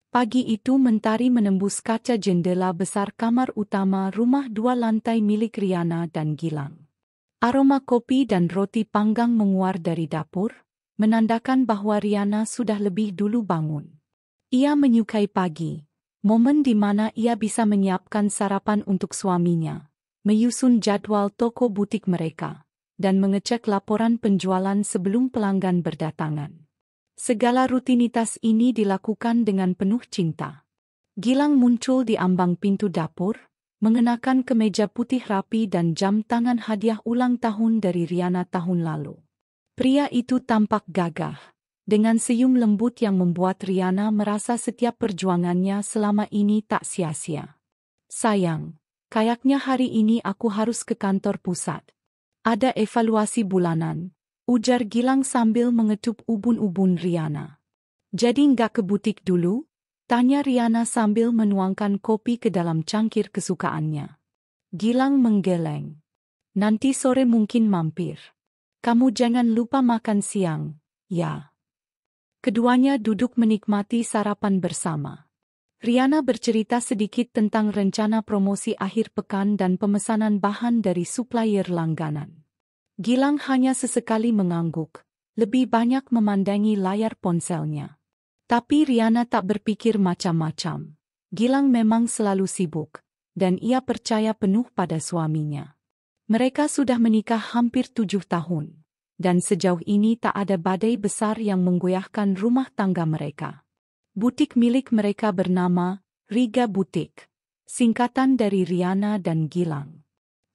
Pagi itu mentari menembus kaca jendela besar kamar utama rumah 2 lantai milik Riana dan Gilang. Aroma kopi dan roti panggang menguar dari dapur, menandakan bahwa Riana sudah lebih dulu bangun. Ia menyukai pagi, momen di mana ia bisa menyiapkan sarapan untuk suaminya, menyusun jadwal toko butik mereka, dan mengecek laporan penjualan sebelum pelanggan berdatangan. Segala rutinitas ini dilakukan dengan penuh cinta. Gilang muncul di ambang pintu dapur, mengenakan kemeja putih rapi dan jam tangan hadiah ulang tahun dari Riana tahun lalu. Pria itu tampak gagah, dengan senyum lembut yang membuat Riana merasa setiap perjuangannya selama ini tak sia-sia. "Sayang, kayaknya hari ini aku harus ke kantor pusat. Ada evaluasi bulanan," ujar Gilang sambil mengetup ubun-ubun Riana. "Jadi nggak ke butik dulu?" tanya Riana sambil menuangkan kopi ke dalam cangkir kesukaannya. Gilang menggeleng. "Nanti sore mungkin mampir. Kamu jangan lupa makan siang, ya." Keduanya duduk menikmati sarapan bersama. Riana bercerita sedikit tentang rencana promosi akhir pekan dan pemesanan bahan dari supplier langganan. Gilang hanya sesekali mengangguk, lebih banyak memandangi layar ponselnya. Tapi Riana tak berpikir macam-macam. Gilang memang selalu sibuk, dan ia percaya penuh pada suaminya. Mereka sudah menikah hampir 7 tahun, dan sejauh ini tak ada badai besar yang menggoyahkan rumah tangga mereka. Butik milik mereka bernama Riga Butik, singkatan dari Riana dan Gilang.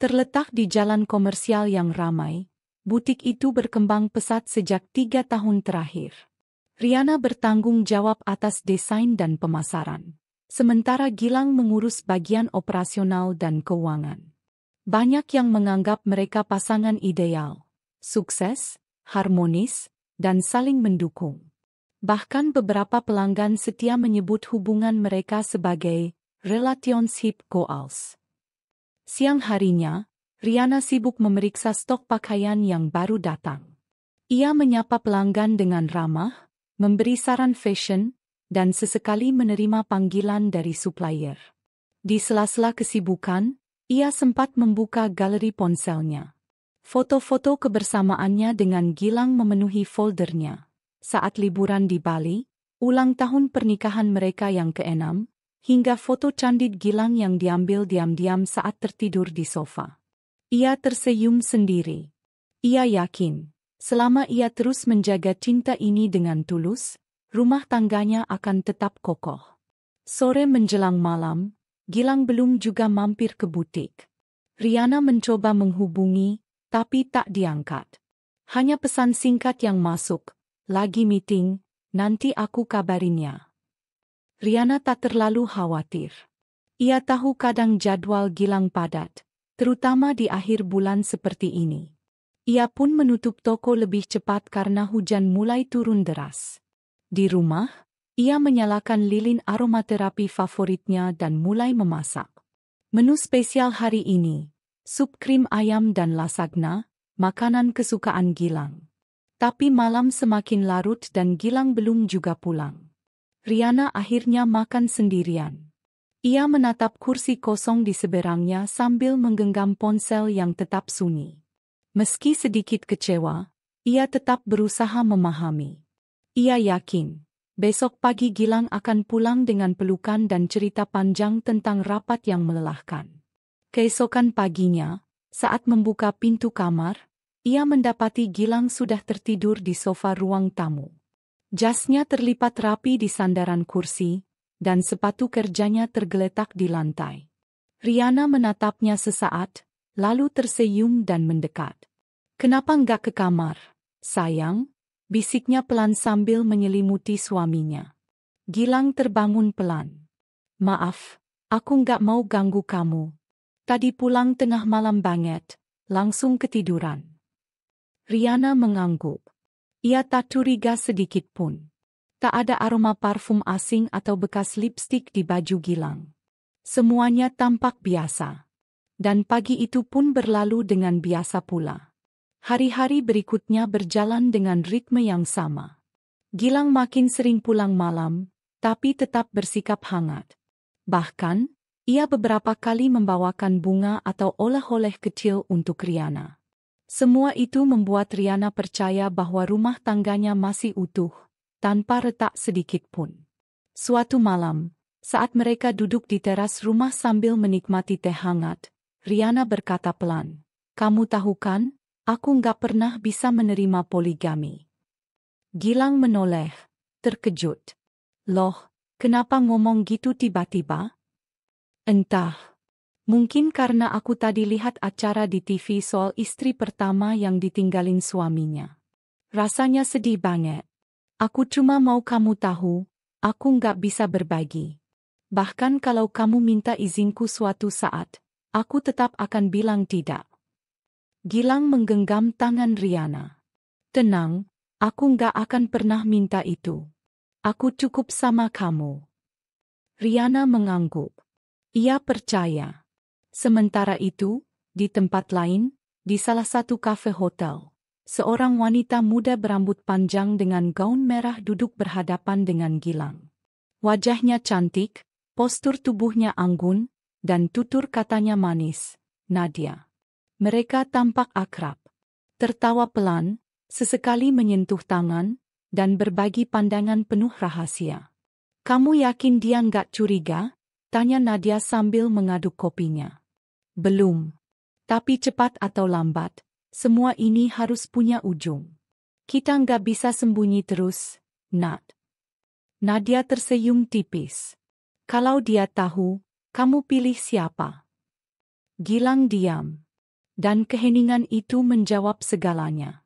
Terletak di jalan komersial yang ramai, butik itu berkembang pesat sejak 3 tahun terakhir. Riana bertanggung jawab atas desain dan pemasaran, sementara Gilang mengurus bagian operasional dan keuangan. Banyak yang menganggap mereka pasangan ideal, sukses, harmonis, dan saling mendukung. Bahkan beberapa pelanggan setia menyebut hubungan mereka sebagai relationship goals. Siang harinya, Riana sibuk memeriksa stok pakaian yang baru datang. Ia menyapa pelanggan dengan ramah, memberi saran fashion, dan sesekali menerima panggilan dari supplier. Di sela-sela kesibukan, ia sempat membuka galeri ponselnya. Foto-foto kebersamaannya dengan Gilang memenuhi foldernya. Saat liburan di Bali, ulang tahun pernikahan mereka yang ke-6, hingga foto candid Gilang yang diambil diam-diam saat tertidur di sofa. Ia tersenyum sendiri. Ia yakin, selama ia terus menjaga cinta ini dengan tulus, rumah tangganya akan tetap kokoh. Sore menjelang malam, Gilang belum juga mampir ke butik. Riana mencoba menghubungi, tapi tak diangkat. Hanya pesan singkat yang masuk, "Lagi meeting, nanti aku kabarinnya." Riana tak terlalu khawatir. Ia tahu kadang jadwal Gilang padat, terutama di akhir bulan seperti ini. Ia pun menutup toko lebih cepat karena hujan mulai turun deras. Di rumah, ia menyalakan lilin aromaterapi favoritnya dan mulai memasak. Menu spesial hari ini, sup krim ayam dan lasagna, makanan kesukaan Gilang. Tapi malam semakin larut dan Gilang belum juga pulang. Riana akhirnya makan sendirian. Ia menatap kursi kosong di seberangnya sambil menggenggam ponsel yang tetap sunyi. Meski sedikit kecewa, ia tetap berusaha memahami. Ia yakin, besok pagi Gilang akan pulang dengan pelukan dan cerita panjang tentang rapat yang melelahkan. Keesokan paginya, saat membuka pintu kamar, ia mendapati Gilang sudah tertidur di sofa ruang tamu. Jasnya terlipat rapi di sandaran kursi, dan sepatu kerjanya tergeletak di lantai. Riana menatapnya sesaat, lalu tersenyum dan mendekat. "Kenapa nggak ke kamar, sayang?" bisiknya pelan sambil menyelimuti suaminya. Gilang terbangun pelan. "Maaf, aku nggak mau ganggu kamu. Tadi pulang tengah malam banget, langsung ketiduran." Riana mengangguk. Ia tak curiga sedikit pun. Tak ada aroma parfum asing atau bekas lipstik di baju Gilang. Semuanya tampak biasa. Dan pagi itu pun berlalu dengan biasa pula. Hari-hari berikutnya berjalan dengan ritme yang sama. Gilang makin sering pulang malam, tapi tetap bersikap hangat. Bahkan, ia beberapa kali membawakan bunga atau oleh-oleh kecil untuk Riana. Semua itu membuat Riana percaya bahwa rumah tangganya masih utuh, tanpa retak sedikit pun. Suatu malam, saat mereka duduk di teras rumah sambil menikmati teh hangat, Riana berkata pelan, "Kamu tahu kan, aku nggak pernah bisa menerima poligami." Gilang menoleh, terkejut. "Loh, kenapa ngomong gitu tiba-tiba?" "Entah. Mungkin karena aku tadi lihat acara di TV soal istri pertama yang ditinggalin suaminya. Rasanya sedih banget. Aku cuma mau kamu tahu, aku nggak bisa berbagi. Bahkan kalau kamu minta izinku suatu saat, aku tetap akan bilang tidak." Gilang menggenggam tangan Riana. "Tenang, aku nggak akan pernah minta itu. Aku cukup sama kamu." Riana mengangguk. Ia percaya. Sementara itu, di tempat lain, di salah satu kafe hotel, seorang wanita muda berambut panjang dengan gaun merah duduk berhadapan dengan Gilang. Wajahnya cantik, postur tubuhnya anggun, dan tutur katanya manis, "Nadia." Mereka tampak akrab. Tertawa pelan, sesekali menyentuh tangan, dan berbagi pandangan penuh rahasia. "Kamu yakin dia nggak curiga?" tanya Nadia sambil mengaduk kopinya. "Belum. Tapi cepat atau lambat, semua ini harus punya ujung. Kita nggak bisa sembunyi terus, Nat." Nadia tersenyum tipis. "Kalau dia tahu, kamu pilih siapa?" Gilang diam. Dan keheningan itu menjawab segalanya.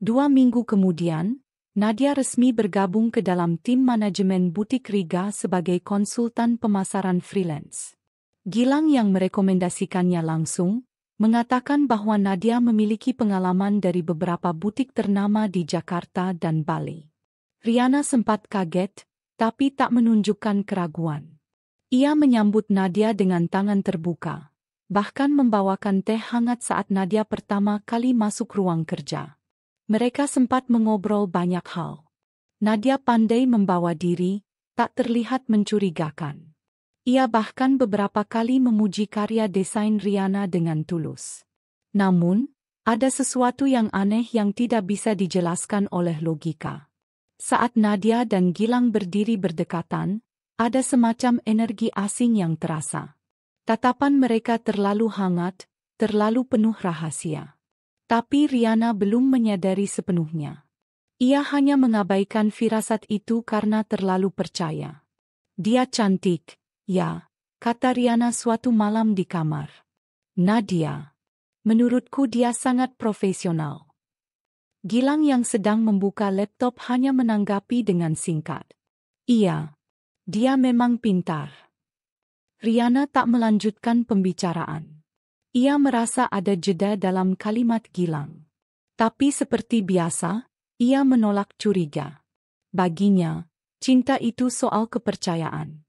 2 minggu kemudian, Nadia resmi bergabung ke dalam tim manajemen butik Riga sebagai konsultan pemasaran freelance. Gilang yang merekomendasikannya langsung, mengatakan bahwa Nadia memiliki pengalaman dari beberapa butik ternama di Jakarta dan Bali. Riana sempat kaget, tapi tak menunjukkan keraguan. Ia menyambut Nadia dengan tangan terbuka, bahkan membawakan teh hangat saat Nadia pertama kali masuk ruang kerja. Mereka sempat mengobrol banyak hal. Nadia pandai membawa diri, tak terlihat mencurigakan. Ia bahkan beberapa kali memuji karya desain Riana dengan tulus. Namun, ada sesuatu yang aneh yang tidak bisa dijelaskan oleh logika. Saat Nadia dan Gilang berdiri berdekatan, ada semacam energi asing yang terasa. Tatapan mereka terlalu hangat, terlalu penuh rahasia. Tapi Riana belum menyadari sepenuhnya. Ia hanya mengabaikan firasat itu karena terlalu percaya. "Dia cantik, ya," kata Riana suatu malam di kamar. "Nadia, menurutku dia sangat profesional." Gilang yang sedang membuka laptop hanya menanggapi dengan singkat, "Iya, dia memang pintar." Riana tak melanjutkan pembicaraan. Ia merasa ada jeda dalam kalimat Gilang. Tapi seperti biasa, ia menolak curiga. Baginya, cinta itu soal kepercayaan.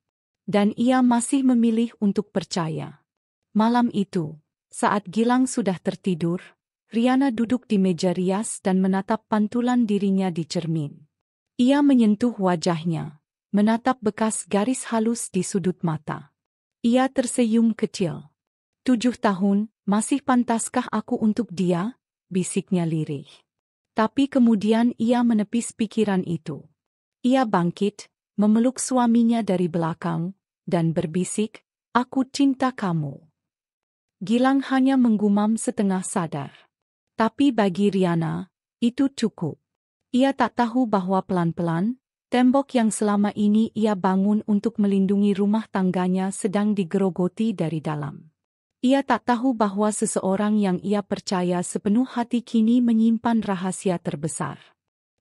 Dan ia masih memilih untuk percaya. Malam itu, saat Gilang sudah tertidur, Riana duduk di meja rias dan menatap pantulan dirinya di cermin. Ia menyentuh wajahnya, menatap bekas garis halus di sudut mata. Ia tersenyum kecil. 7 tahun, masih pantaskah aku untuk dia?" bisiknya lirih. Tapi kemudian ia menepis pikiran itu. Ia bangkit, memeluk suaminya dari belakang, dan berbisik, "Aku cinta kamu." Gilang hanya menggumam setengah sadar. Tapi bagi Riana, itu cukup. Ia tak tahu bahwa pelan-pelan, tembok yang selama ini ia bangun untuk melindungi rumah tangganya sedang digerogoti dari dalam. Ia tak tahu bahwa seseorang yang ia percaya sepenuh hati kini menyimpan rahasia terbesar.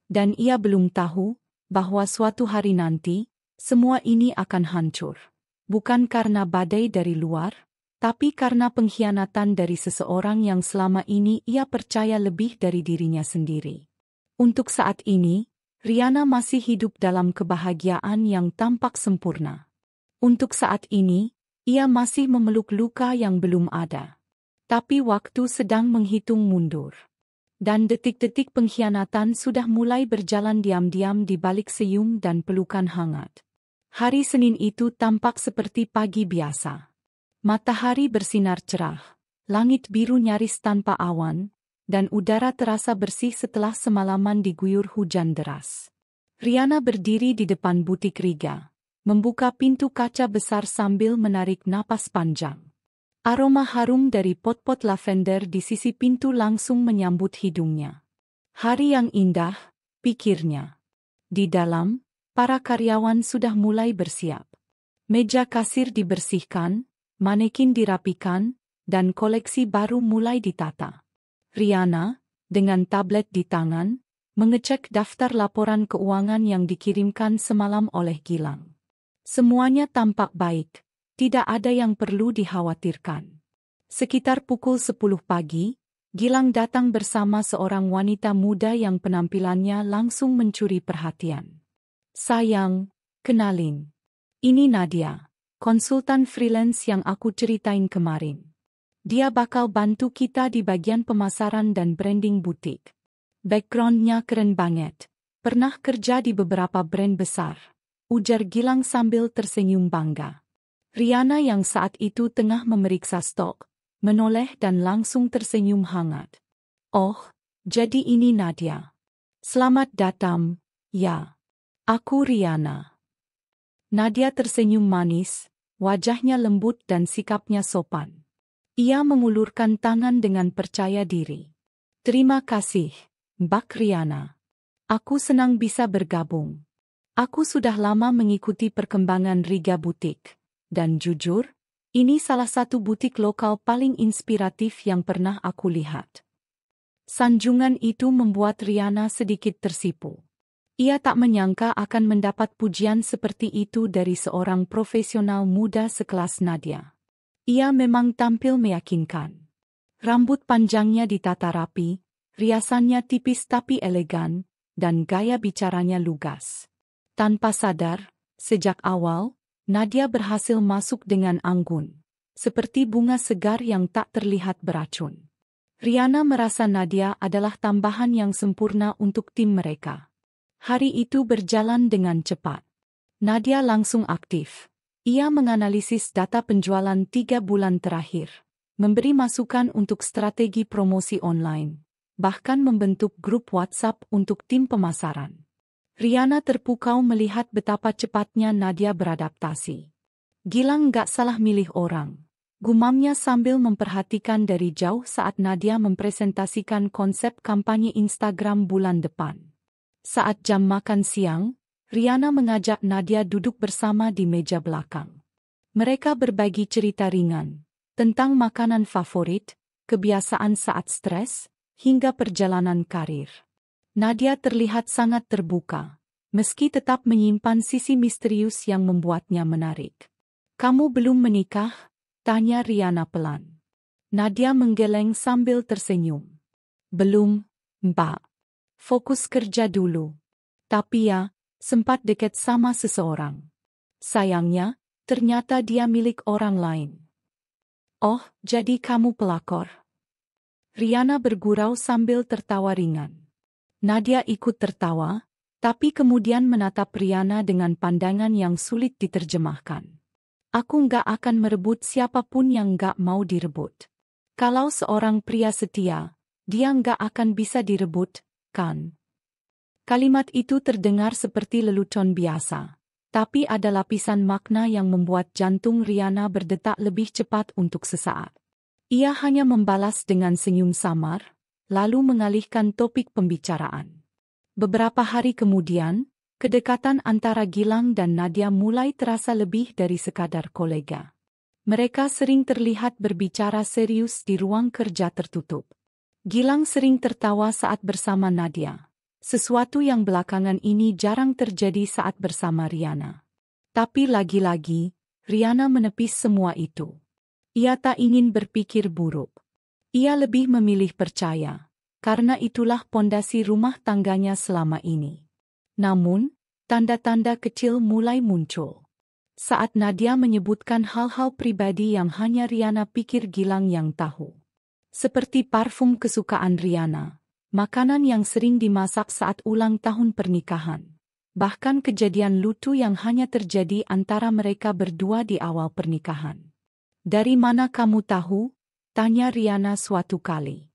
Dan ia belum tahu bahwa suatu hari nanti, semua ini akan hancur. Bukan karena badai dari luar, tapi karena pengkhianatan dari seseorang yang selama ini ia percaya lebih dari dirinya sendiri. Untuk saat ini, Riana masih hidup dalam kebahagiaan yang tampak sempurna. Untuk saat ini, ia masih memeluk luka yang belum ada. Tapi waktu sedang menghitung mundur. Dan detik-detik pengkhianatan sudah mulai berjalan diam-diam di balik senyum dan pelukan hangat. Hari Senin itu tampak seperti pagi biasa. Matahari bersinar cerah, langit biru nyaris tanpa awan, dan udara terasa bersih setelah semalaman diguyur hujan deras. Riana berdiri di depan butik Riga, membuka pintu kaca besar sambil menarik napas panjang. Aroma harum dari pot-pot lavender di sisi pintu langsung menyambut hidungnya. Hari yang indah, pikirnya. Di dalam, para karyawan sudah mulai bersiap. Meja kasir dibersihkan, manekin dirapikan, dan koleksi baru mulai ditata. Riana, dengan tablet di tangan, mengecek daftar laporan keuangan yang dikirimkan semalam oleh Gilang. Semuanya tampak baik, tidak ada yang perlu dikhawatirkan. Sekitar pukul 10 pagi, Gilang datang bersama seorang wanita muda yang penampilannya langsung mencuri perhatian. Sayang, kenalin. Ini Nadia, konsultan freelance yang aku ceritain kemarin. Dia bakal bantu kita di bagian pemasaran dan branding butik. Background-nya keren banget. Pernah kerja di beberapa brand besar, ujar Gilang sambil tersenyum bangga. Riana yang saat itu tengah memeriksa stok, menoleh dan langsung tersenyum hangat. Oh, jadi ini Nadia. Selamat datang, ya. Aku Riana. Nadia tersenyum manis, wajahnya lembut dan sikapnya sopan. Ia mengulurkan tangan dengan percaya diri. Terima kasih, Mbak Riana. Aku senang bisa bergabung. Aku sudah lama mengikuti perkembangan Riga Butik. Dan jujur, ini salah satu butik lokal paling inspiratif yang pernah aku lihat. Sanjungan itu membuat Riana sedikit tersipu. Ia tak menyangka akan mendapat pujian seperti itu dari seorang profesional muda sekelas Nadia. Ia memang tampil meyakinkan. Rambut panjangnya ditata rapi, riasannya tipis tapi elegan, dan gaya bicaranya lugas. Tanpa sadar, sejak awal, Nadia berhasil masuk dengan anggun, seperti bunga segar yang tak terlihat beracun. Riana merasa Nadia adalah tambahan yang sempurna untuk tim mereka. Hari itu berjalan dengan cepat. Nadia langsung aktif. Ia menganalisis data penjualan 3 bulan terakhir, memberi masukan untuk strategi promosi online, bahkan membentuk grup WhatsApp untuk tim pemasaran. Riana terpukau melihat betapa cepatnya Nadia beradaptasi. Gilang gak salah milih orang, gumamnya sambil memperhatikan dari jauh saat Nadia mempresentasikan konsep kampanye Instagram bulan depan. Saat jam makan siang, Riana mengajak Nadia duduk bersama di meja belakang. Mereka berbagi cerita ringan tentang makanan favorit, kebiasaan saat stres, hingga perjalanan karir. Nadia terlihat sangat terbuka, meski tetap menyimpan sisi misterius yang membuatnya menarik. Kamu belum menikah? Tanya Riana pelan. Nadia menggeleng sambil tersenyum. Belum, Mbak. Fokus kerja dulu. Tapi ya, sempat dekat sama seseorang. Sayangnya, ternyata dia milik orang lain. Oh, jadi kamu pelakor? Riana bergurau sambil tertawa ringan. Nadia ikut tertawa, tapi kemudian menatap Riana dengan pandangan yang sulit diterjemahkan. Aku nggak akan merebut siapapun yang nggak mau direbut. Kalau seorang pria setia, dia nggak akan bisa direbut, kan? Kalimat itu terdengar seperti lelucon biasa, tapi ada lapisan makna yang membuat jantung Riana berdetak lebih cepat untuk sesaat. Ia hanya membalas dengan senyum samar, lalu mengalihkan topik pembicaraan. Beberapa hari kemudian, kedekatan antara Gilang dan Nadia mulai terasa lebih dari sekadar kolega. Mereka sering terlihat berbicara serius di ruang kerja tertutup. Gilang sering tertawa saat bersama Nadia. Sesuatu yang belakangan ini jarang terjadi saat bersama Riana. Tapi lagi-lagi, Riana menepis semua itu. Ia tak ingin berpikir buruk. Ia lebih memilih percaya, karena itulah pondasi rumah tangganya selama ini. Namun, tanda-tanda kecil mulai muncul. Saat Nadia menyebutkan hal-hal pribadi yang hanya Riana pikir Gilang yang tahu. Seperti parfum kesukaan Riana. Makanan yang sering dimasak saat ulang tahun pernikahan. bahkan kejadian lucu yang hanya terjadi antara mereka berdua di awal pernikahan. "Dari mana kamu tahu?" tanya Riana suatu kali.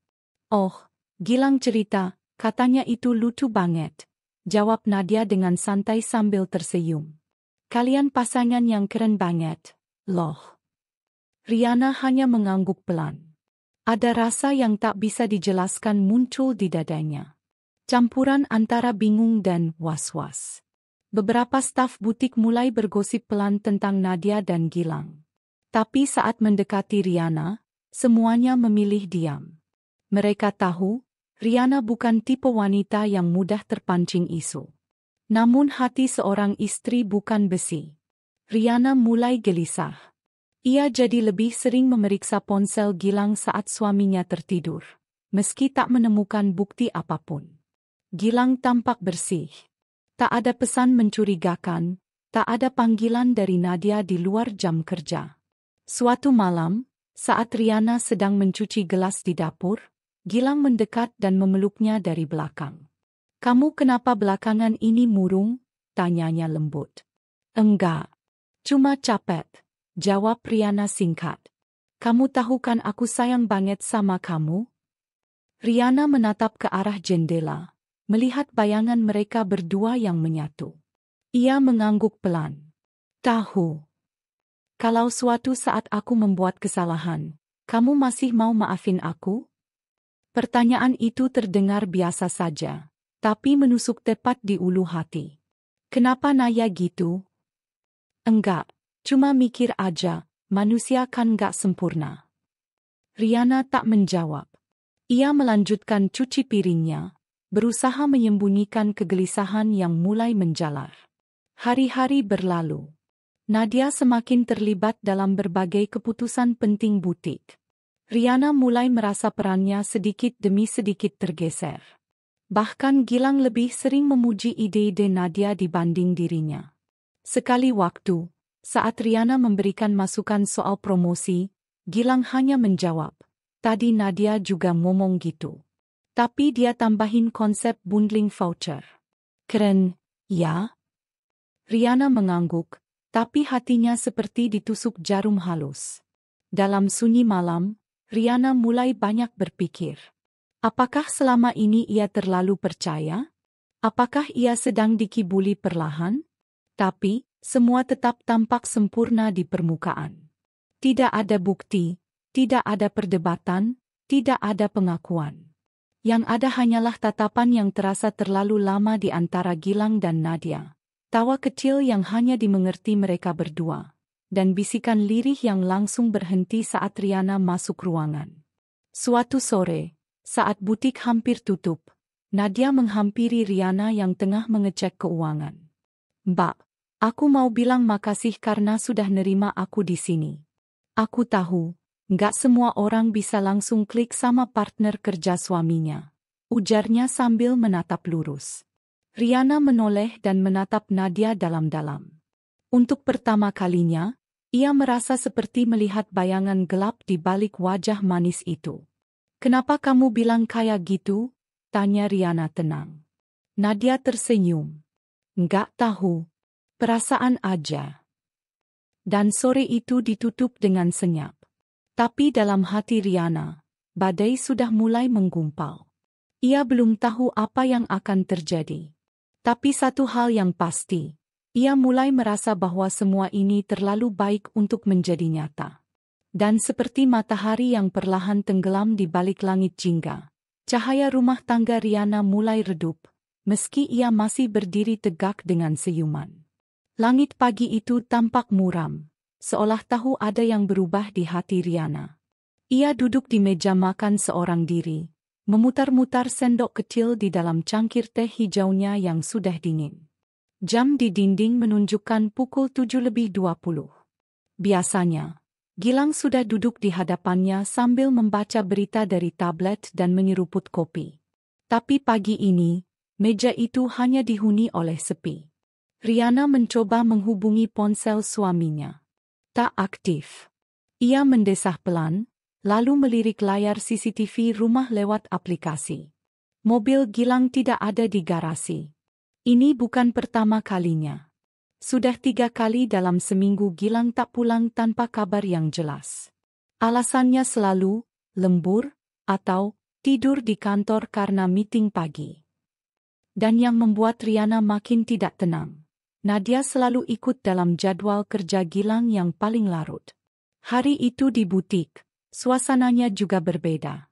"Oh, Gilang cerita, katanya itu lucu banget," jawab Nadia dengan santai sambil tersenyum. "Kalian pasangan yang keren banget, loh." Riana hanya mengangguk pelan. Ada rasa yang tak bisa dijelaskan muncul di dadanya. Campuran antara bingung dan was-was. Beberapa staf butik mulai bergosip pelan tentang Nadia dan Gilang. Tapi saat mendekati Riana, semuanya memilih diam. Mereka tahu, Riana bukan tipe wanita yang mudah terpancing isu. Namun hati seorang istri bukan besi. Riana mulai gelisah. Ia jadi lebih sering memeriksa ponsel Gilang saat suaminya tertidur, meski tak menemukan bukti apapun. Gilang tampak bersih. Tak ada pesan mencurigakan, tak ada panggilan dari Nadia di luar jam kerja. Suatu malam, saat Riana sedang mencuci gelas di dapur, Gilang mendekat dan memeluknya dari belakang. "Kamu kenapa belakangan ini murung?" tanyanya lembut. "Enggak. Cuma capek," jawab Riana singkat. "Kamu tahu kan aku sayang banget sama kamu?" Riana menatap ke arah jendela, melihat bayangan mereka berdua yang menyatu. Ia mengangguk pelan. "Tahu. Kalau suatu saat aku membuat kesalahan, kamu masih mau maafin aku?" Pertanyaan itu terdengar biasa saja, tapi menusuk tepat di ulu hati. "Kenapa nanya gitu?" "Enggak, cuma mikir aja, manusia kan gak sempurna." Riana tak menjawab. Ia melanjutkan cuci piringnya, berusaha menyembunyikan kegelisahan yang mulai menjalar. Hari-hari berlalu. Nadia semakin terlibat dalam berbagai keputusan penting butik. Riana mulai merasa perannya sedikit demi sedikit tergeser. Bahkan Gilang lebih sering memuji ide-ide Nadia dibanding dirinya. Sekali waktu, saat Riana memberikan masukan soal promosi, Gilang hanya menjawab, "Tadi Nadia juga ngomong gitu." Tapi dia tambahin konsep bundling voucher. "Keren, ya?" Riana mengangguk, tapi hatinya seperti ditusuk jarum halus. Dalam sunyi malam, Riana mulai banyak berpikir. Apakah selama ini ia terlalu percaya? Apakah ia sedang dikibuli perlahan? Tapi, semua tetap tampak sempurna di permukaan. Tidak ada bukti, tidak ada perdebatan, tidak ada pengakuan. Yang ada hanyalah tatapan yang terasa terlalu lama di antara Gilang dan Nadia. Tawa kecil yang hanya dimengerti mereka berdua. Dan bisikan lirih yang langsung berhenti saat Riana masuk ruangan. Suatu sore, saat butik hampir tutup, Nadia menghampiri Riana yang tengah mengecek keuangan. "Mbak, aku mau bilang makasih karena sudah nerima aku di sini. Aku tahu, nggak semua orang bisa langsung klik sama partner kerja suaminya," ujarnya sambil menatap lurus. Riana menoleh dan menatap Nadia dalam-dalam. Untuk pertama kalinya, ia merasa seperti melihat bayangan gelap di balik wajah manis itu. "Kenapa kamu bilang kayak gitu?" tanya Riana tenang. Nadia tersenyum. "Nggak tahu. Perasaan aja." Dan sore itu ditutup dengan senyap. Tapi dalam hati Riana, badai sudah mulai menggumpal. Ia belum tahu apa yang akan terjadi. Tapi satu hal yang pasti, ia mulai merasa bahwa semua ini terlalu baik untuk menjadi nyata. Dan seperti matahari yang perlahan tenggelam di balik langit jingga, cahaya rumah tangga Riana mulai redup, meski ia masih berdiri tegak dengan senyuman. Langit pagi itu tampak muram, seolah tahu ada yang berubah di hati Riana. Ia duduk di meja makan seorang diri, memutar-mutar sendok kecil di dalam cangkir teh hijaunya yang sudah dingin. Jam di dinding menunjukkan pukul 7:20. Biasanya, Gilang sudah duduk di hadapannya sambil membaca berita dari tablet dan menyeruput kopi. Tapi pagi ini, meja itu hanya dihuni oleh sepi. Riana mencoba menghubungi ponsel suaminya. Tak aktif. Ia mendesah pelan, lalu melirik layar CCTV rumah lewat aplikasi. Mobil Gilang tidak ada di garasi. Ini bukan pertama kalinya. Sudah 3 kali dalam seminggu Gilang tak pulang tanpa kabar yang jelas. Alasannya selalu lembur atau tidur di kantor karena meeting pagi. Dan yang membuat Riana makin tidak tenang, Nadia selalu ikut dalam jadwal kerja Gilang yang paling larut. Hari itu di butik, suasananya juga berbeda.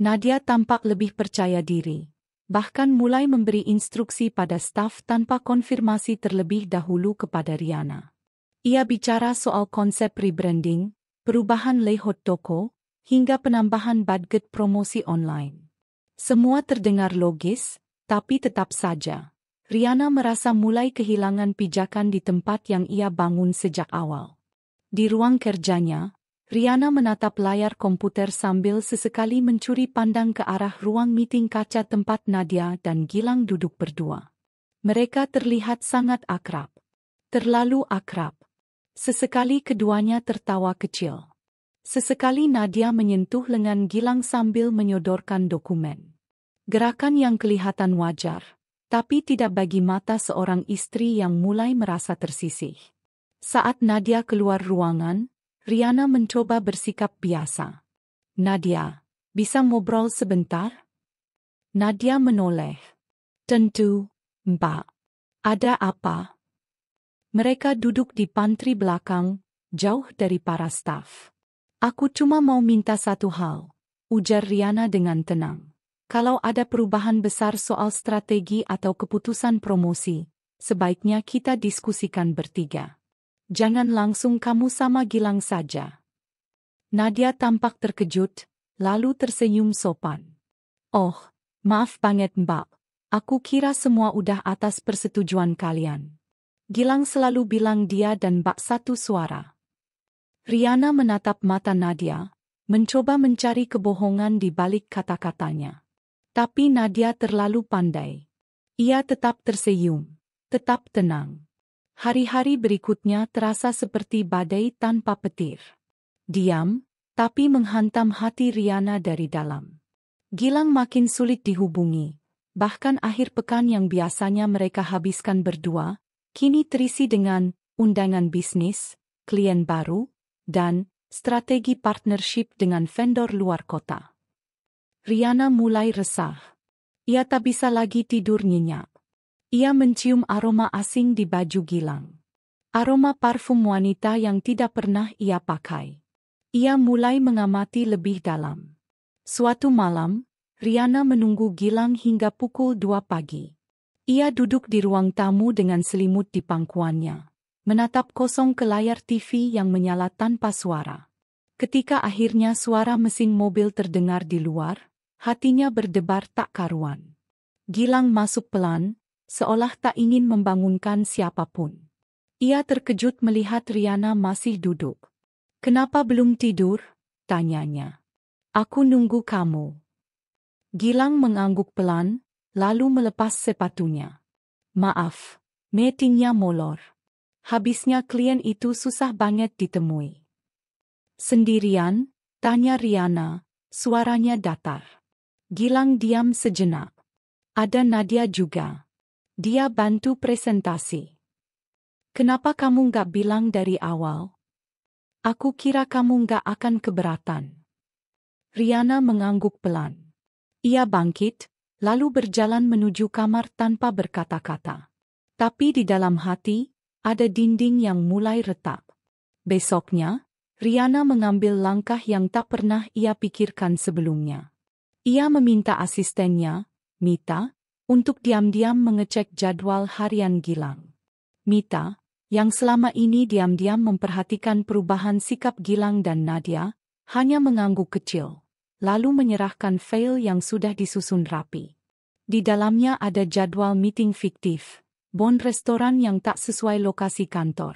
Nadia tampak lebih percaya diri, bahkan mulai memberi instruksi pada staf tanpa konfirmasi terlebih dahulu kepada Riana. Ia bicara soal konsep rebranding, perubahan layout toko, hingga penambahan budget promosi online. Semua terdengar logis, tapi tetap saja Riana merasa mulai kehilangan pijakan di tempat yang ia bangun sejak awal. Di ruang kerjanya, Riana menatap layar komputer sambil sesekali mencuri pandang ke arah ruang meeting kaca tempat Nadia dan Gilang duduk berdua. Mereka terlihat sangat akrab. Terlalu akrab. Sesekali keduanya tertawa kecil. Sesekali Nadia menyentuh lengan Gilang sambil menyodorkan dokumen. Gerakan yang kelihatan wajar, tapi tidak bagi mata seorang istri yang mulai merasa tersisih. Saat Nadia keluar ruangan, Riana mencoba bersikap biasa. "Nadia, bisa ngobrol sebentar?" Nadia menoleh. "Tentu, Mbak. Ada apa?" Mereka duduk di pantry belakang, jauh dari para staf. "Aku cuma mau minta satu hal," ujar Riana dengan tenang. "Kalau ada perubahan besar soal strategi atau keputusan promosi, sebaiknya kita diskusikan bertiga. Jangan langsung kamu sama Gilang saja." Nadia tampak terkejut, lalu tersenyum sopan. "Oh, maaf banget Mbak. Aku kira semua udah atas persetujuan kalian." Gilang selalu bilang dia dan Mbak satu suara. Riana menatap mata Nadia, mencoba mencari kebohongan di balik kata-katanya. Tapi Nadia terlalu pandai. Ia tetap tersenyum, tetap tenang. Hari-hari berikutnya terasa seperti badai tanpa petir. Diam, tapi menghantam hati Riana dari dalam. Gilang makin sulit dihubungi. Bahkan akhir pekan yang biasanya mereka habiskan berdua, kini terisi dengan undangan bisnis, klien baru, dan strategi partnership dengan vendor luar kota. Riana mulai resah. Ia tak bisa lagi tidur nyenyak. Ia mencium aroma asing di baju Gilang. Aroma parfum wanita yang tidak pernah ia pakai. Ia mulai mengamati lebih dalam. Suatu malam, Riana menunggu Gilang hingga pukul 2 pagi. Ia duduk di ruang tamu dengan selimut di pangkuannya, menatap kosong ke layar TV yang menyala tanpa suara. Ketika akhirnya suara mesin mobil terdengar di luar, hatinya berdebar tak karuan. Gilang masuk pelan, seolah tak ingin membangunkan siapapun. Ia terkejut melihat Riana masih duduk. "Kenapa belum tidur?" tanyanya. "Aku nunggu kamu." Gilang mengangguk pelan, lalu melepas sepatunya. "Maaf, meetingnya molor. Habisnya klien itu susah banget ditemui." "Sendirian?" tanya Riana, suaranya datar. Gilang diam sejenak. "Ada Nadia juga. Dia bantu presentasi." "Kenapa kamu nggak bilang dari awal? Aku kira kamu nggak akan keberatan." Riana mengangguk pelan. Ia bangkit, lalu berjalan menuju kamar tanpa berkata-kata. Tapi di dalam hati, ada dinding yang mulai retak. Besoknya, Riana mengambil langkah yang tak pernah ia pikirkan sebelumnya. Ia meminta asistennya, Mita, untuk diam-diam mengecek jadwal harian Gilang. Mita, yang selama ini diam-diam memperhatikan perubahan sikap Gilang dan Nadia, hanya mengangguk kecil, lalu menyerahkan file yang sudah disusun rapi. Di dalamnya ada jadwal meeting fiktif, bon restoran yang tak sesuai lokasi kantor,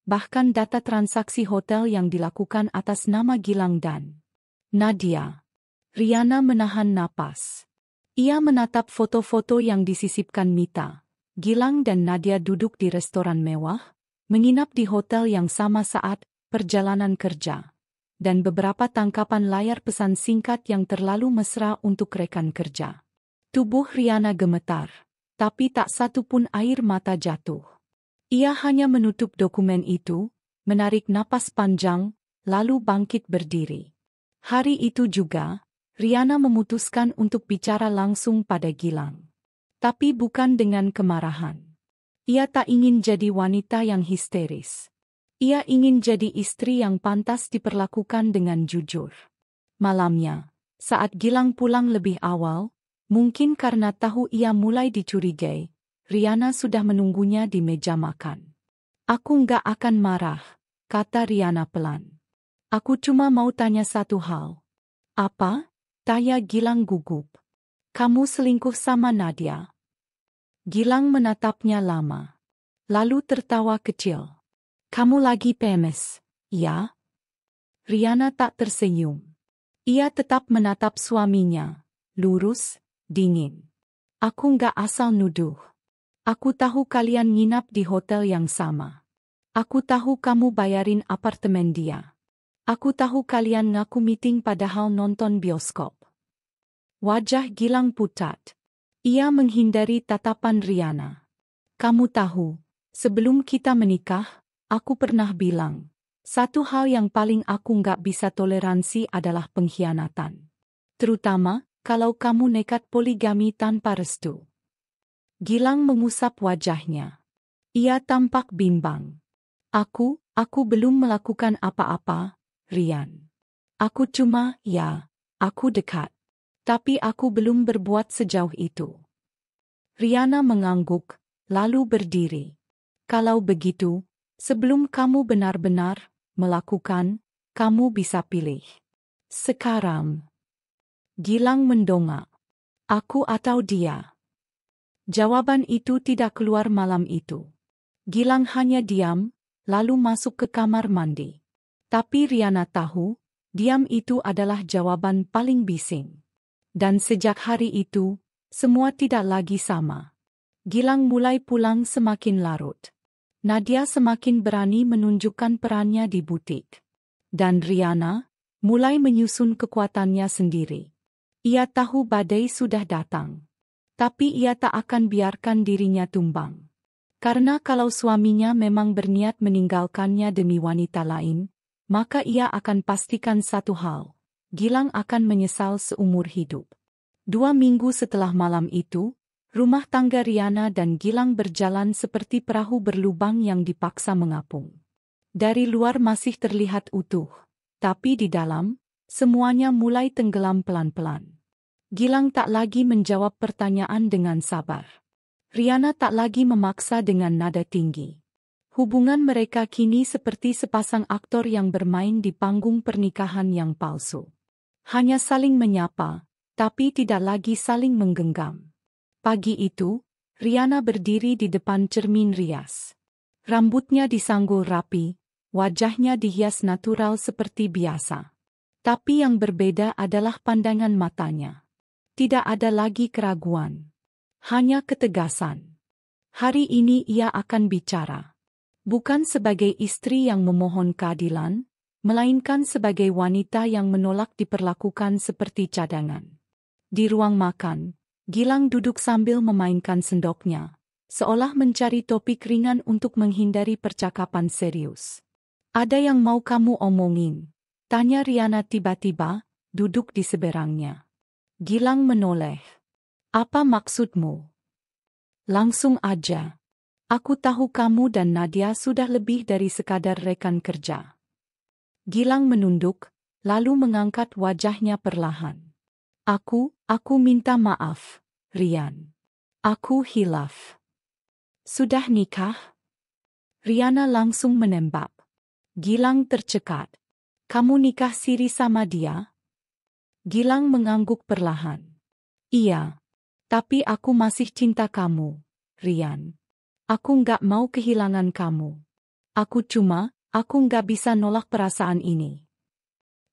bahkan data transaksi hotel yang dilakukan atas nama Gilang dan Nadia. Riana menahan napas. Ia menatap foto-foto yang disisipkan Mita. Gilang dan Nadia duduk di restoran mewah, menginap di hotel yang sama saat perjalanan kerja, dan beberapa tangkapan layar pesan singkat yang terlalu mesra untuk rekan kerja. Tubuh Riana gemetar, tapi tak satu pun air mata jatuh. Ia hanya menutup dokumen itu, menarik napas panjang, lalu bangkit berdiri. Hari itu juga, Riana memutuskan untuk bicara langsung pada Gilang. Tapi bukan dengan kemarahan. Ia tak ingin jadi wanita yang histeris. Ia ingin jadi istri yang pantas diperlakukan dengan jujur. Malamnya, saat Gilang pulang lebih awal, mungkin karena tahu ia mulai dicurigai, Riana sudah menunggunya di meja makan. "Aku nggak akan marah," kata Riana pelan. "Aku cuma mau tanya satu hal." "Apa?" tanya Gilang gugup. "Kamu selingkuh sama Nadia?" Gilang menatapnya lama. Lalu tertawa kecil. "Kamu lagi PMS, ya?" Riana tak tersenyum. Ia tetap menatap suaminya, lurus, dingin. "Aku nggak asal nuduh. Aku tahu kalian nginap di hotel yang sama. Aku tahu kamu bayarin apartemen dia. Aku tahu kalian ngaku meeting padahal nonton bioskop." Wajah Gilang pucat. Ia menghindari tatapan Riana. "Kamu tahu, sebelum kita menikah, aku pernah bilang, satu hal yang paling aku nggak bisa toleransi adalah pengkhianatan. Terutama, kalau kamu nekat poligami tanpa restu." Gilang mengusap wajahnya. Ia tampak bimbang. Aku belum melakukan apa-apa, Rian. Aku cuma, aku dekat. Tapi aku belum berbuat sejauh itu." Riana mengangguk, lalu berdiri. "Kalau begitu, sebelum kamu benar-benar melakukan, kamu bisa pilih. Sekarang." Gilang mendongak. "Aku atau dia?" Jawaban itu tidak keluar malam itu. Gilang hanya diam, lalu masuk ke kamar mandi. Tapi Riana tahu, diam itu adalah jawaban paling bising. Dan sejak hari itu, semua tidak lagi sama. Gilang mulai pulang semakin larut. Nadia semakin berani menunjukkan perannya di butik. Dan Riana mulai menyusun kekuatannya sendiri. Ia tahu badai sudah datang. Tapi ia tak akan biarkan dirinya tumbang. Karena kalau suaminya memang berniat meninggalkannya demi wanita lain, maka ia akan pastikan satu hal. Gilang akan menyesal seumur hidup. 2 minggu setelah malam itu, rumah tangga Riana dan Gilang berjalan seperti perahu berlubang yang dipaksa mengapung. Dari luar masih terlihat utuh, tapi di dalam, semuanya mulai tenggelam pelan-pelan. Gilang tak lagi menjawab pertanyaan dengan sabar. Riana tak lagi memaksa dengan nada tinggi. Hubungan mereka kini seperti sepasang aktor yang bermain di panggung pernikahan yang palsu. Hanya saling menyapa, tapi tidak lagi saling menggenggam. Pagi itu, Riana berdiri di depan cermin rias. Rambutnya disanggul rapi, wajahnya dihias natural seperti biasa. Tapi yang berbeda adalah pandangan matanya. Tidak ada lagi keraguan. Hanya ketegasan. Hari ini ia akan bicara. Bukan sebagai istri yang memohon keadilan, melainkan sebagai wanita yang menolak diperlakukan seperti cadangan. Di ruang makan, Gilang duduk sambil memainkan sendoknya, seolah mencari topik ringan untuk menghindari percakapan serius. "Ada yang mau kamu omongin?" tanya Riana tiba-tiba, duduk di seberangnya. Gilang menoleh. "Apa maksudmu?" "Langsung aja. Aku tahu kamu dan Nadia sudah lebih dari sekadar rekan kerja." Gilang menunduk, lalu mengangkat wajahnya perlahan. Aku minta maaf, Rian. Aku hilaf." "Sudah nikah?" Riana langsung menembak. Gilang tercekat. "Kamu nikah siri sama dia?" Gilang mengangguk perlahan. "Iya. Tapi aku masih cinta kamu, Rian. Aku nggak mau kehilangan kamu. Aku nggak bisa nolak perasaan ini."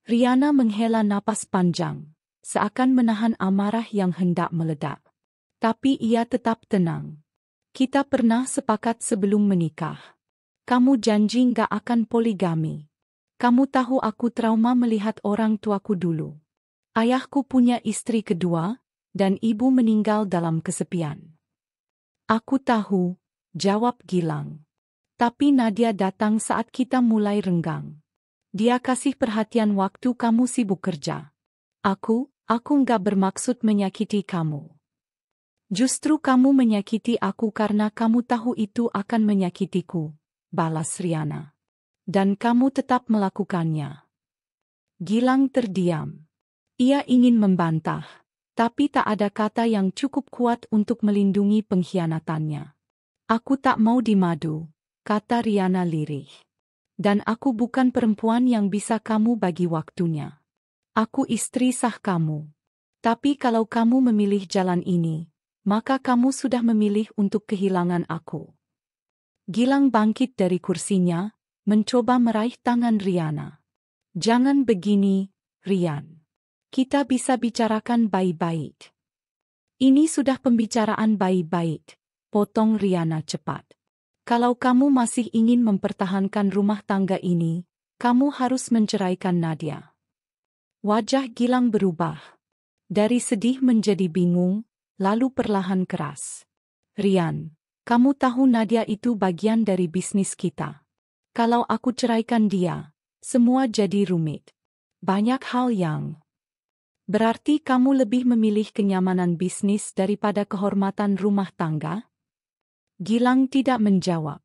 Riana menghela napas panjang, seakan menahan amarah yang hendak meledak. Tapi ia tetap tenang. "Kita pernah sepakat sebelum menikah. Kamu janji nggak akan poligami. Kamu tahu aku trauma melihat orang tuaku dulu. Ayahku punya istri kedua, dan ibu meninggal dalam kesepian. Aku tahu, jawab Gilang. Tapi Nadia datang saat kita mulai renggang. Dia kasih perhatian waktu kamu sibuk kerja. Aku nggak bermaksud menyakiti kamu. Justru kamu menyakiti aku karena kamu tahu itu akan menyakitiku, balas Riana. Dan kamu tetap melakukannya. Gilang terdiam. Ia ingin membantah, tapi tak ada kata yang cukup kuat untuk melindungi pengkhianatannya. Aku tak mau dimadu, kata Riana lirih. Dan aku bukan perempuan yang bisa kamu bagi waktunya. Aku istri sah kamu. Tapi kalau kamu memilih jalan ini, maka kamu sudah memilih untuk kehilangan aku. Gilang bangkit dari kursinya, mencoba meraih tangan Riana. Jangan begini, Rian. Kita bisa bicarakan baik-baik. Ini sudah pembicaraan baik-baik, potong Riana cepat. Kalau kamu masih ingin mempertahankan rumah tangga ini, kamu harus menceraikan Nadia. Wajah Gilang berubah. Dari sedih menjadi bingung, lalu perlahan keras. Rian, kamu tahu Nadia itu bagian dari bisnis kita. Kalau aku ceraikan dia, semua jadi rumit. Banyak hal yang... Berarti kamu lebih memilih kenyamanan bisnis daripada kehormatan rumah tangga? Gilang tidak menjawab.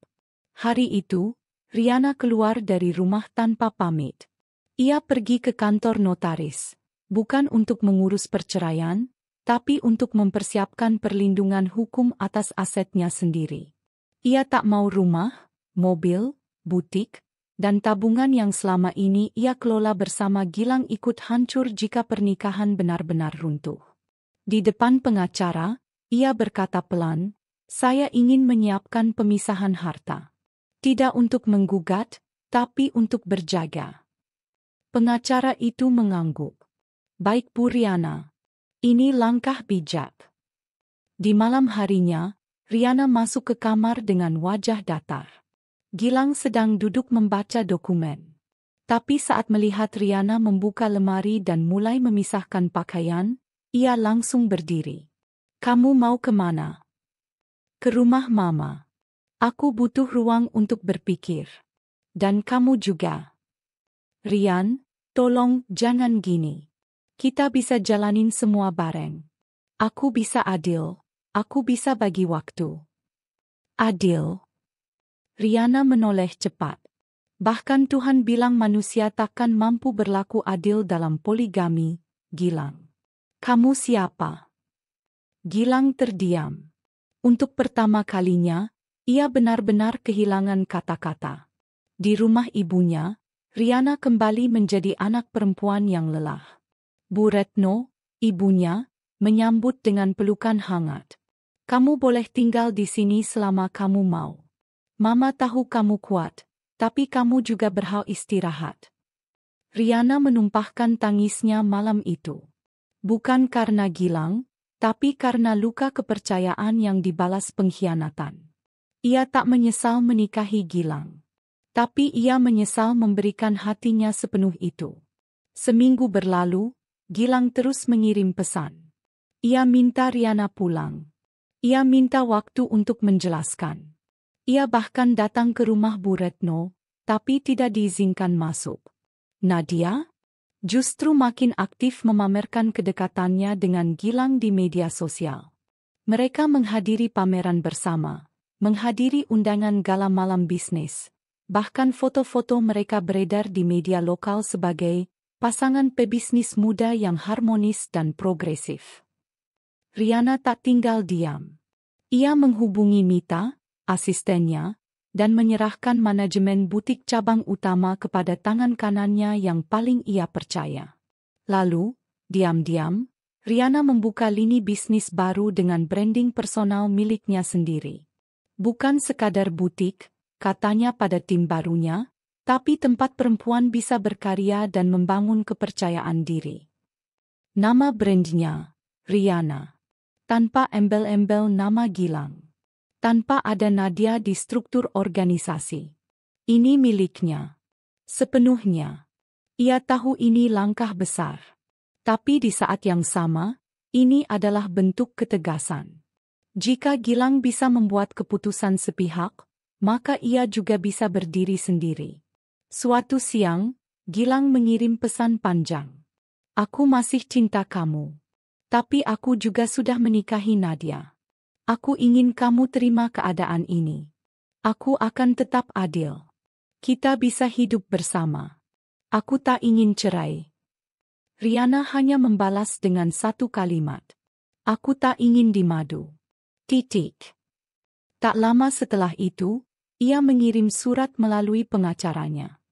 Hari itu, Riana keluar dari rumah tanpa pamit. Ia pergi ke kantor notaris, bukan untuk mengurus perceraian, tapi untuk mempersiapkan perlindungan hukum atas asetnya sendiri. Ia tak mau rumah, mobil, butik, dan tabungan yang selama ini ia kelola bersama Gilang ikut hancur jika pernikahan benar-benar runtuh. Di depan pengacara, ia berkata pelan, "Saya ingin menyiapkan pemisahan harta. Tidak untuk menggugat, tapi untuk berjaga." Pengacara itu mengangguk. "Baik Bu Riana. Ini langkah bijak." Di malam harinya, Riana masuk ke kamar dengan wajah datar. Gilang sedang duduk membaca dokumen. Tapi saat melihat Riana membuka lemari dan mulai memisahkan pakaian, ia langsung berdiri. "Kamu mau kemana?" "Ke rumah Mama. Aku butuh ruang untuk berpikir. Dan kamu juga." "Rian, tolong jangan gini. Kita bisa jalanin semua bareng. Aku bisa adil, aku bisa bagi waktu." "Adil?" Riana menoleh cepat. "Bahkan Tuhan bilang manusia takkan mampu berlaku adil dalam poligami, Gilang. Kamu siapa?" Gilang terdiam. Untuk pertama kalinya, ia benar-benar kehilangan kata-kata. Di rumah ibunya, Riana kembali menjadi anak perempuan yang lelah. Bu Retno, ibunya, menyambut dengan pelukan hangat. "Kamu boleh tinggal di sini selama kamu mau. Mama tahu kamu kuat, tapi kamu juga berhak istirahat." Riana menumpahkan tangisnya malam itu. Bukan karena Gilang, tapi karena luka kepercayaan yang dibalas pengkhianatan. Ia tak menyesal menikahi Gilang. Tapi ia menyesal memberikan hatinya sepenuh itu. Seminggu berlalu, Gilang terus mengirim pesan. Ia minta Riana pulang. Ia minta waktu untuk menjelaskan. Ia bahkan datang ke rumah Bu Retno, tapi tidak diizinkan masuk. Nadia justru makin aktif memamerkan kedekatannya dengan Gilang di media sosial. Mereka menghadiri pameran bersama, menghadiri undangan gala malam bisnis. Bahkan foto-foto mereka beredar di media lokal sebagai pasangan pebisnis muda yang harmonis dan progresif. Riana tak tinggal diam. Ia menghubungi Mita, asistennya, dan menyerahkan manajemen butik cabang utama kepada tangan kanannya yang paling ia percaya. Lalu, diam-diam, Riana membuka lini bisnis baru dengan branding personal miliknya sendiri. Bukan sekadar butik, katanya pada tim barunya, tapi tempat perempuan bisa berkarya dan membangun kepercayaan diri. Nama brandnya, Riana. Tanpa embel-embel nama Gilang. Tanpa ada Nadia di struktur organisasi. Ini miliknya. Sepenuhnya. Ia tahu ini langkah besar. Tapi di saat yang sama, ini adalah bentuk ketegasan. Jika Gilang bisa membuat keputusan sepihak, maka ia juga bisa berdiri sendiri. Suatu siang, Gilang mengirim pesan panjang. Aku masih cinta kamu. Tapi aku juga sudah menikahi Nadia. Aku ingin kamu terima keadaan ini. Aku akan tetap adil. Kita bisa hidup bersama. Aku tak ingin cerai. Riana hanya membalas dengan satu kalimat. Aku tak ingin dimadu. Titik. Tak lama setelah itu, ia mengirim surat melalui pengacaranya.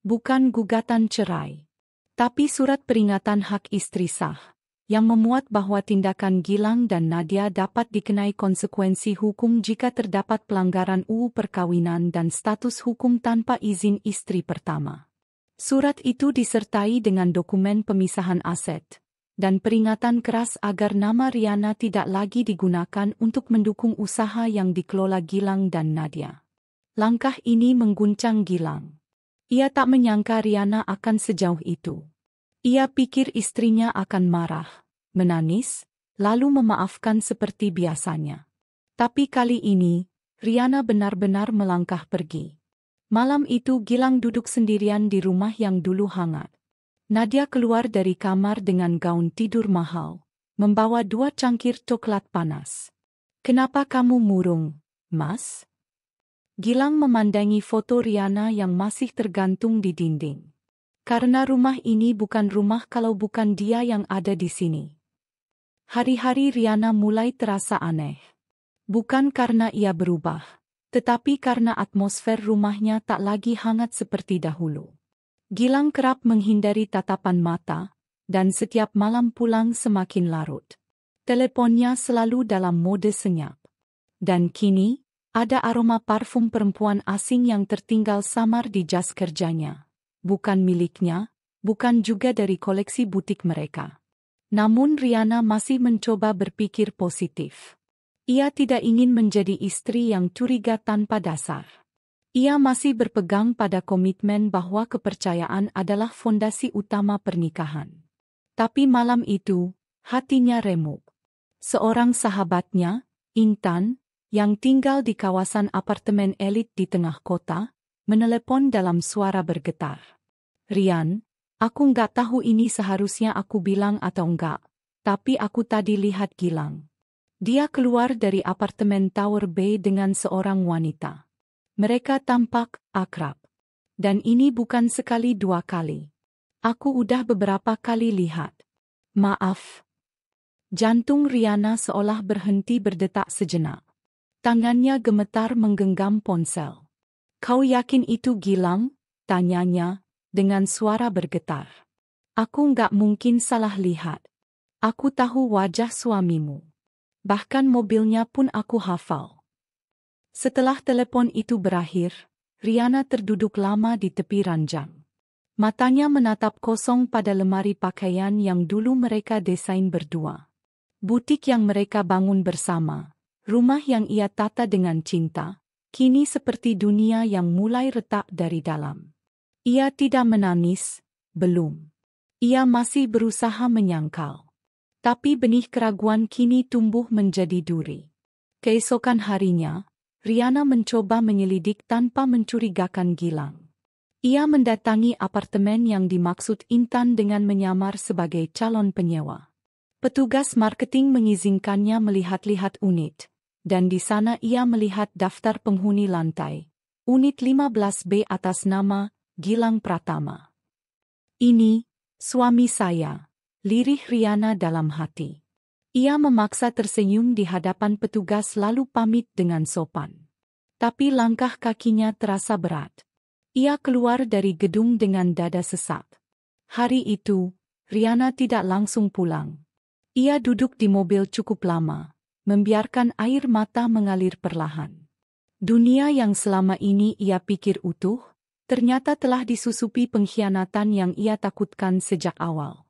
Bukan gugatan cerai, tapi surat peringatan hak istri sah, yang memuat bahwa tindakan Gilang dan Nadia dapat dikenai konsekuensi hukum jika terdapat pelanggaran UU perkawinan dan status hukum tanpa izin istri pertama. Surat itu disertai dengan dokumen pemisahan aset dan peringatan keras agar nama Riana tidak lagi digunakan untuk mendukung usaha yang dikelola Gilang dan Nadia. Langkah ini mengguncang Gilang. Ia tak menyangka Riana akan sejauh itu. Ia pikir istrinya akan marah, menangis, lalu memaafkan seperti biasanya. Tapi kali ini, Riana benar-benar melangkah pergi. Malam itu Gilang duduk sendirian di rumah yang dulu hangat. Nadia keluar dari kamar dengan gaun tidur mahal, membawa 2 cangkir coklat panas. Kenapa kamu murung, Mas? Gilang memandangi foto Riana yang masih tergantung di dinding. Karena rumah ini bukan rumah kalau bukan dia yang ada di sini. Hari-hari Riana mulai terasa aneh. Bukan karena ia berubah, tetapi karena atmosfer rumahnya tak lagi hangat seperti dahulu. Gilang kerap menghindari tatapan mata, dan setiap malam pulang semakin larut. Teleponnya selalu dalam mode senyap. Dan kini, ada aroma parfum perempuan asing yang tertinggal samar di jas kerjanya. Bukan miliknya, bukan juga dari koleksi butik mereka. Namun Riana masih mencoba berpikir positif. Ia tidak ingin menjadi istri yang curiga tanpa dasar. Ia masih berpegang pada komitmen bahwa kepercayaan adalah fondasi utama pernikahan. Tapi malam itu, hatinya remuk. Seorang sahabatnya, Intan, yang tinggal di kawasan apartemen elit di tengah kota, menelepon dalam suara bergetar. Rian, aku nggak tahu ini seharusnya aku bilang atau enggak, tapi aku tadi lihat Gilang. Dia keluar dari apartemen Tower B dengan seorang wanita. Mereka tampak akrab. Dan ini bukan sekali 2 kali. Aku udah beberapa kali lihat. Maaf. Jantung Riana seolah berhenti berdetak sejenak. Tangannya gemetar menggenggam ponsel. Kau yakin itu Gilang? Tanyanya, dengan suara bergetar. Aku nggak mungkin salah lihat. Aku tahu wajah suamimu. Bahkan mobilnya pun aku hafal. Setelah telepon itu berakhir, Riana terduduk lama di tepi ranjang. Matanya menatap kosong pada lemari pakaian yang dulu mereka desain berdua. Butik yang mereka bangun bersama, rumah yang ia tata dengan cinta, kini seperti dunia yang mulai retak dari dalam. Ia tidak menangis, belum. Ia masih berusaha menyangkal. Tapi benih keraguan kini tumbuh menjadi duri. Keesokan harinya, Riana mencoba menyelidik tanpa mencurigakan Gilang. Ia mendatangi apartemen yang dimaksud Intan dengan menyamar sebagai calon penyewa. Petugas marketing mengizinkannya melihat-lihat unit, dan di sana ia melihat daftar penghuni lantai. Unit 15B atas nama Gilang Pratama. Ini, suami saya. Lirih Riana dalam hati. Ia memaksa tersenyum di hadapan petugas lalu pamit dengan sopan. Tapi langkah kakinya terasa berat. Ia keluar dari gedung dengan dada sesak. Hari itu, Riana tidak langsung pulang. Ia duduk di mobil cukup lama, membiarkan air mata mengalir perlahan. Dunia yang selama ini ia pikir utuh, ternyata telah disusupi pengkhianatan yang ia takutkan sejak awal.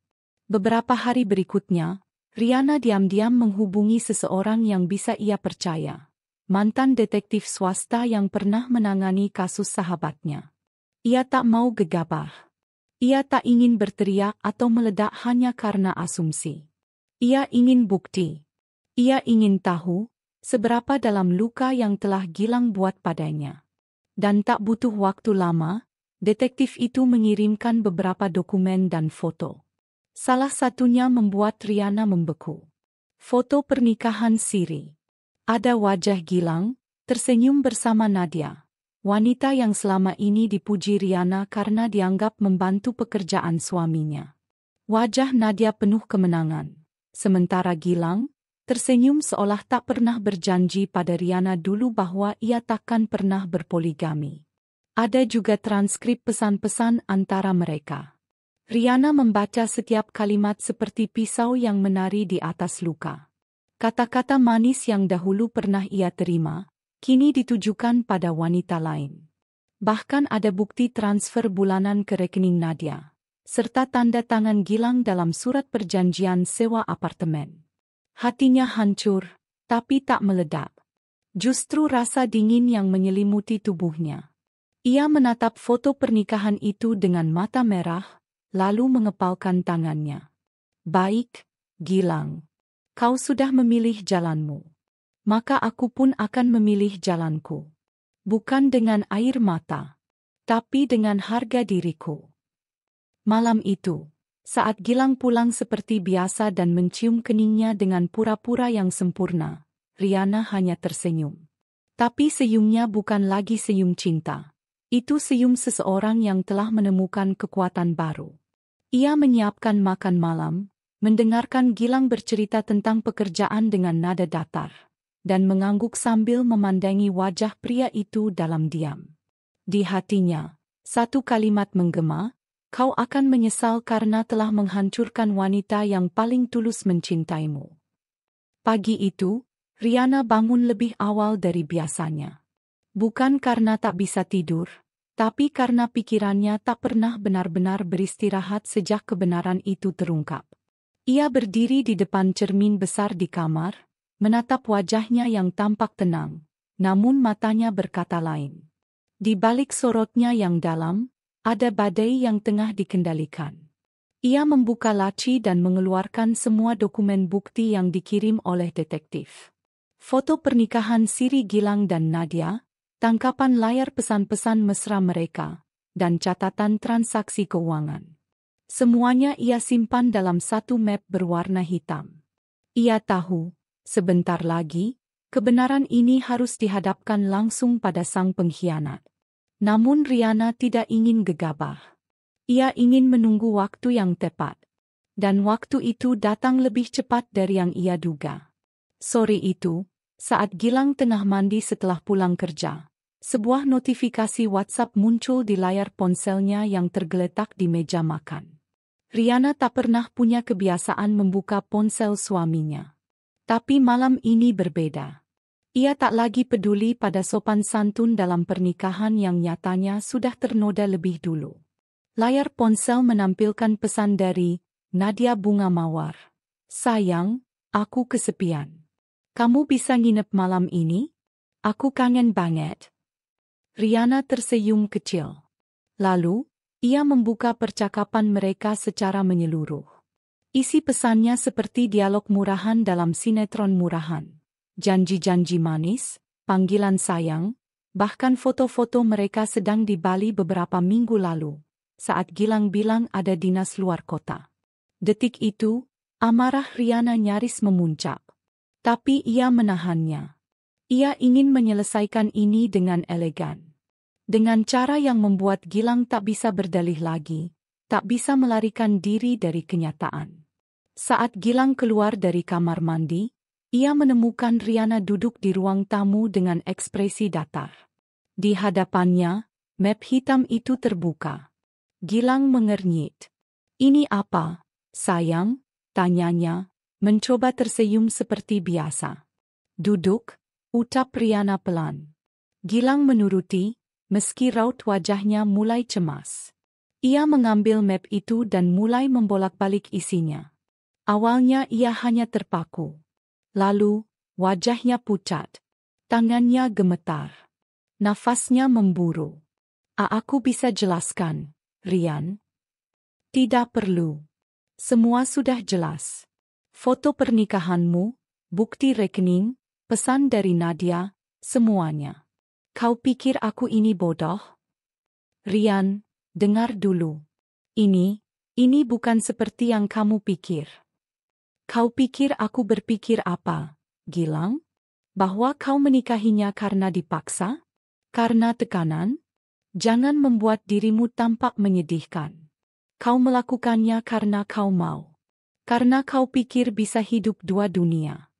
Beberapa hari berikutnya, Riana diam-diam menghubungi seseorang yang bisa ia percaya. Mantan detektif swasta yang pernah menangani kasus sahabatnya. Ia tak mau gegabah. Ia tak ingin berteriak atau meledak hanya karena asumsi. Ia ingin bukti. Ia ingin tahu, seberapa dalam luka yang telah Gilang buat padanya. Dan tak butuh waktu lama, detektif itu mengirimkan beberapa dokumen dan foto. Salah satunya membuat Riana membeku. Foto pernikahan siri. Ada wajah Gilang, tersenyum bersama Nadia, wanita yang selama ini dipuji Riana karena dianggap membantu pekerjaan suaminya. Wajah Nadia penuh kemenangan, sementara Gilang tersenyum seolah tak pernah berjanji pada Riana dulu bahwa ia takkan pernah berpoligami. Ada juga transkrip pesan-pesan antara mereka. Riana membaca setiap kalimat seperti pisau yang menari di atas luka. Kata-kata manis yang dahulu pernah ia terima, kini ditujukan pada wanita lain. Bahkan ada bukti transfer bulanan ke rekening Nadia, serta tanda tangan Gilang dalam surat perjanjian sewa apartemen. Hatinya hancur, tapi tak meledak. Justru rasa dingin yang menyelimuti tubuhnya. Ia menatap foto pernikahan itu dengan mata merah, lalu mengepalkan tangannya. Baik, Gilang. Kau sudah memilih jalanmu. Maka aku pun akan memilih jalanku. Bukan dengan air mata, tapi dengan harga diriku. Malam itu, saat Gilang pulang seperti biasa dan mencium keningnya dengan pura-pura yang sempurna, Riana hanya tersenyum. Tapi senyumnya bukan lagi senyum cinta. Itu senyum seseorang yang telah menemukan kekuatan baru. Ia menyiapkan makan malam, mendengarkan Gilang bercerita tentang pekerjaan dengan nada datar, dan mengangguk sambil memandangi wajah pria itu dalam diam. Di hatinya, satu kalimat menggema, kau akan menyesal karena telah menghancurkan wanita yang paling tulus mencintaimu. Pagi itu, Riana bangun lebih awal dari biasanya. Bukan karena tak bisa tidur, tapi karena pikirannya tak pernah benar-benar beristirahat sejak kebenaran itu terungkap. Ia berdiri di depan cermin besar di kamar, menatap wajahnya yang tampak tenang, namun matanya berkata lain. Di balik sorotnya yang dalam, ada badai yang tengah dikendalikan. Ia membuka laci dan mengeluarkan semua dokumen bukti yang dikirim oleh detektif. Foto pernikahan siri Gilang dan Nadia, tangkapan layar pesan-pesan mesra mereka, dan catatan transaksi keuangan. Semuanya ia simpan dalam satu map berwarna hitam. Ia tahu, sebentar lagi, kebenaran ini harus dihadapkan langsung pada sang pengkhianat. Namun Riana tidak ingin gegabah. Ia ingin menunggu waktu yang tepat. Dan waktu itu datang lebih cepat dari yang ia duga. Sore itu, saat Gilang tengah mandi setelah pulang kerja, sebuah notifikasi WhatsApp muncul di layar ponselnya yang tergeletak di meja makan. Riana tak pernah punya kebiasaan membuka ponsel suaminya. Tapi malam ini berbeda. Ia tak lagi peduli pada sopan santun dalam pernikahan yang nyatanya sudah ternoda lebih dulu. Layar ponsel menampilkan pesan dari Nadia Bunga Mawar. Sayang, aku kesepian. Kamu bisa nginep malam ini? Aku kangen banget. Riana tersenyum kecil. Lalu, ia membuka percakapan mereka secara menyeluruh. Isi pesannya seperti dialog murahan dalam sinetron murahan. Janji-janji manis, panggilan sayang, bahkan foto-foto mereka sedang di Bali beberapa minggu lalu, saat Gilang bilang ada dinas luar kota. Detik itu, amarah Riana nyaris memuncak. Tapi ia menahannya. Ia ingin menyelesaikan ini dengan elegan. Dengan cara yang membuat Gilang tak bisa berdalih lagi, tak bisa melarikan diri dari kenyataan. Saat Gilang keluar dari kamar mandi, ia menemukan Riana duduk di ruang tamu dengan ekspresi datar. Di hadapannya, map hitam itu terbuka. Gilang mengernyit. Ini apa, sayang? Tanyanya, mencoba tersenyum seperti biasa. Duduk, ucap Riana pelan. Gilang menuruti, meski raut wajahnya mulai cemas. Ia mengambil map itu dan mulai membolak-balik isinya. Awalnya ia hanya terpaku. Lalu, wajahnya pucat. Tangannya gemetar. Nafasnya memburu. Aku bisa jelaskan, Rian? Tidak perlu. Semua sudah jelas. Foto pernikahanmu, bukti rekening, Pesan dari Nadia, semuanya. Kau pikir aku ini bodoh? Rian, dengar dulu. Ini bukan seperti yang kamu pikir. Kau pikir aku berpikir apa, Gilang? Bahwa kau menikahinya karena dipaksa? Karena tekanan? Jangan membuat dirimu tampak menyedihkan. Kau melakukannya karena kau mau. Karena kau pikir bisa hidup dua dunia.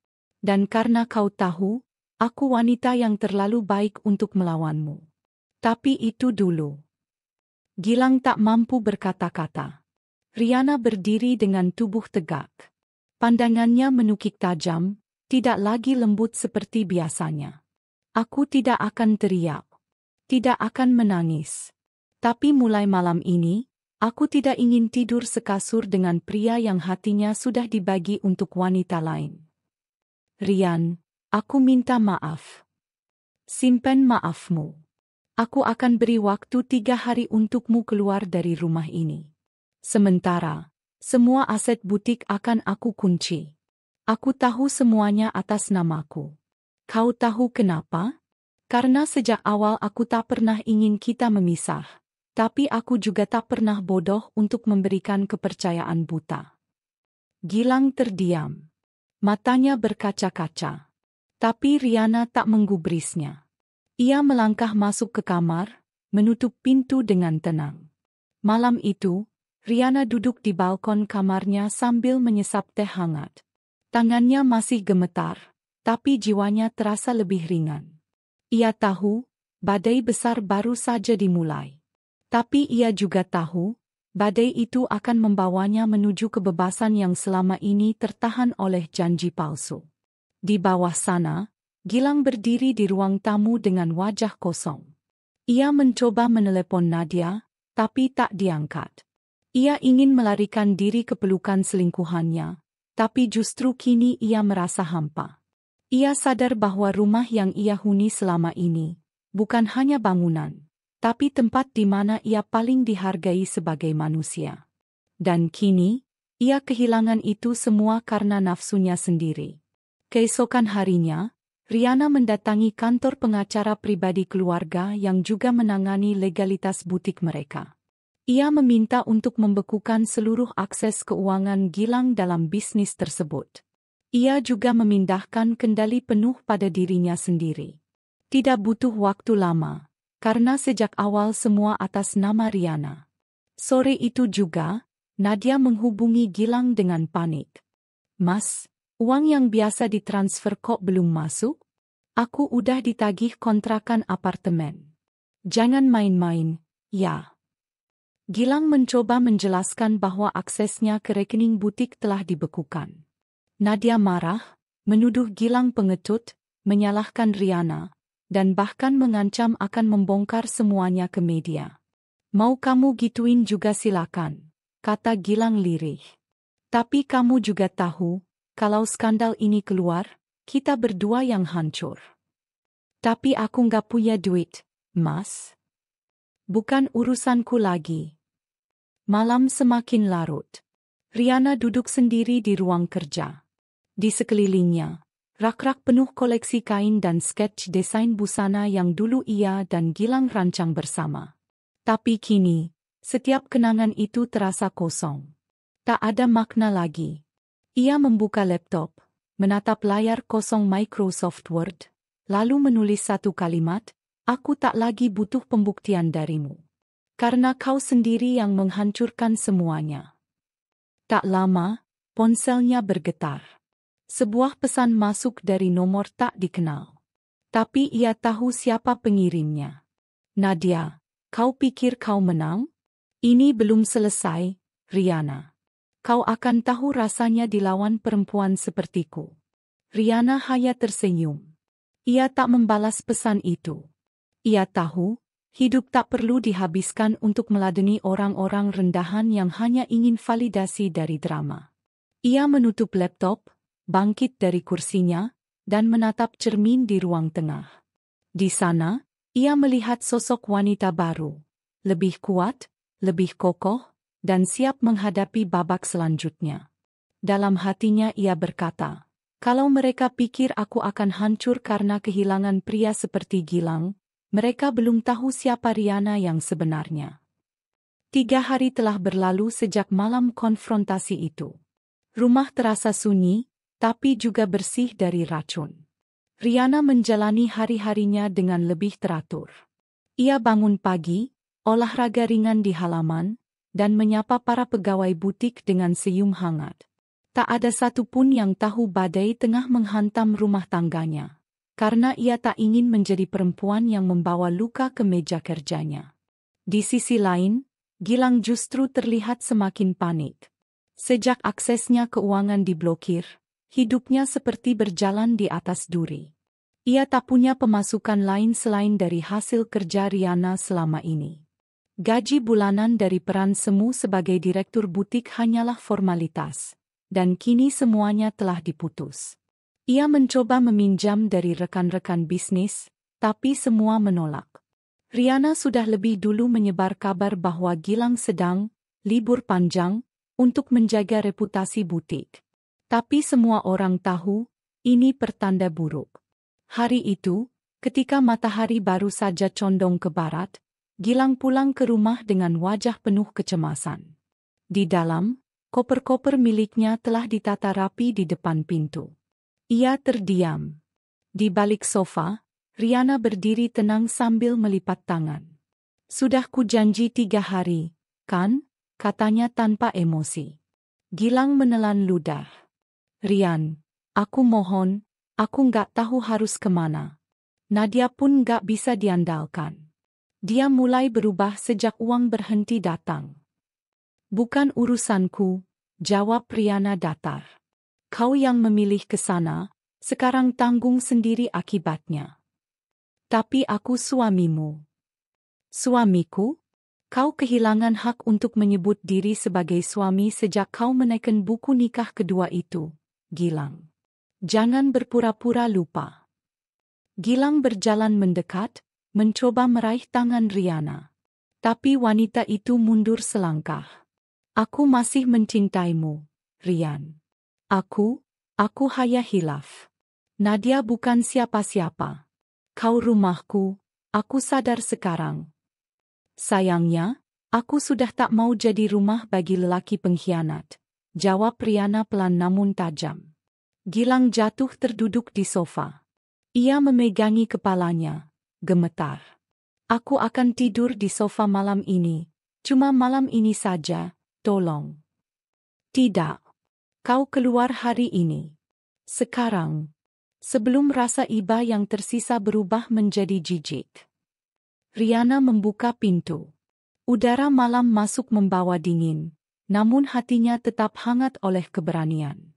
Dan karena kau tahu, aku wanita yang terlalu baik untuk melawanmu. Tapi itu dulu. Gilang tak mampu berkata-kata. Riana berdiri dengan tubuh tegak. Pandangannya menukik tajam, tidak lagi lembut seperti biasanya. Aku tidak akan teriak. Tidak akan menangis. Tapi mulai malam ini, aku tidak ingin tidur sekasur dengan pria yang hatinya sudah dibagi untuk wanita lain. Rian, aku minta maaf. Simpan maafmu. Aku akan beri waktu 3 hari untukmu keluar dari rumah ini. Sementara, semua aset butik akan aku kunci. Aku tahu semuanya atas namaku. Kau tahu kenapa? Karena sejak awal aku tak pernah ingin kita memisah. Tapi aku juga tak pernah bodoh untuk memberikan kepercayaan buta. Gilang terdiam. Matanya berkaca-kaca. Tapi Riana tak menggubrisnya. Ia melangkah masuk ke kamar, menutup pintu dengan tenang. Malam itu, Riana duduk di balkon kamarnya sambil menyesap teh hangat. Tangannya masih gemetar, tapi jiwanya terasa lebih ringan. Ia tahu, badai besar baru saja dimulai. Tapi ia juga tahu, badai itu akan membawanya menuju kebebasan yang selama ini tertahan oleh janji palsu. Di bawah sana, Gilang berdiri di ruang tamu dengan wajah kosong. Ia mencoba menelepon Nadia, tapi tak diangkat. Ia ingin melarikan diri ke pelukan selingkuhannya, tapi justru kini ia merasa hampa. Ia sadar bahwa rumah yang ia huni selama ini bukan hanya bangunan, tapi tempat di mana ia paling dihargai sebagai manusia. Dan kini, ia kehilangan itu semua karena nafsunya sendiri. Keesokan harinya, Riana mendatangi kantor pengacara pribadi keluarga yang juga menangani legalitas butik mereka. Ia meminta untuk membekukan seluruh akses keuangan Gilang dalam bisnis tersebut. Ia juga memindahkan kendali penuh pada dirinya sendiri. Tidak butuh waktu lama, karena sejak awal semua atas nama Riana. Sore itu juga, Nadia menghubungi Gilang dengan panik. "Mas, uang yang biasa ditransfer kok belum masuk? Aku udah ditagih kontrakan apartemen. Jangan main-main, ya." Gilang mencoba menjelaskan bahwa aksesnya ke rekening butik telah dibekukan. Nadia marah, menuduh Gilang pengecut, menyalahkan Riana, dan bahkan mengancam akan membongkar semuanya ke media. "Mau kamu gituin juga silakan," kata Gilang lirih. "Tapi kamu juga tahu, kalau skandal ini keluar, kita berdua yang hancur." "Tapi aku nggak punya duit, Mas. Bukan urusanku lagi." Malam semakin larut. Riana duduk sendiri di ruang kerja. Di sekelilingnya, rak-rak penuh koleksi kain dan sketch desain busana yang dulu ia dan Gilang rancang bersama. Tapi kini, setiap kenangan itu terasa kosong. Tak ada makna lagi. Ia membuka laptop, menatap layar kosong Microsoft Word, lalu menulis satu kalimat, "Aku tak lagi butuh pembuktian darimu. Karena kau sendiri yang menghancurkan semuanya." Tak lama, ponselnya bergetar. Sebuah pesan masuk dari nomor tak dikenal. Tapi ia tahu siapa pengirimnya. "Nadia, kau pikir kau menang? Ini belum selesai, Riana. Kau akan tahu rasanya dilawan perempuan sepertiku." Riana hanya tersenyum. Ia tak membalas pesan itu. Ia tahu, hidup tak perlu dihabiskan untuk meladeni orang-orang rendahan yang hanya ingin validasi dari drama. Ia menutup laptop, bangkit dari kursinya, dan menatap cermin di ruang tengah. Di sana, ia melihat sosok wanita baru, lebih kuat, lebih kokoh, dan siap menghadapi babak selanjutnya. Dalam hatinya ia berkata, Kalau mereka pikir aku akan hancur karena kehilangan pria seperti Gilang, mereka belum tahu siapa Riana yang sebenarnya. 3 hari telah berlalu sejak malam konfrontasi itu. Rumah terasa sunyi, tapi juga bersih dari racun. Riana menjalani hari-harinya dengan lebih teratur. Ia bangun pagi, olahraga ringan di halaman, dan menyapa para pegawai butik dengan senyum hangat. Tak ada satupun yang tahu badai tengah menghantam rumah tangganya, karena ia tak ingin menjadi perempuan yang membawa luka ke meja kerjanya. Di sisi lain, Gilang justru terlihat semakin panik. Sejak aksesnya keuangan diblokir, hidupnya seperti berjalan di atas duri. Ia tak punya pemasukan lain selain dari hasil kerja Riana selama ini. Gaji bulanan dari peran semu sebagai direktur butik hanyalah formalitas, dan kini semuanya telah diputus. Ia mencoba meminjam dari rekan-rekan bisnis, tapi semua menolak. Riana sudah lebih dulu menyebar kabar bahwa Gilang sedang libur panjang untuk menjaga reputasi butik. Tapi semua orang tahu, ini pertanda buruk. Hari itu, ketika matahari baru saja condong ke barat, Gilang pulang ke rumah dengan wajah penuh kecemasan. Di dalam, koper-koper miliknya telah ditata rapi di depan pintu. Ia terdiam. Di balik sofa, Riana berdiri tenang sambil melipat tangan. "Sudah kujanji 3 hari, kan?" katanya tanpa emosi. Gilang menelan ludah. "Rian, aku mohon, aku nggak tahu harus kemana. Nadia pun nggak bisa diandalkan. Dia mulai berubah sejak uang berhenti datang." "Bukan urusanku," jawab Riana datar. "Kau yang memilih ke sana, sekarang tanggung sendiri akibatnya." "Tapi aku suamimu." "Suamiku? Kau kehilangan hak untuk menyebut diri sebagai suami sejak kau menekan buku nikah kedua itu, Gilang. Jangan berpura-pura lupa." Gilang berjalan mendekat, mencoba meraih tangan Riana. Tapi wanita itu mundur selangkah. "Aku masih mencintaimu, Rian. Aku hanya hilaf. Nadia bukan siapa-siapa. Kau rumahku, aku sadar sekarang. Sayangnya, aku sudah tak mau jadi rumah bagi lelaki pengkhianat," jawab Riana pelan namun tajam. Gilang jatuh terduduk di sofa. Ia memegangi kepalanya, gemetar. "Aku akan tidur di sofa malam ini, cuma malam ini saja, tolong." "Tidak. Kau keluar hari ini. Sekarang." Sebelum rasa iba yang tersisa berubah menjadi jijik. Riana membuka pintu. Udara malam masuk membawa dingin, namun hatinya tetap hangat oleh keberanian.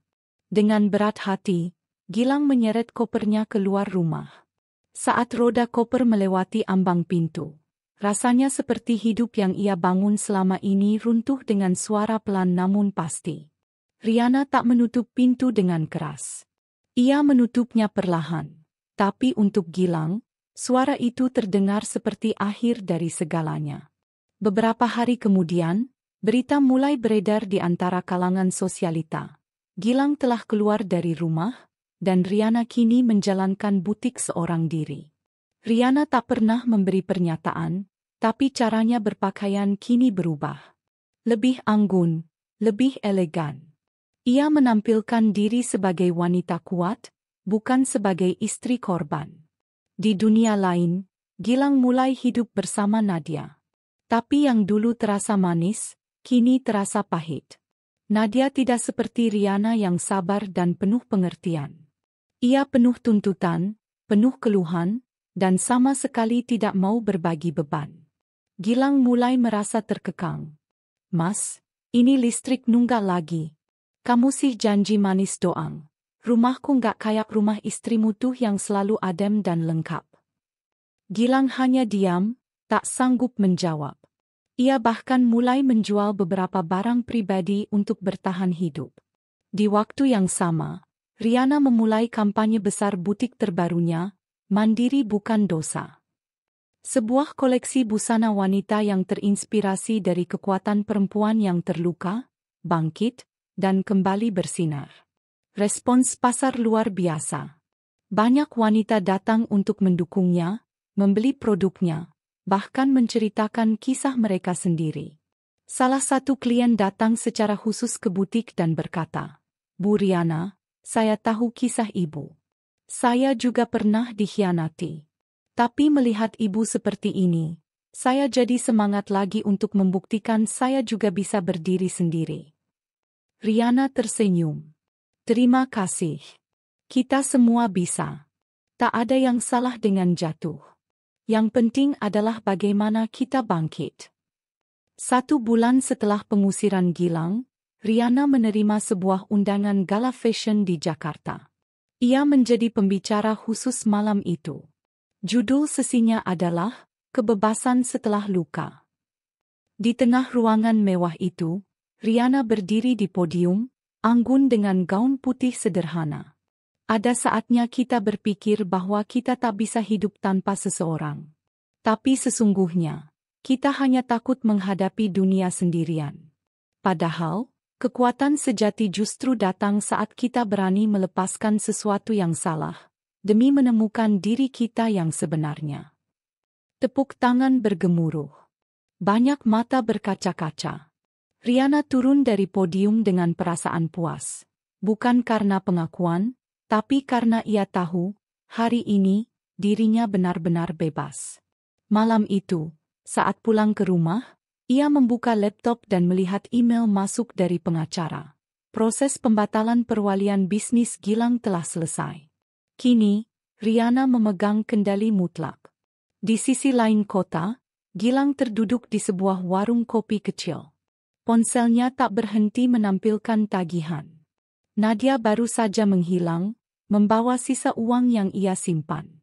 Dengan berat hati, Gilang menyeret kopernya keluar rumah. Saat roda koper melewati ambang pintu, rasanya seperti hidup yang ia bangun selama ini runtuh dengan suara pelan namun pasti. Riana tak menutup pintu dengan keras. Ia menutupnya perlahan, tapi untuk Gilang, suara itu terdengar seperti akhir dari segalanya. Beberapa hari kemudian, berita mulai beredar di antara kalangan sosialita. Gilang telah keluar dari rumah, dan Riana kini menjalankan butik seorang diri. Riana tak pernah memberi pernyataan, tapi caranya berpakaian kini berubah. Lebih anggun, lebih elegan. Ia menampilkan diri sebagai wanita kuat, bukan sebagai istri korban. Di dunia lain, Gilang mulai hidup bersama Nadia. Tapi yang dulu terasa manis, kini terasa pahit. Nadia tidak seperti Riana yang sabar dan penuh pengertian. Ia penuh tuntutan, penuh keluhan, dan sama sekali tidak mau berbagi beban. Gilang mulai merasa terkekang. "Mas, ini listrik nunggak lagi. Kamu sih janji manis doang. Rumahku nggak kayak rumah istrimu tuh yang selalu adem dan lengkap." Gilang hanya diam, tak sanggup menjawab. Ia bahkan mulai menjual beberapa barang pribadi untuk bertahan hidup. Di waktu yang sama, Riana memulai kampanye besar butik terbarunya, Mandiri Bukan Dosa. Sebuah koleksi busana wanita yang terinspirasi dari kekuatan perempuan yang terluka, bangkit, dan kembali bersinar. Respons pasar luar biasa. Banyak wanita datang untuk mendukungnya, membeli produknya, bahkan menceritakan kisah mereka sendiri. Salah satu klien datang secara khusus ke butik dan berkata, "Bu Riana, saya tahu kisah ibu. Saya juga pernah dikhianati. Tapi melihat ibu seperti ini, saya jadi semangat lagi untuk membuktikan saya juga bisa berdiri sendiri." Riana tersenyum. "Terima kasih. Kita semua bisa. Tak ada yang salah dengan jatuh. Yang penting adalah bagaimana kita bangkit." 1 bulan setelah pengusiran Gilang, Riana menerima sebuah undangan gala fashion di Jakarta. Ia menjadi pembicara khusus malam itu. Judul sesinya adalah "Kebebasan Setelah Luka". Di tengah ruangan mewah itu, Riana berdiri di podium, anggun dengan gaun putih sederhana. Ada saatnya kita berpikir bahwa kita tak bisa hidup tanpa seseorang. Tapi sesungguhnya, kita hanya takut menghadapi dunia sendirian. Padahal, kekuatan sejati justru datang saat kita berani melepaskan sesuatu yang salah, demi menemukan diri kita yang sebenarnya. Tepuk tangan bergemuruh. Banyak mata berkaca-kaca. Riana turun dari podium dengan perasaan puas. Bukan karena pengakuan, tapi karena ia tahu, hari ini, dirinya benar-benar bebas. Malam itu, saat pulang ke rumah, ia membuka laptop dan melihat email masuk dari pengacara. Proses pembatalan perwalian bisnis Gilang telah selesai. Kini, Riana memegang kendali mutlak. Di sisi lain kota, Gilang terduduk di sebuah warung kopi kecil. Ponselnya tak berhenti menampilkan tagihan. Nadia baru saja menghilang, membawa sisa uang yang ia simpan.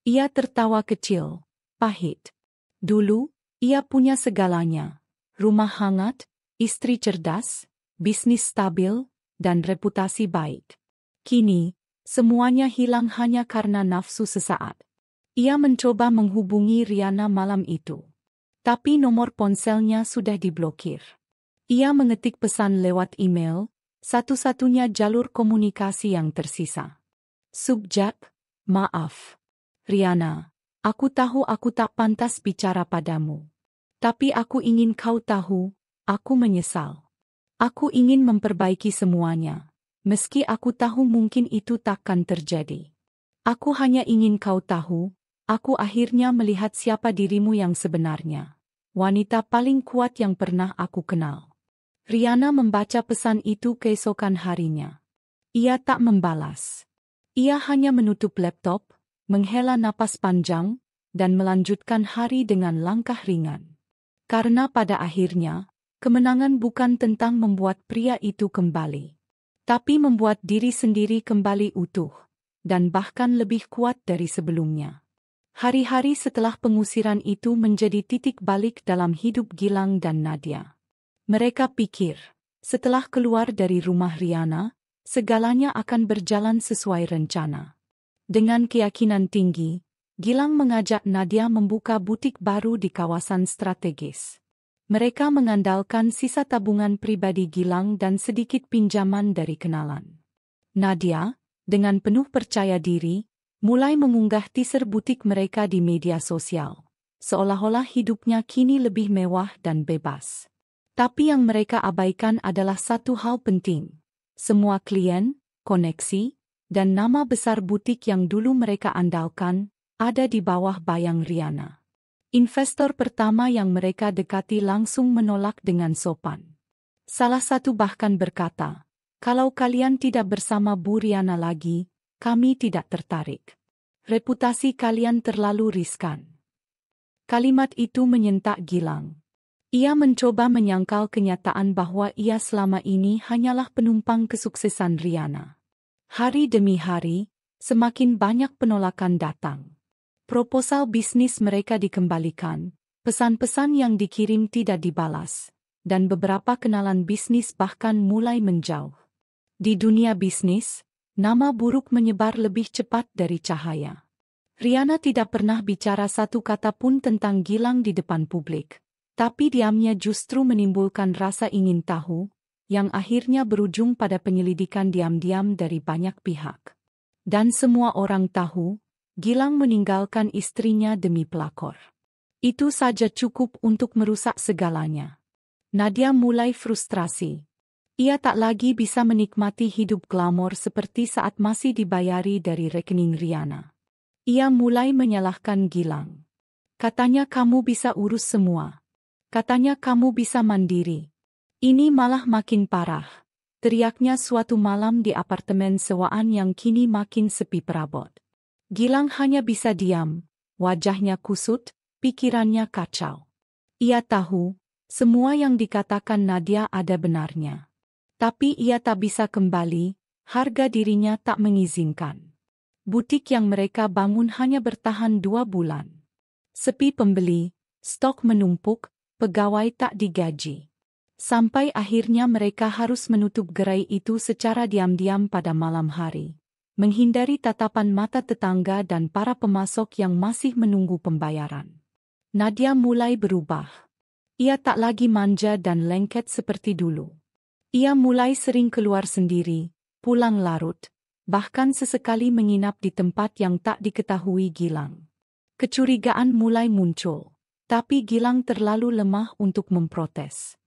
Ia tertawa kecil, pahit. Dulu, ia punya segalanya. Rumah hangat, istri cerdas, bisnis stabil, dan reputasi baik. Kini, semuanya hilang hanya karena nafsu sesaat. Ia mencoba menghubungi Riana malam itu. Tapi nomor ponselnya sudah diblokir. Ia mengetik pesan lewat email, satu-satunya jalur komunikasi yang tersisa. Subjek, "Maaf. Riana, aku tahu aku tak pantas bicara padamu. Tapi aku ingin kau tahu, aku menyesal. Aku ingin memperbaiki semuanya, meski aku tahu mungkin itu takkan terjadi. Aku hanya ingin kau tahu, aku akhirnya melihat siapa dirimu yang sebenarnya. Wanita paling kuat yang pernah aku kenal." Riana membaca pesan itu keesokan harinya. Ia tak membalas. Ia hanya menutup laptop, menghela napas panjang, dan melanjutkan hari dengan langkah ringan. Karena pada akhirnya, kemenangan bukan tentang membuat pria itu kembali, tapi membuat diri sendiri kembali utuh, dan bahkan lebih kuat dari sebelumnya. Hari-hari setelah pengusiran itu menjadi titik balik dalam hidup Gilang dan Nadia. Mereka pikir, setelah keluar dari rumah Riana, segalanya akan berjalan sesuai rencana. Dengan keyakinan tinggi, Gilang mengajak Nadia membuka butik baru di kawasan strategis. Mereka mengandalkan sisa tabungan pribadi Gilang dan sedikit pinjaman dari kenalan. Nadia, dengan penuh percaya diri, mulai mengunggah teaser butik mereka di media sosial. Seolah-olah hidupnya kini lebih mewah dan bebas. Tapi yang mereka abaikan adalah satu hal penting. Semua klien, koneksi, dan nama besar butik yang dulu mereka andalkan, ada di bawah bayang Riana. Investor pertama yang mereka dekati langsung menolak dengan sopan. Salah satu bahkan berkata, "Kalau kalian tidak bersama Bu Riana lagi, kami tidak tertarik. Reputasi kalian terlalu riskan." Kalimat itu menyentak Gilang. Ia mencoba menyangkal kenyataan bahwa ia selama ini hanyalah penumpang kesuksesan Riana. Hari demi hari, semakin banyak penolakan datang. Proposal bisnis mereka dikembalikan, pesan-pesan yang dikirim tidak dibalas, dan beberapa kenalan bisnis bahkan mulai menjauh. Di dunia bisnis, nama buruk menyebar lebih cepat dari cahaya. Riana tidak pernah bicara satu kata pun tentang Gilang di depan publik. Tapi diamnya justru menimbulkan rasa ingin tahu, yang akhirnya berujung pada penyelidikan diam-diam dari banyak pihak. Dan semua orang tahu, Gilang meninggalkan istrinya demi pelakor. Itu saja cukup untuk merusak segalanya. Nadia mulai frustrasi. Ia tak lagi bisa menikmati hidup glamor seperti saat masih dibayari dari rekening Riana. Ia mulai menyalahkan Gilang. Katanya kamu bisa urus semua. Katanya kamu bisa mandiri. Ini malah makin parah, teriaknya suatu malam di apartemen sewaan yang kini makin sepi perabot. Gilang hanya bisa diam, wajahnya kusut, pikirannya kacau. Ia tahu, semua yang dikatakan Nadia ada benarnya. Tapi ia tak bisa kembali, harga dirinya tak mengizinkan. Butik yang mereka bangun hanya bertahan 2 bulan. Sepi pembeli, stok menumpuk, pegawai tak digaji. Sampai akhirnya mereka harus menutup gerai itu secara diam-diam pada malam hari, menghindari tatapan mata tetangga dan para pemasok yang masih menunggu pembayaran. Nadia mulai berubah. Ia tak lagi manja dan lengket seperti dulu. Ia mulai sering keluar sendiri, pulang larut, bahkan sesekali menginap di tempat yang tak diketahui Gilang. Kecurigaan mulai muncul, tapi Gilang terlalu lemah untuk memprotes.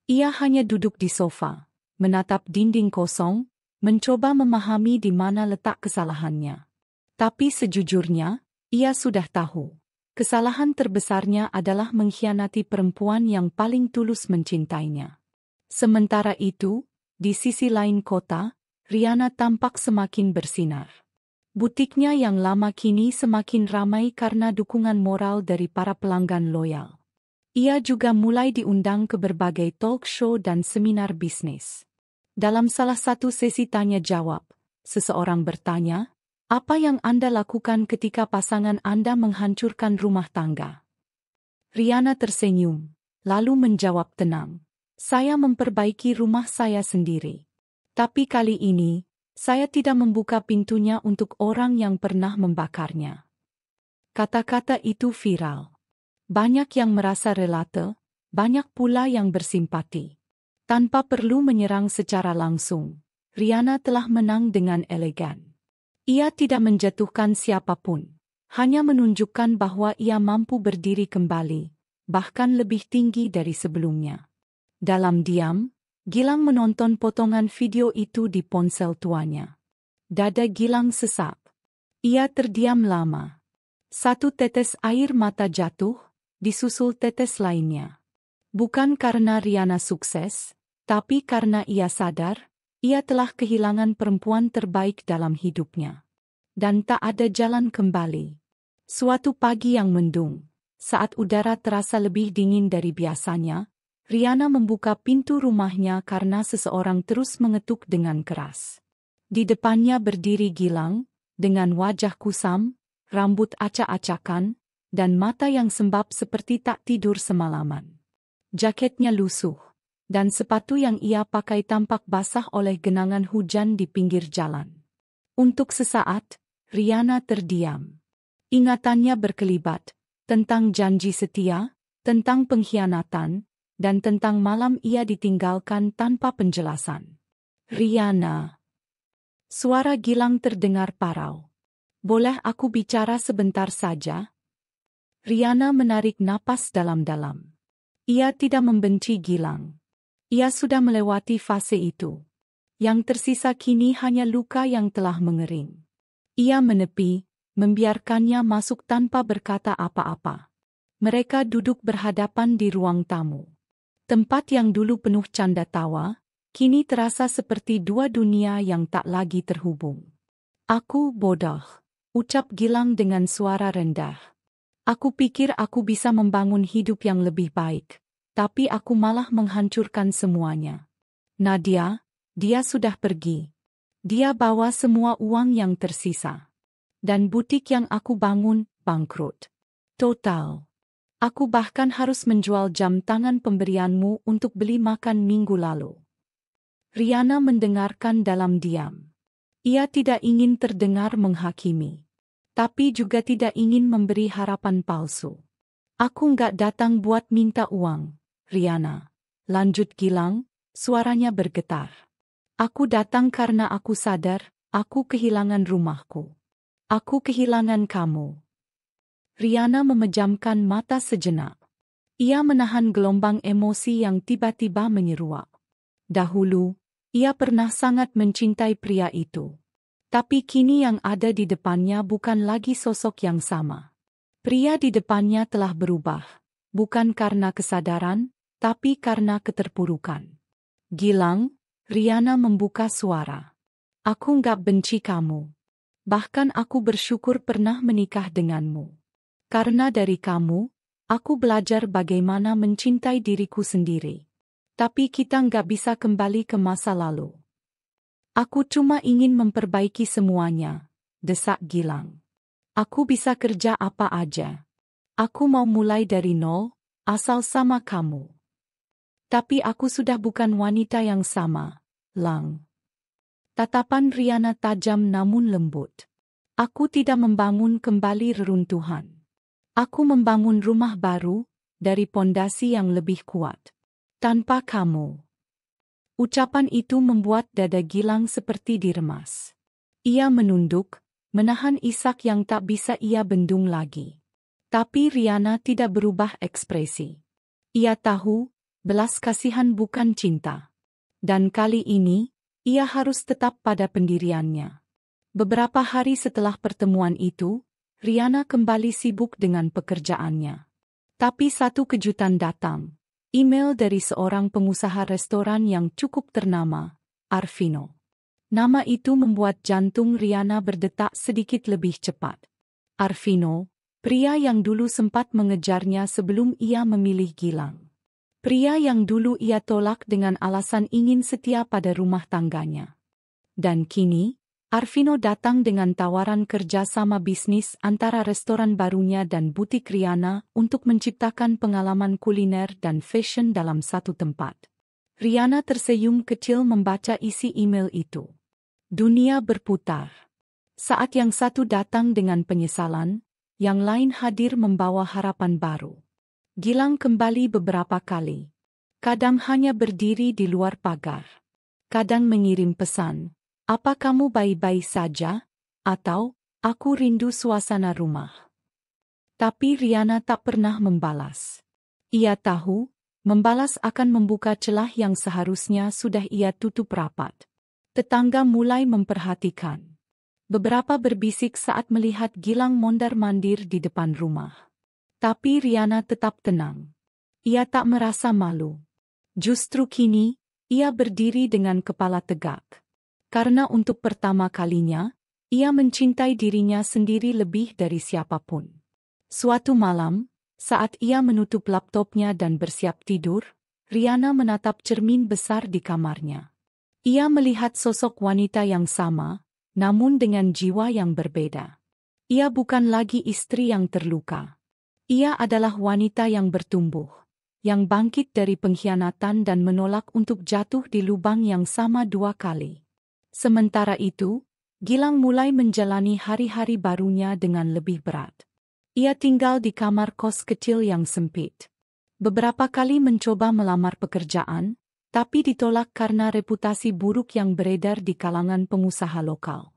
Ia hanya duduk di sofa, menatap dinding kosong, mencoba memahami di mana letak kesalahannya. Tapi sejujurnya, ia sudah tahu. Kesalahan terbesarnya adalah mengkhianati perempuan yang paling tulus mencintainya. Sementara itu, di sisi lain kota, Riana tampak semakin bersinar. Butiknya yang lama kini semakin ramai karena dukungan moral dari para pelanggan loyal. Ia juga mulai diundang ke berbagai talk show dan seminar bisnis. Dalam salah satu sesi tanya-jawab, seseorang bertanya, "Apa yang Anda lakukan ketika pasangan Anda menghancurkan rumah tangga?" Riana tersenyum, lalu menjawab tenang, "Saya memperbaiki rumah saya sendiri. Tapi kali ini, saya tidak membuka pintunya untuk orang yang pernah membakarnya." Kata-kata itu viral. Banyak yang merasa relate, banyak pula yang bersimpati. Tanpa perlu menyerang secara langsung, Riana telah menang dengan elegan. Ia tidak menjatuhkan siapapun, hanya menunjukkan bahwa ia mampu berdiri kembali, bahkan lebih tinggi dari sebelumnya. Dalam diam, Gilang menonton potongan video itu di ponsel tuanya. Dada Gilang sesak. Ia terdiam lama. Satu tetes air mata jatuh, disusul tetes lainnya. Bukan karena Riana sukses, tapi karena ia sadar, ia telah kehilangan perempuan terbaik dalam hidupnya. Dan tak ada jalan kembali. Suatu pagi yang mendung, saat udara terasa lebih dingin dari biasanya, Riana membuka pintu rumahnya karena seseorang terus mengetuk dengan keras. Di depannya berdiri Gilang, dengan wajah kusam, rambut acak-acakan, dan mata yang sembab seperti tak tidur semalaman. Jaketnya lusuh, dan sepatu yang ia pakai tampak basah oleh genangan hujan di pinggir jalan. Untuk sesaat, Riana terdiam. Ingatannya berkelibat, tentang janji setia, tentang pengkhianatan, dan tentang malam ia ditinggalkan tanpa penjelasan. "Riana." Suara Gilang terdengar parau. "Boleh aku bicara sebentar saja?" Riana menarik napas dalam-dalam. Ia tidak membenci Gilang. Ia sudah melewati fase itu. Yang tersisa kini hanya luka yang telah mengering. Ia menepi, membiarkannya masuk tanpa berkata apa-apa. Mereka duduk berhadapan di ruang tamu. Tempat yang dulu penuh canda tawa, kini terasa seperti dua dunia yang tak lagi terhubung. "Aku bodoh," ucap Gilang dengan suara rendah. "Aku pikir aku bisa membangun hidup yang lebih baik, tapi aku malah menghancurkan semuanya. Nadia, dia sudah pergi. Dia bawa semua uang yang tersisa. Dan butik yang aku bangun, bangkrut. Total. Aku bahkan harus menjual jam tangan pemberianmu untuk beli makan minggu lalu." Riana mendengarkan dalam diam. Ia tidak ingin terdengar menghakimi. Tapi juga tidak ingin memberi harapan palsu. "Aku nggak datang buat minta uang, Riana," lanjut Gilang, Suaranya bergetar. Aku datang karena aku sadar, aku kehilangan rumahku. Aku kehilangan kamu. Riana memejamkan mata sejenak. Ia menahan gelombang emosi yang tiba-tiba menyeruak. Dahulu, ia pernah sangat mencintai pria itu. Tapi kini yang ada di depannya bukan lagi sosok yang sama. Pria di depannya telah berubah, bukan karena kesadaran, tapi karena keterpurukan. Gilang, Riana membuka suara. Aku nggak benci kamu. Bahkan aku bersyukur pernah menikah denganmu. Karena dari kamu, aku belajar bagaimana mencintai diriku sendiri. Tapi kita nggak bisa kembali ke masa lalu. Aku cuma ingin memperbaiki semuanya, desak Gilang. Aku bisa kerja apa aja. Aku mau mulai dari nol, asal sama kamu. Tapi aku sudah bukan wanita yang sama, Lang. Tatapan Riana tajam namun lembut. Aku tidak membangun kembali reruntuhan. Aku membangun rumah baru, dari pondasi yang lebih kuat. Tanpa kamu. Ucapan itu membuat dada Gilang seperti diremas. Ia menunduk, menahan isak yang tak bisa ia bendung lagi. Tapi Riana tidak berubah ekspresi. Ia tahu, belas kasihan bukan cinta. Dan kali ini, ia harus tetap pada pendiriannya. Beberapa hari setelah pertemuan itu, Riana kembali sibuk dengan pekerjaannya. Tapi satu kejutan datang. Email dari seorang pengusaha restoran yang cukup ternama, Arvino. Nama itu membuat jantung Riana berdetak sedikit lebih cepat. Arvino, pria yang dulu sempat mengejarnya sebelum ia memilih Gilang. Pria yang dulu ia tolak dengan alasan ingin setia pada rumah tangganya. Dan kini, Arvino datang dengan tawaran kerja sama bisnis antara restoran barunya dan butik Riana untuk menciptakan pengalaman kuliner dan fashion dalam satu tempat. Riana tersenyum kecil membaca isi email itu. Dunia berputar. Saat yang satu datang dengan penyesalan, yang lain hadir membawa harapan baru. Gilang kembali beberapa kali. Kadang hanya berdiri di luar pagar. Kadang mengirim pesan. Apa kamu baik-baik saja? Atau, aku rindu suasana rumah. Tapi Riana tak pernah membalas. Ia tahu, membalas akan membuka celah yang seharusnya sudah ia tutup rapat. Tetangga mulai memperhatikan. Beberapa berbisik saat melihat Gilang mondar-mandir di depan rumah. Tapi Riana tetap tenang. Ia tak merasa malu. Justru kini, ia berdiri dengan kepala tegak. Karena untuk pertama kalinya, ia mencintai dirinya sendiri lebih dari siapapun. Suatu malam, saat ia menutup laptopnya dan bersiap tidur, Riana menatap cermin besar di kamarnya. Ia melihat sosok wanita yang sama, namun dengan jiwa yang berbeda. Ia bukan lagi istri yang terluka. Ia adalah wanita yang bertumbuh, yang bangkit dari pengkhianatan dan menolak untuk jatuh di lubang yang sama 2 kali. Sementara itu, Gilang mulai menjalani hari-hari barunya dengan lebih berat. Ia tinggal di kamar kos kecil yang sempit. Beberapa kali mencoba melamar pekerjaan, tapi ditolak karena reputasi buruk yang beredar di kalangan pengusaha lokal.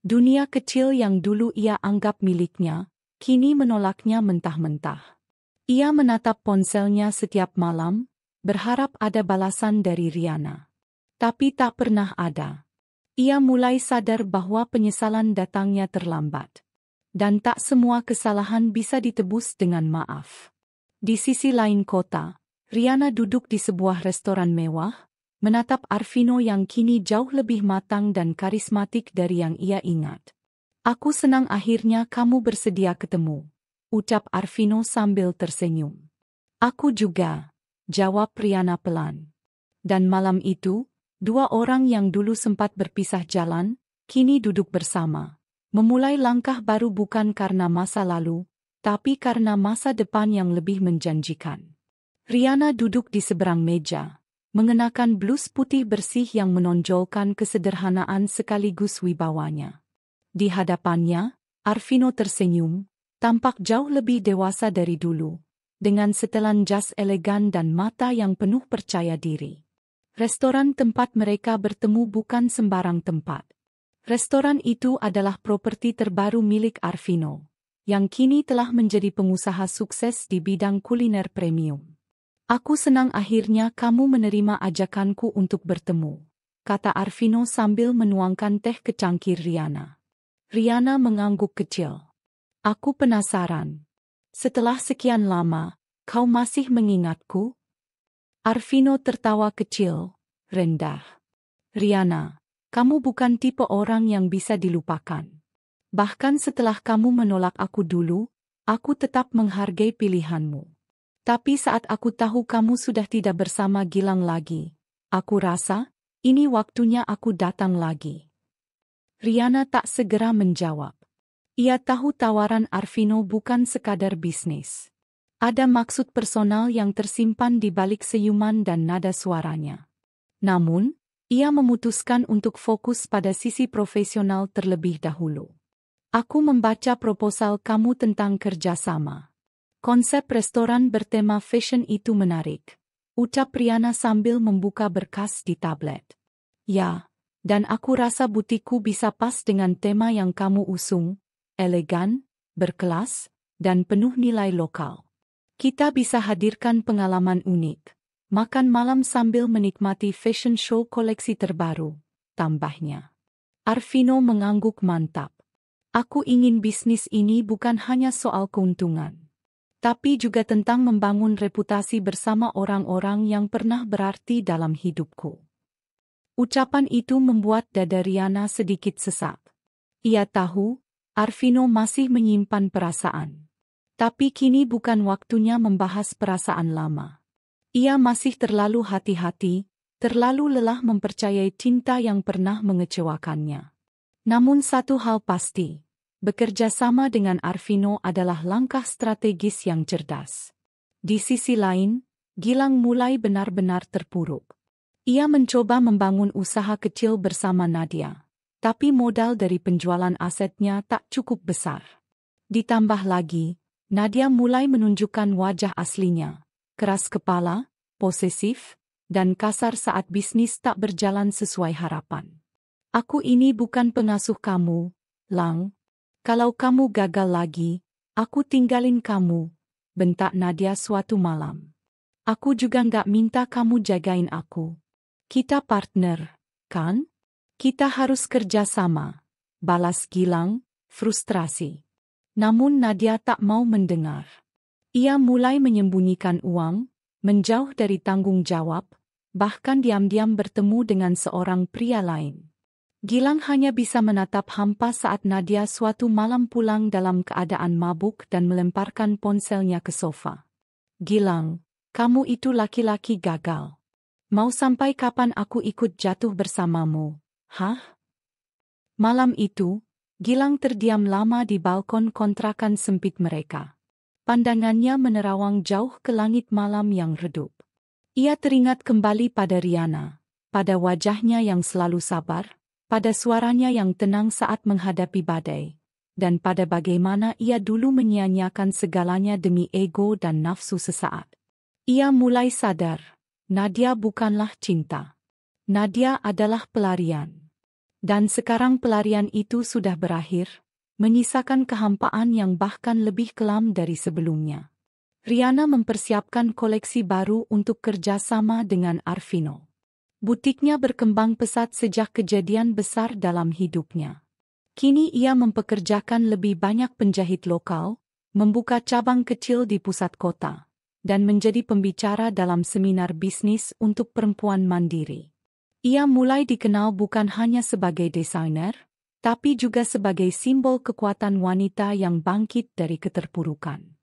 Dunia kecil yang dulu ia anggap miliknya, kini menolaknya mentah-mentah. Ia menatap ponselnya setiap malam, berharap ada balasan dari Riana. Tapi tak pernah ada. Ia mulai sadar bahwa penyesalan datangnya terlambat. Dan tak semua kesalahan bisa ditebus dengan maaf. Di sisi lain kota, Riana duduk di sebuah restoran mewah, menatap Arvino yang kini jauh lebih matang dan karismatik dari yang ia ingat. Aku senang akhirnya kamu bersedia ketemu, ucap Arvino sambil tersenyum. Aku juga, jawab Riana pelan. Dan malam itu, 2 orang yang dulu sempat berpisah jalan, kini duduk bersama. Memulai langkah baru bukan karena masa lalu, tapi karena masa depan yang lebih menjanjikan. Riana duduk di seberang meja, mengenakan blus putih bersih yang menonjolkan kesederhanaan sekaligus wibawanya. Di hadapannya, Arvino tersenyum, tampak jauh lebih dewasa dari dulu, dengan setelan jas elegan dan mata yang penuh percaya diri. Restoran tempat mereka bertemu bukan sembarang tempat. Restoran itu adalah properti terbaru milik Arvino, yang kini telah menjadi pengusaha sukses di bidang kuliner premium. Aku senang akhirnya kamu menerima ajakanku untuk bertemu, kata Arvino sambil menuangkan teh ke cangkir Riana. Riana mengangguk kecil. Aku penasaran. Setelah sekian lama, kau masih mengingatku? Arvino tertawa kecil, rendah. Riana, kamu bukan tipe orang yang bisa dilupakan. Bahkan setelah kamu menolak aku dulu, aku tetap menghargai pilihanmu. Tapi saat aku tahu kamu sudah tidak bersama Gilang lagi, aku rasa, ini waktunya aku datang lagi. Riana tak segera menjawab. Ia tahu tawaran Arvino bukan sekadar bisnis. Ada maksud personal yang tersimpan di balik senyuman dan nada suaranya. Namun, ia memutuskan untuk fokus pada sisi profesional terlebih dahulu. Aku membaca proposal kamu tentang kerjasama. Konsep restoran bertema fashion itu menarik, ucap Riana sambil membuka berkas di tablet. Ya, dan aku rasa butikku bisa pas dengan tema yang kamu usung, elegan, berkelas, dan penuh nilai lokal. Kita bisa hadirkan pengalaman unik, makan malam sambil menikmati fashion show koleksi terbaru, tambahnya. Arvino mengangguk mantap. Aku ingin bisnis ini bukan hanya soal keuntungan, tapi juga tentang membangun reputasi bersama orang-orang yang pernah berarti dalam hidupku. Ucapan itu membuat dada Riana sedikit sesak. Ia tahu, Arvino masih menyimpan perasaan. Tapi kini bukan waktunya membahas perasaan lama. Ia masih terlalu hati-hati, terlalu lelah mempercayai cinta yang pernah mengecewakannya. Namun satu hal pasti, bekerja sama dengan Arvino adalah langkah strategis yang cerdas. Di sisi lain, Gilang mulai benar-benar terpuruk. Ia mencoba membangun usaha kecil bersama Nadia, tapi modal dari penjualan asetnya tak cukup besar. Ditambah lagi, Nadia mulai menunjukkan wajah aslinya, keras kepala, posesif, dan kasar saat bisnis tak berjalan sesuai harapan. Aku ini bukan pengasuh kamu, Lang. Kalau kamu gagal lagi, aku tinggalin kamu, bentak Nadia suatu malam. Aku juga nggak minta kamu jagain aku. Kita partner, kan? Kita harus kerja sama, balas Gilang, frustrasi. Namun Nadia tak mau mendengar. Ia mulai menyembunyikan uang, menjauh dari tanggung jawab, bahkan diam-diam bertemu dengan seorang pria lain. Gilang hanya bisa menatap hampa saat Nadia suatu malam pulang dalam keadaan mabuk dan melemparkan ponselnya ke sofa. Gilang, kamu itu laki-laki gagal. Mau sampai kapan aku ikut jatuh bersamamu, hah? Malam itu, Gilang terdiam lama di balkon kontrakan sempit mereka. Pandangannya menerawang jauh ke langit malam yang redup. Ia teringat kembali pada Riana, pada wajahnya yang selalu sabar, pada suaranya yang tenang saat menghadapi badai, dan pada bagaimana ia dulu menyia-nyiakan segalanya demi ego dan nafsu sesaat. Ia mulai sadar, Nadia bukanlah cinta. Nadia adalah pelarian. Dan sekarang pelarian itu sudah berakhir, menyisakan kehampaan yang bahkan lebih kelam dari sebelumnya. Riana mempersiapkan koleksi baru untuk kerjasama dengan Arvino. Butiknya berkembang pesat sejak kejadian besar dalam hidupnya. Kini ia mempekerjakan lebih banyak penjahit lokal, membuka cabang kecil di pusat kota, dan menjadi pembicara dalam seminar bisnis untuk perempuan mandiri. Ia mulai dikenal bukan hanya sebagai desainer, tapi juga sebagai simbol kekuatan wanita yang bangkit dari keterpurukan.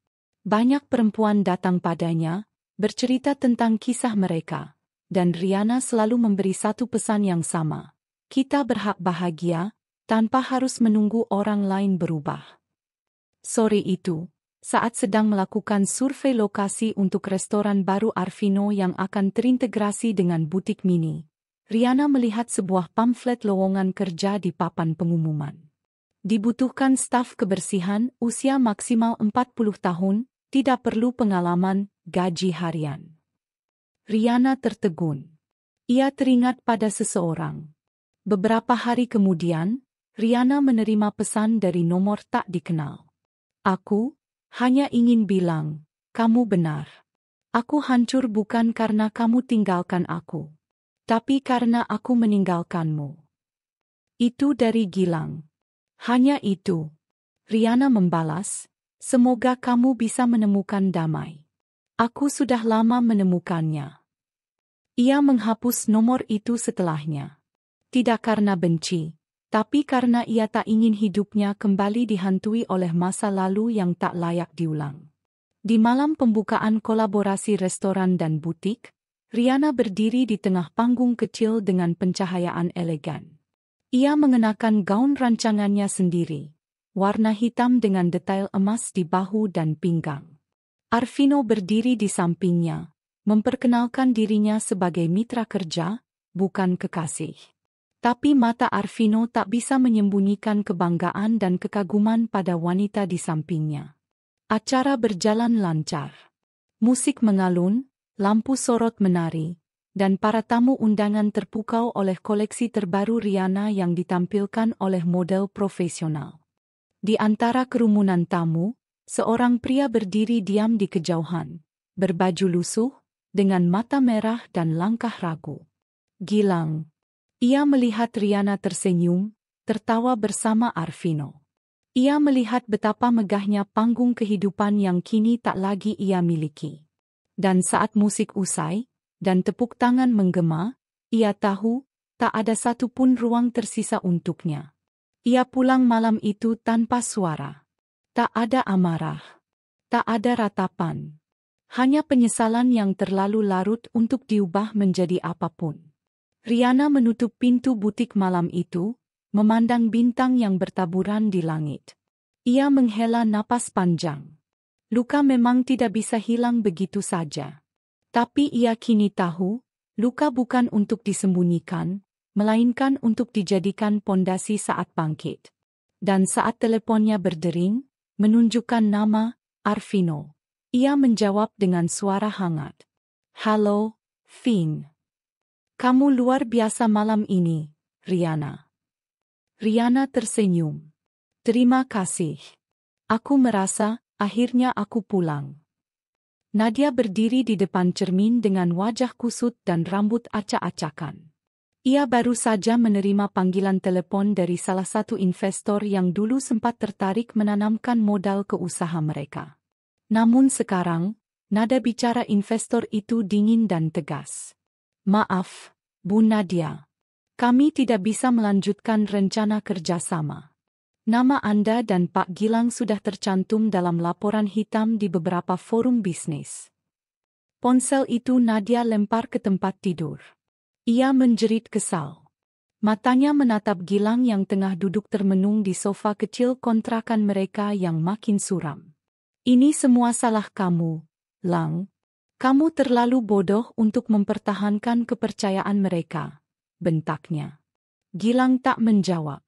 Banyak perempuan datang padanya, bercerita tentang kisah mereka, dan Riana selalu memberi satu pesan yang sama. Kita berhak bahagia, tanpa harus menunggu orang lain berubah. Sore itu, saat sedang melakukan survei lokasi untuk restoran baru Arvino yang akan terintegrasi dengan butik mini, Riana melihat sebuah pamflet lowongan kerja di papan pengumuman. Dibutuhkan staf kebersihan, usia maksimal 40 tahun, tidak perlu pengalaman, gaji harian. Riana tertegun. Ia teringat pada seseorang. Beberapa hari kemudian, Riana menerima pesan dari nomor tak dikenal. Aku hanya ingin bilang, kamu benar. Aku hancur bukan karena kamu tinggalkan aku, tapi karena aku meninggalkanmu. Itu dari Gilang. Hanya itu. Riana membalas, semoga kamu bisa menemukan damai. Aku sudah lama menemukannya. Ia menghapus nomor itu setelahnya. Tidak karena benci, tapi karena ia tak ingin hidupnya kembali dihantui oleh masa lalu yang tak layak diulang. Di malam pembukaan kolaborasi restoran dan butik, Riana berdiri di tengah panggung kecil dengan pencahayaan elegan. Ia mengenakan gaun rancangannya sendiri, warna hitam dengan detail emas di bahu dan pinggang. Arvino berdiri di sampingnya, memperkenalkan dirinya sebagai mitra kerja, bukan kekasih. Tapi mata Arvino tak bisa menyembunyikan kebanggaan dan kekaguman pada wanita di sampingnya. Acara berjalan lancar. Musik mengalun, lampu sorot menari, dan para tamu undangan terpukau oleh koleksi terbaru Riana yang ditampilkan oleh model profesional. Di antara kerumunan tamu, seorang pria berdiri diam di kejauhan, berbaju lusuh, dengan mata merah dan langkah ragu. Gilang. Ia melihat Riana tersenyum, tertawa bersama Arvino. Ia melihat betapa megahnya panggung kehidupan yang kini tak lagi ia miliki. Dan saat musik usai, dan tepuk tangan menggema, ia tahu, tak ada satupun ruang tersisa untuknya. Ia pulang malam itu tanpa suara. Tak ada amarah. Tak ada ratapan. Hanya penyesalan yang terlalu larut untuk diubah menjadi apapun. Riana menutup pintu butik malam itu, memandang bintang yang bertaburan di langit. Ia menghela napas panjang. Luka memang tidak bisa hilang begitu saja. Tapi ia kini tahu, luka bukan untuk disembunyikan, melainkan untuk dijadikan pondasi saat bangkit. Dan saat teleponnya berdering, menunjukkan nama, Arvino. Ia menjawab dengan suara hangat. Halo, Vin. Kamu luar biasa malam ini, Riana. Riana tersenyum. Terima kasih. Aku merasa, akhirnya aku pulang. Nadia berdiri di depan cermin dengan wajah kusut dan rambut acak-acakan. Ia baru saja menerima panggilan telepon dari salah satu investor yang dulu sempat tertarik menanamkan modal ke usaha mereka. Namun sekarang, nada bicara investor itu dingin dan tegas. Maaf, Bu Nadia. Kami tidak bisa melanjutkan rencana kerjasama. Nama Anda dan Pak Gilang sudah tercantum dalam laporan hitam di beberapa forum bisnis. Ponsel itu Nadia lempar ke tempat tidur. Ia menjerit kesal. Matanya menatap Gilang yang tengah duduk termenung di sofa kecil kontrakan mereka yang makin suram. Ini semua salah kamu, Lang. Kamu terlalu bodoh untuk mempertahankan kepercayaan mereka, bentaknya. Gilang tak menjawab.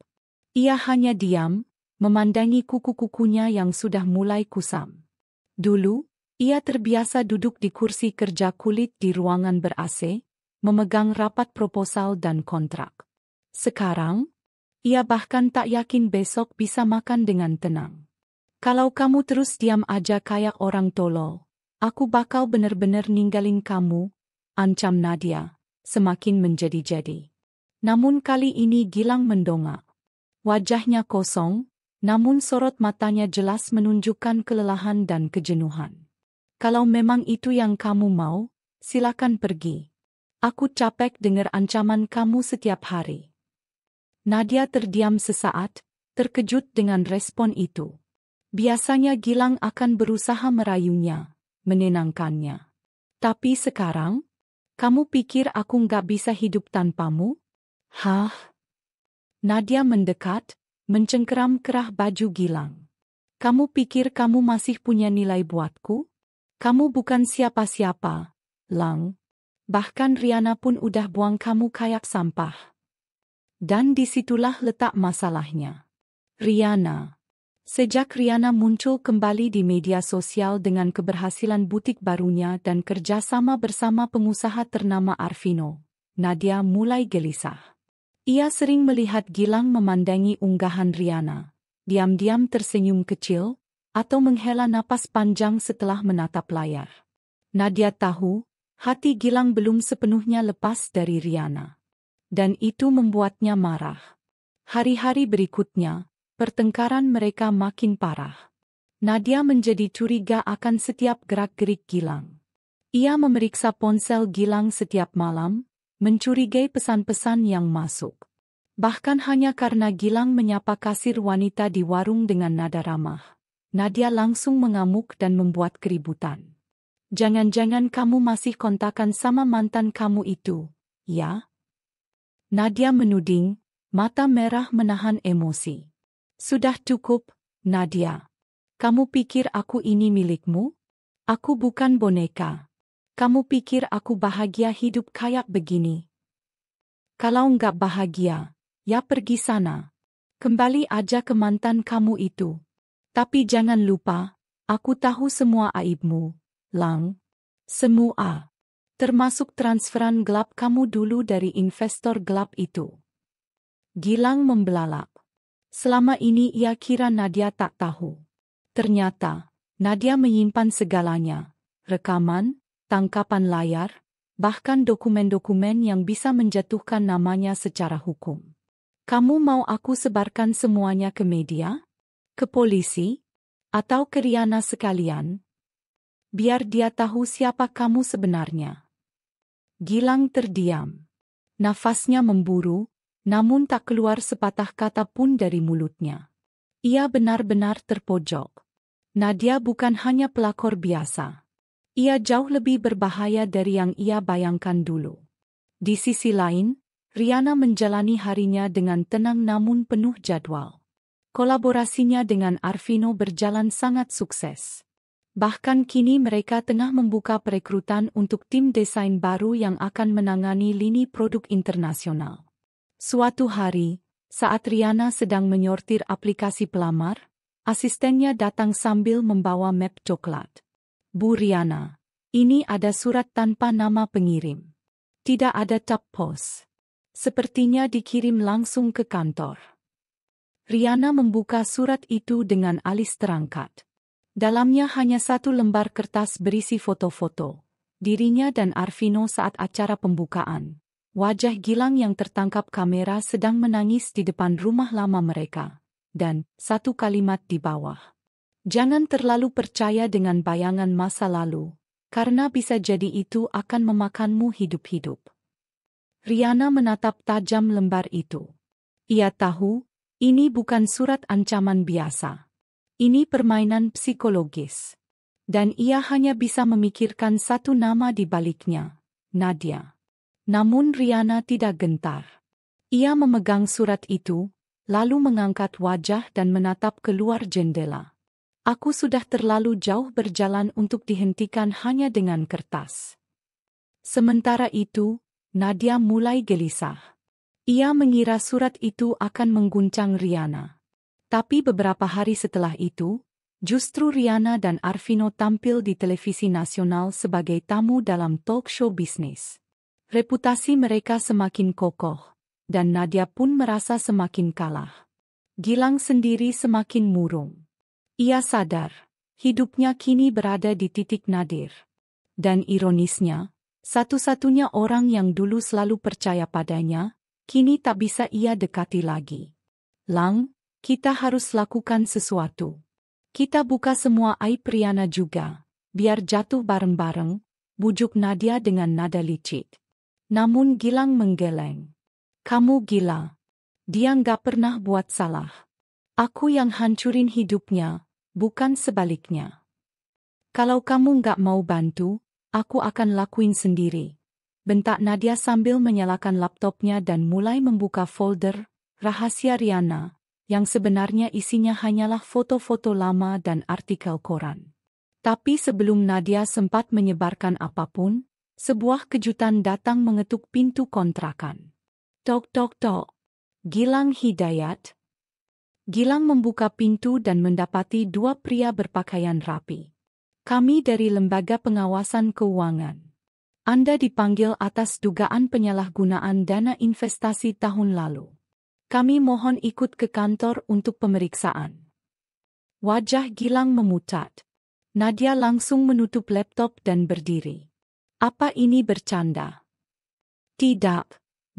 Ia hanya diam, memandangi kuku-kukunya yang sudah mulai kusam. Dulu, ia terbiasa duduk di kursi kerja kulit di ruangan ber-AC, memegang rapat proposal dan kontrak. Sekarang, ia bahkan tak yakin besok bisa makan dengan tenang. Kalau kamu terus diam aja kayak orang tolol, aku bakal bener-bener ninggalin kamu, ancam Nadia, semakin menjadi-jadi. Namun kali ini Gilang mendongak. Wajahnya kosong, namun sorot matanya jelas menunjukkan kelelahan dan kejenuhan. Kalau memang itu yang kamu mau, silakan pergi. Aku capek dengar ancaman kamu setiap hari. Nadia terdiam sesaat, terkejut dengan respon itu. Biasanya Gilang akan berusaha merayunya, menenangkannya. Tapi sekarang, kamu pikir aku nggak bisa hidup tanpamu? Hah? Nadia mendekat, mencengkeram kerah baju Gilang. Kamu pikir kamu masih punya nilai buatku? Kamu bukan siapa-siapa, Lang. Bahkan Riana pun udah buang kamu kayak sampah. Dan disitulah letak masalahnya. Riana. Sejak Riana muncul kembali di media sosial dengan keberhasilan butik barunya dan kerjasama bersama pengusaha ternama Arvino, Nadia mulai gelisah. Ia sering melihat Gilang memandangi unggahan Riana, diam-diam tersenyum kecil, atau menghela napas panjang setelah menatap layar. Nadia tahu, hati Gilang belum sepenuhnya lepas dari Riana. Dan itu membuatnya marah. Hari-hari berikutnya, pertengkaran mereka makin parah. Nadia menjadi curiga akan setiap gerak-gerik Gilang. Ia memeriksa ponsel Gilang setiap malam, mencurigai pesan-pesan yang masuk. Bahkan hanya karena Gilang menyapa kasir wanita di warung dengan nada ramah, Nadia langsung mengamuk dan membuat keributan. "Jangan-jangan kamu masih kontakan sama mantan kamu itu, ya?" Nadia menuding, mata merah menahan emosi. "Sudah cukup, Nadia. Kamu pikir aku ini milikmu? Aku bukan boneka. Kamu pikir aku bahagia hidup kayak begini? Kalau nggak bahagia, ya pergi sana. Kembali aja ke mantan kamu itu. Tapi jangan lupa, aku tahu semua aibmu, Lang. Semua. Termasuk transferan gelap kamu dulu dari investor gelap itu." Gilang membelalak. Selama ini ia kira Nadia tak tahu. Ternyata, Nadia menyimpan segalanya, rekaman, tangkapan layar, bahkan dokumen-dokumen yang bisa menjatuhkan namanya secara hukum. "Kamu mau aku sebarkan semuanya ke media? Ke polisi? Atau ke Riana sekalian? Biar dia tahu siapa kamu sebenarnya." Gilang terdiam. Nafasnya memburu, namun tak keluar sepatah kata pun dari mulutnya. Ia benar-benar terpojok. Nadia bukan hanya pelakor biasa. Ia jauh lebih berbahaya dari yang ia bayangkan dulu. Di sisi lain, Riana menjalani harinya dengan tenang namun penuh jadwal. Kolaborasinya dengan Arvino berjalan sangat sukses. Bahkan kini mereka tengah membuka perekrutan untuk tim desain baru yang akan menangani lini produk internasional. Suatu hari, saat Riana sedang menyortir aplikasi pelamar, asistennya datang sambil membawa map coklat. "Bu Riana, ini ada surat tanpa nama pengirim. Tidak ada tap pos. Sepertinya dikirim langsung ke kantor." Riana membuka surat itu dengan alis terangkat. Dalamnya hanya satu lembar kertas berisi foto-foto dirinya dan Arvino saat acara pembukaan. Wajah Gilang yang tertangkap kamera sedang menangis di depan rumah lama mereka. Dan satu kalimat di bawah. "Jangan terlalu percaya dengan bayangan masa lalu, karena bisa jadi itu akan memakanmu hidup-hidup." Riana menatap tajam lembar itu. Ia tahu, ini bukan surat ancaman biasa. Ini permainan psikologis. Dan ia hanya bisa memikirkan satu nama di baliknya, Nadia. Namun Riana tidak gentar. Ia memegang surat itu, lalu mengangkat wajah dan menatap keluar jendela. "Aku sudah terlalu jauh berjalan untuk dihentikan hanya dengan kertas." Sementara itu, Nadia mulai gelisah. Ia mengira surat itu akan mengguncang Riana. Tapi beberapa hari setelah itu, justru Riana dan Arvino tampil di televisi nasional sebagai tamu dalam talk show bisnis. Reputasi mereka semakin kokoh, dan Nadia pun merasa semakin kalah. Gilang sendiri semakin murung. Ia sadar, hidupnya kini berada di titik nadir. Dan ironisnya, satu-satunya orang yang dulu selalu percaya padanya, kini tak bisa ia dekati lagi. "Lang, kita harus lakukan sesuatu. Kita buka semua aib Riana juga, biar jatuh bareng-bareng," bujuk Nadia dengan nada licik. Namun Gilang menggeleng. "Kamu gila. Dia nggak pernah buat salah. Aku yang hancurin hidupnya, bukan sebaliknya. Kalau kamu nggak mau bantu, aku akan lakuin sendiri," bentak Nadia sambil menyalakan laptopnya dan mulai membuka folder rahasia Riana, yang sebenarnya isinya hanyalah foto-foto lama dan artikel koran. Tapi sebelum Nadia sempat menyebarkan apapun, sebuah kejutan datang mengetuk pintu kontrakan. Tok tok tok. "Gilang Hidayat?" Gilang membuka pintu dan mendapati dua pria berpakaian rapi. "Kami dari Lembaga Pengawasan Keuangan." Anda dipanggil atas dugaan penyalahgunaan dana investasi tahun lalu. Kami mohon ikut ke kantor untuk pemeriksaan. Wajah Gilang memucat. Nadia langsung menutup laptop dan berdiri. Apa ini bercanda? Tidak,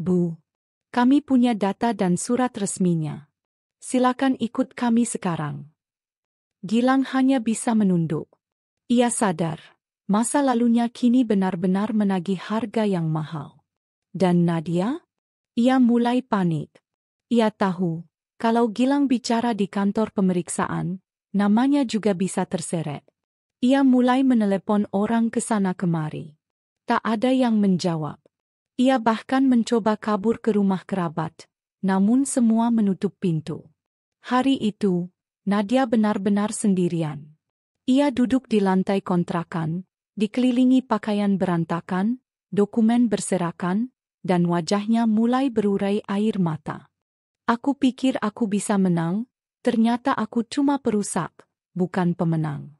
Bu. Kami punya data dan surat resminya. Silakan ikut kami sekarang. Gilang hanya bisa menunduk. Ia sadar, masa lalunya kini benar-benar menagih harga yang mahal. Dan Nadia? Ia mulai panik. Ia tahu, kalau Gilang bicara di kantor pemeriksaan, namanya juga bisa terseret. Ia mulai menelepon orang ke sana kemari. Tak ada yang menjawab. Ia bahkan mencoba kabur ke rumah kerabat, namun semua menutup pintu. Hari itu, Nadia benar-benar sendirian. Ia duduk di lantai kontrakan, dikelilingi pakaian berantakan, dokumen berserakan, dan wajahnya mulai berurai air mata. Aku pikir aku bisa menang, ternyata aku cuma perusak, bukan pemenang.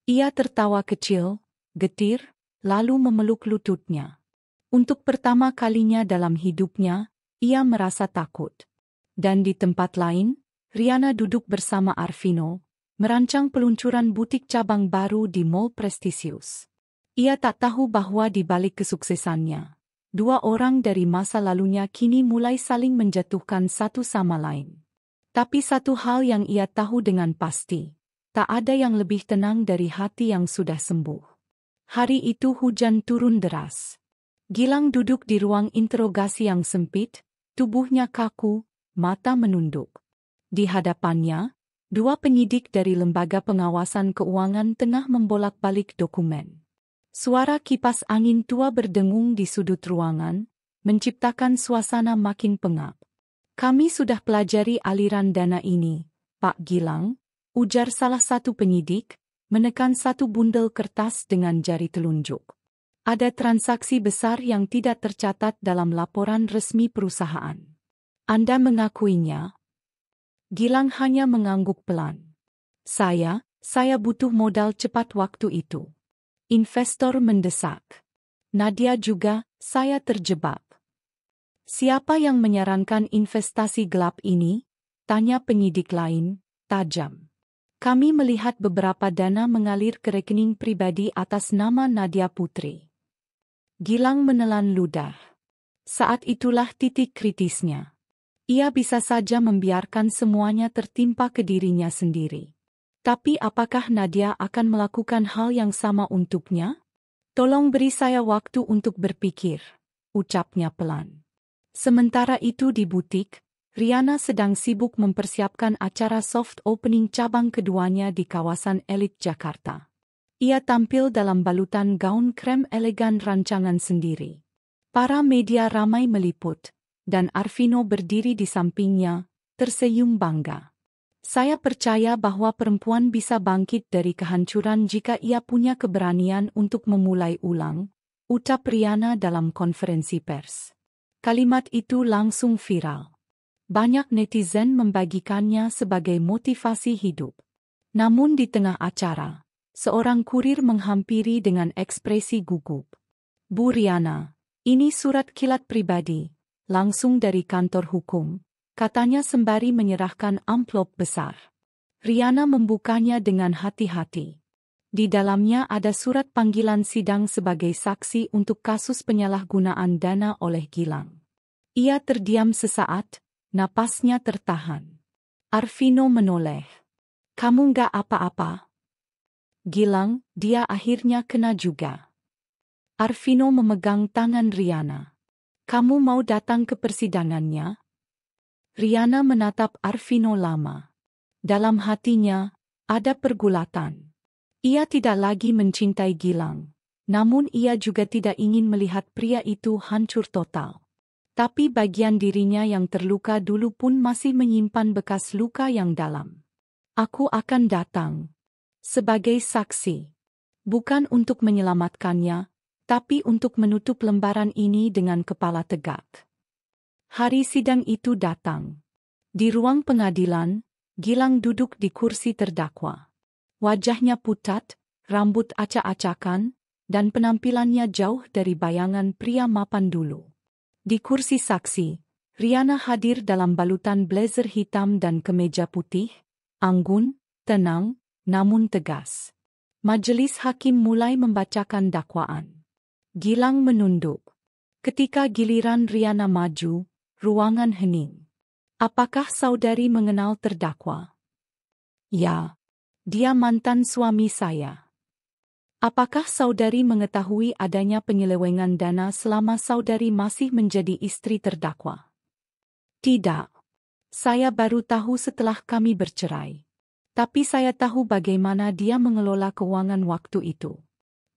Ia tertawa kecil, getir, lalu memeluk lututnya. Untuk pertama kalinya dalam hidupnya, ia merasa takut. Dan di tempat lain, Riana duduk bersama Arvino, merancang peluncuran butik cabang baru di mall prestisius. Ia tak tahu bahwa di balik kesuksesannya, dua orang dari masa lalunya kini mulai saling menjatuhkan satu sama lain. Tapi satu hal yang ia tahu dengan pasti, tak ada yang lebih tenang dari hati yang sudah sembuh. Hari itu hujan turun deras. Gilang duduk di ruang interogasi yang sempit, tubuhnya kaku, mata menunduk. Di hadapannya, dua penyidik dari Lembaga Pengawasan Keuangan tengah membolak-balik dokumen. Suara kipas angin tua berdengung di sudut ruangan, menciptakan suasana makin pengap. Kami sudah pelajari aliran dana ini, Pak Gilang, ujar salah satu penyidik, menekan satu bundel kertas dengan jari telunjuk. Ada transaksi besar yang tidak tercatat dalam laporan resmi perusahaan. Anda mengakuinya? Gilang hanya mengangguk pelan. Saya butuh modal cepat waktu itu. Investor mendesak. Nadia juga, saya terjebak. Siapa yang menyarankan investasi gelap ini? Tanya penyidik lain, tajam. Kami melihat beberapa dana mengalir ke rekening pribadi atas nama Nadia Putri. Gilang menelan ludah. Saat itulah titik kritisnya. Ia bisa saja membiarkan semuanya tertimpa ke dirinya sendiri. Tapi apakah Nadia akan melakukan hal yang sama untuknya? Tolong beri saya waktu untuk berpikir, ucapnya pelan. Sementara itu di butik, Riana sedang sibuk mempersiapkan acara soft opening cabang keduanya di kawasan elit Jakarta. Ia tampil dalam balutan gaun krem elegan rancangan sendiri. Para media ramai meliput, dan Arvino berdiri di sampingnya, tersenyum bangga. Saya percaya bahwa perempuan bisa bangkit dari kehancuran jika ia punya keberanian untuk memulai ulang, ucap Riana dalam konferensi pers. Kalimat itu langsung viral. Banyak netizen membagikannya sebagai motivasi hidup. Namun di tengah acara, seorang kurir menghampiri dengan ekspresi gugup. Bu Riana, ini surat kilat pribadi, langsung dari kantor hukum, katanya sembari menyerahkan amplop besar. Riana membukanya dengan hati-hati. Di dalamnya ada surat panggilan sidang sebagai saksi untuk kasus penyalahgunaan dana oleh Gilang. Ia terdiam sesaat, napasnya tertahan. Arvino menoleh. Kamu nggak apa-apa? Gilang, dia akhirnya kena juga. Arvino memegang tangan Riana. Kamu mau datang ke persidangannya? Riana menatap Arvino lama. Dalam hatinya, ada pergulatan. Ia tidak lagi mencintai Gilang, namun ia juga tidak ingin melihat pria itu hancur total. Tapi bagian dirinya yang terluka dulu pun masih menyimpan bekas luka yang dalam. Aku akan datang. Sebagai saksi. Bukan untuk menyelamatkannya, tapi untuk menutup lembaran ini dengan kepala tegak. Hari sidang itu datang. Di ruang pengadilan, Gilang duduk di kursi terdakwa. Wajahnya pucat, rambut acak-acakan, dan penampilannya jauh dari bayangan pria mapan dulu. Di kursi saksi, Riana hadir dalam balutan blazer hitam dan kemeja putih, anggun, tenang, namun tegas. Majelis hakim mulai membacakan dakwaan. Gilang menunduk. Ketika giliran Riana maju, ruangan hening. Apakah saudari mengenal terdakwa? Ya, dia mantan suami saya. Apakah saudari mengetahui adanya penyelewengan dana selama saudari masih menjadi istri terdakwa? Tidak. Saya baru tahu setelah kami bercerai. Tapi saya tahu bagaimana dia mengelola keuangan waktu itu.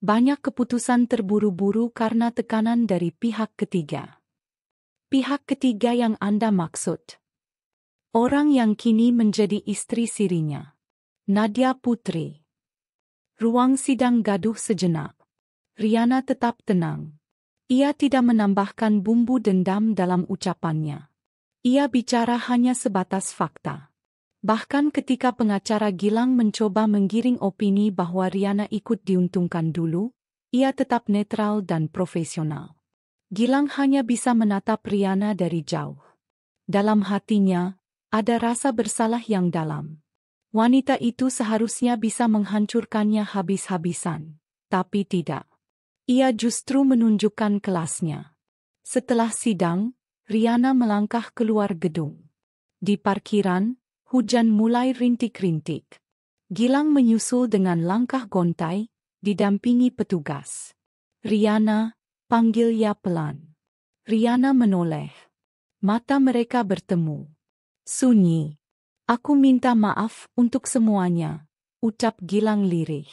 Banyak keputusan terburu-buru karena tekanan dari pihak ketiga. Pihak ketiga yang Anda maksud? Orang yang kini menjadi istri sirinya, Nadia Putri. Ruang sidang gaduh sejenak. Riana tetap tenang. Ia tidak menambahkan bumbu dendam dalam ucapannya. Ia bicara hanya sebatas fakta. Bahkan ketika pengacara Gilang mencoba menggiring opini bahwa Riana ikut diuntungkan dulu, ia tetap netral dan profesional. Gilang hanya bisa menatap Riana dari jauh. Dalam hatinya, ada rasa bersalah yang dalam. Wanita itu seharusnya bisa menghancurkannya habis-habisan, tapi tidak. Ia justru menunjukkan kelasnya. Setelah sidang, Riana melangkah keluar gedung. Di parkiran, hujan mulai rintik-rintik. Gilang menyusul dengan langkah gontai, didampingi petugas. Riana, panggil ya pelan. Riana menoleh. Mata mereka bertemu. Sunyi. Aku minta maaf untuk semuanya, ucap Gilang lirih.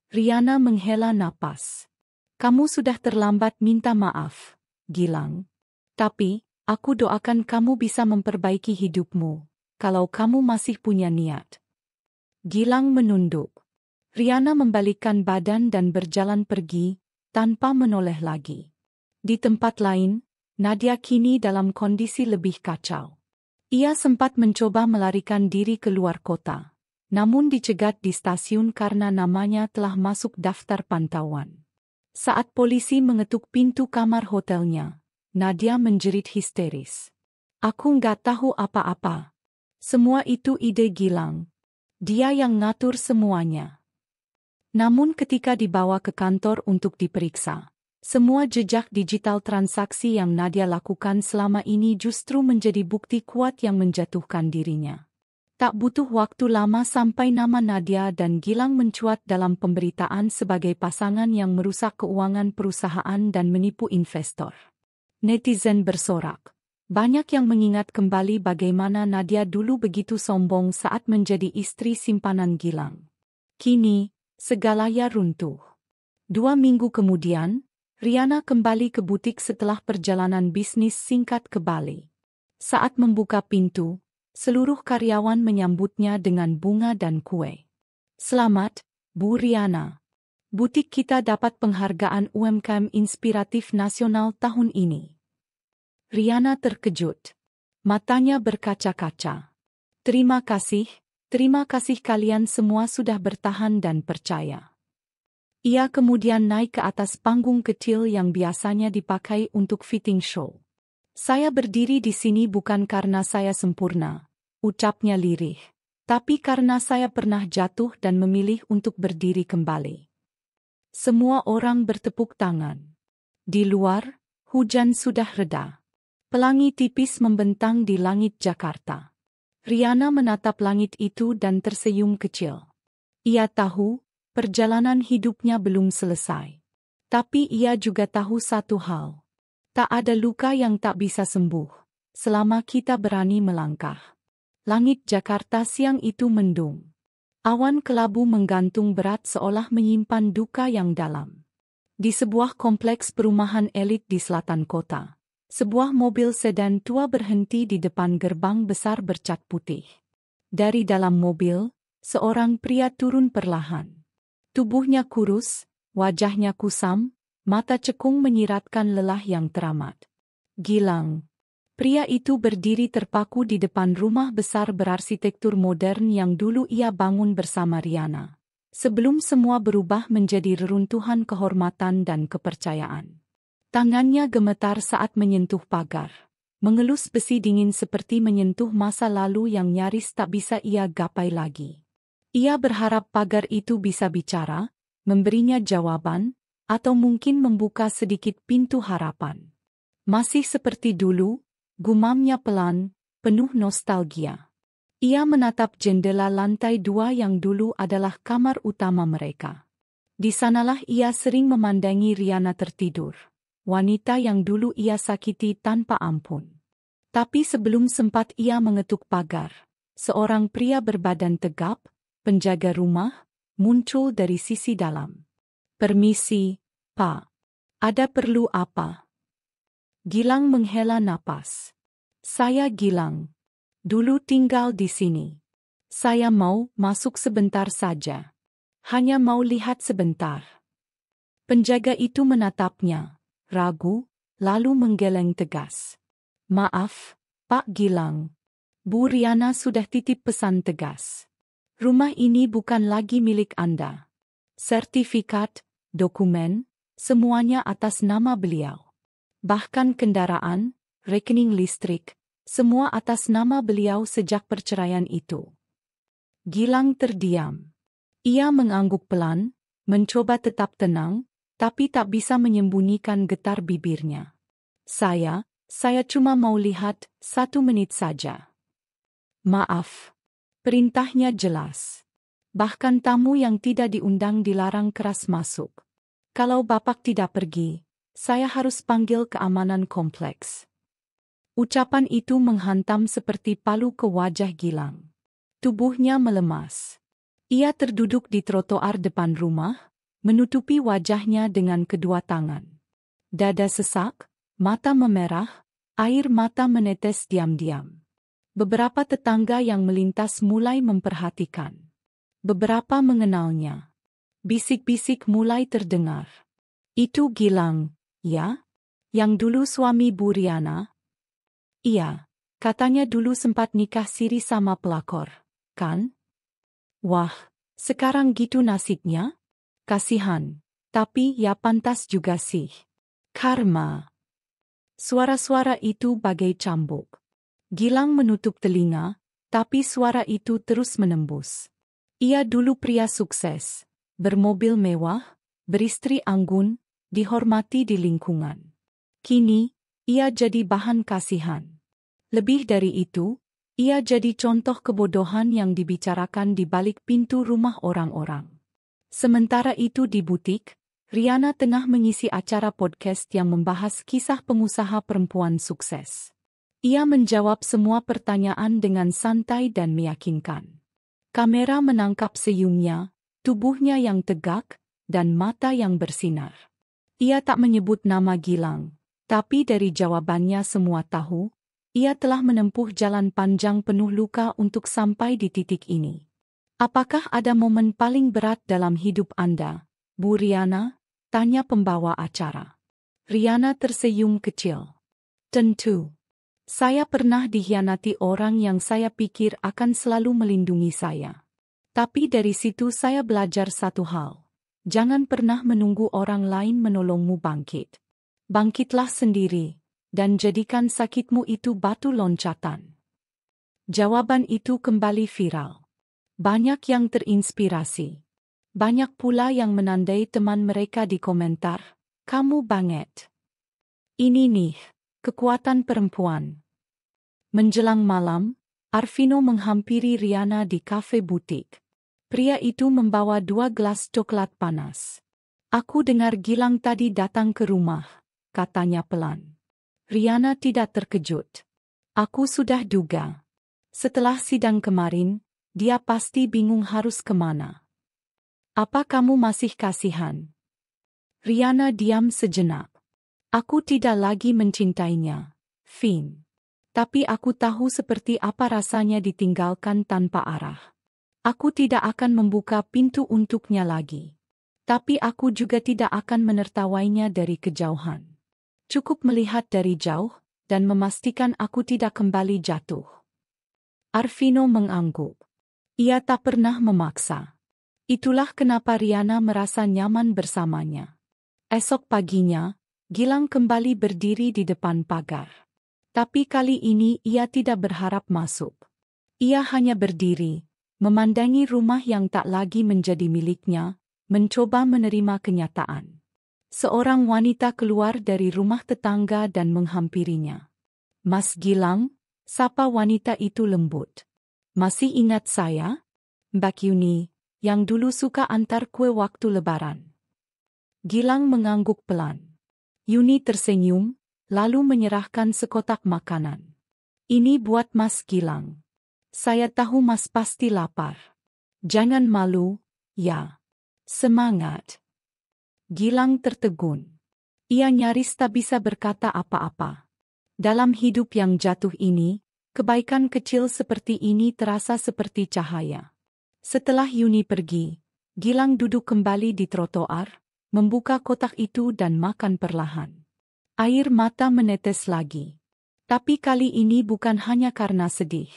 Riana menghela napas. Kamu sudah terlambat minta maaf, Gilang. Tapi, aku doakan kamu bisa memperbaiki hidupmu, kalau kamu masih punya niat. Gilang menunduk. Riana membalikkan badan dan berjalan pergi, tanpa menoleh lagi. Di tempat lain, Nadia kini dalam kondisi lebih kacau. Ia sempat mencoba melarikan diri keluar kota, namun dicegat di stasiun karena namanya telah masuk daftar pantauan. Saat polisi mengetuk pintu kamar hotelnya, Nadia menjerit histeris. Aku nggak tahu apa-apa. Semua itu ide Gilang. Dia yang ngatur semuanya. Namun ketika dibawa ke kantor untuk diperiksa, semua jejak digital transaksi yang Nadia lakukan selama ini justru menjadi bukti kuat yang menjatuhkan dirinya. Tak butuh waktu lama sampai nama Nadia dan Gilang mencuat dalam pemberitaan sebagai pasangan yang merusak keuangan perusahaan dan menipu investor. Netizen bersorak. Banyak yang mengingat kembali bagaimana Nadia dulu begitu sombong saat menjadi istri simpanan Gilang. Kini, segalanya runtuh. 2 minggu kemudian, Riana kembali ke butik setelah perjalanan bisnis singkat ke Bali. Saat membuka pintu, seluruh karyawan menyambutnya dengan bunga dan kue. Selamat, Bu Riana. Butik kita dapat penghargaan UMKM Inspiratif Nasional tahun ini. Riana terkejut. Matanya berkaca-kaca. Terima kasih kalian semua sudah bertahan dan percaya. Ia kemudian naik ke atas panggung kecil yang biasanya dipakai untuk fitting show. Saya berdiri di sini bukan karena saya sempurna, ucapnya lirih, tapi karena saya pernah jatuh dan memilih untuk berdiri kembali. Semua orang bertepuk tangan. Di luar, hujan sudah reda. Pelangi tipis membentang di langit Jakarta. Riana menatap langit itu dan tersenyum kecil. Ia tahu, perjalanan hidupnya belum selesai. Tapi ia juga tahu satu hal. Tak ada luka yang tak bisa sembuh, selama kita berani melangkah. Langit Jakarta siang itu mendung. Awan kelabu menggantung berat seolah menyimpan duka yang dalam. Di sebuah kompleks perumahan elit di selatan kota, sebuah mobil sedan tua berhenti di depan gerbang besar bercat putih. Dari dalam mobil, seorang pria turun perlahan. Tubuhnya kurus, wajahnya kusam, mata cekung menyiratkan lelah yang teramat. Gilang. Pria itu berdiri terpaku di depan rumah besar berarsitektur modern yang dulu ia bangun bersama Riana. sebelum semua berubah menjadi reruntuhan kehormatan dan kepercayaan. Tangannya gemetar saat menyentuh pagar, mengelus besi dingin seperti menyentuh masa lalu yang nyaris tak bisa ia gapai lagi. Ia berharap pagar itu bisa bicara, memberinya jawaban, atau mungkin membuka sedikit pintu harapan. Masih seperti dulu, gumamnya pelan, penuh nostalgia. Ia menatap jendela lantai 2 yang dulu adalah kamar utama mereka. Di sanalah ia sering memandangi Riana tertidur, wanita yang dulu ia sakiti tanpa ampun. Tapi sebelum sempat ia mengetuk pagar, seorang pria berbadan tegap, penjaga rumah, muncul dari sisi dalam. "Permisi, Pak. Ada perlu apa?" Gilang menghela napas. "Saya Gilang. Dulu tinggal di sini. Saya mau masuk sebentar saja. Hanya mau lihat sebentar." Penjaga itu menatapnya, ragu, lalu menggeleng tegas. "Maaf, Pak Gilang. Bu Riana sudah titip pesan tegas. Rumah ini bukan lagi milik Anda. Sertifikat, dokumen, semuanya atas nama beliau. Bahkan kendaraan, rekening listrik, semua atas nama beliau sejak perceraian itu." Gilang terdiam. Ia mengangguk pelan, mencoba tetap tenang, tapi tak bisa menyembunyikan getar bibirnya. Saya cuma mau lihat 1 menit saja." "Maaf." Perintahnya jelas. Bahkan tamu yang tidak diundang dilarang keras masuk. "Kalau Bapak tidak pergi, saya harus panggil keamanan kompleks." Ucapan itu menghantam seperti palu ke wajah Gilang. Tubuhnya melemas. Ia terduduk di trotoar depan rumah, menutupi wajahnya dengan kedua tangan. Dada sesak, mata memerah, air mata menetes diam-diam. Beberapa tetangga yang melintas mulai memperhatikan. Beberapa mengenalnya. Bisik-bisik mulai terdengar. "Itu Gilang, ya? Yang dulu suami Bu Riana?" "Iya, katanya dulu sempat nikah siri sama pelakor, kan? Wah, sekarang gitu nasibnya? Kasihan, tapi ya pantas juga sih. Karma." Suara-suara itu bagai cambuk. Gilang menutup telinga, tapi suara itu terus menembus. Ia dulu pria sukses, bermobil mewah, beristri anggun, dihormati di lingkungan. Kini, ia jadi bahan kasihan. Lebih dari itu, ia jadi contoh kebodohan yang dibicarakan di balik pintu rumah orang-orang. Sementara itu di butik, Riana tengah mengisi acara podcast yang membahas kisah pengusaha perempuan sukses. Ia menjawab semua pertanyaan dengan santai dan meyakinkan. Kamera menangkap senyumnya, tubuhnya yang tegak, dan mata yang bersinar. Ia tak menyebut nama Gilang, tapi dari jawabannya semua tahu, ia telah menempuh jalan panjang penuh luka untuk sampai di titik ini. "Apakah ada momen paling berat dalam hidup Anda, Bu Riana?" tanya pembawa acara. Riana tersenyum kecil. "Tentu. Saya pernah dikhianati orang yang saya pikir akan selalu melindungi saya. Tapi dari situ saya belajar satu hal. Jangan pernah menunggu orang lain menolongmu bangkit. Bangkitlah sendiri, dan jadikan sakitmu itu batu loncatan." Jawaban itu kembali viral. Banyak yang terinspirasi. Banyak pula yang menandai teman mereka di komentar, "Kamu banget. Ini nih, kekuatan perempuan." Menjelang malam, Arvino menghampiri Riana di kafe butik. Pria itu membawa 2 gelas coklat panas. "Aku dengar Gilang tadi datang ke rumah," katanya pelan. Riana tidak terkejut. "Aku sudah duga. Setelah sidang kemarin, dia pasti bingung harus kemana." "Apa kamu masih kasihan?" Riana diam sejenak. "Aku tidak lagi mencintainya, Vin. Tapi aku tahu seperti apa rasanya ditinggalkan tanpa arah. Aku tidak akan membuka pintu untuknya lagi. Tapi aku juga tidak akan menertawainya dari kejauhan. Cukup melihat dari jauh, dan memastikan aku tidak kembali jatuh." Arvino mengangguk. Ia tak pernah memaksa. Itulah kenapa Riana merasa nyaman bersamanya. Esok paginya, Gilang kembali berdiri di depan pagar. Tapi kali ini ia tidak berharap masuk. Ia hanya berdiri, memandangi rumah yang tak lagi menjadi miliknya, mencoba menerima kenyataan. Seorang wanita keluar dari rumah tetangga dan menghampirinya. "Mas Gilang," sapa wanita itu lembut. "Masih ingat saya? Mbak Yuni, yang dulu suka antar kue waktu lebaran." Gilang mengangguk pelan. Yuni tersenyum, lalu menyerahkan sekotak makanan. "Ini buat Mas Gilang. Saya tahu Mas pasti lapar. Jangan malu, ya. Semangat." Gilang tertegun. Ia nyaris tak bisa berkata apa-apa. Dalam hidup yang jatuh ini, kebaikan kecil seperti ini terasa seperti cahaya. Setelah Yuni pergi, Gilang duduk kembali di trotoar, membuka kotak itu dan makan perlahan. Air mata menetes lagi. Tapi kali ini bukan hanya karena sedih,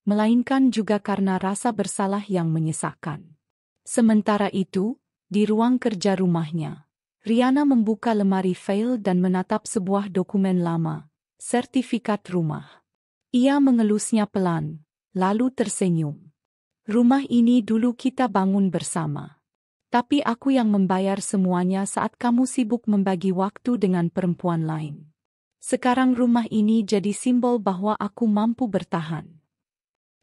melainkan juga karena rasa bersalah yang menyesakkan. Sementara itu, di ruang kerja rumahnya, Riana membuka lemari fail dan menatap sebuah dokumen lama, sertifikat rumah. Ia mengelusnya pelan, lalu tersenyum. "Rumah ini dulu kita bangun bersama. Tapi aku yang membayar semuanya saat kamu sibuk membagi waktu dengan perempuan lain. Sekarang rumah ini jadi simbol bahwa aku mampu bertahan."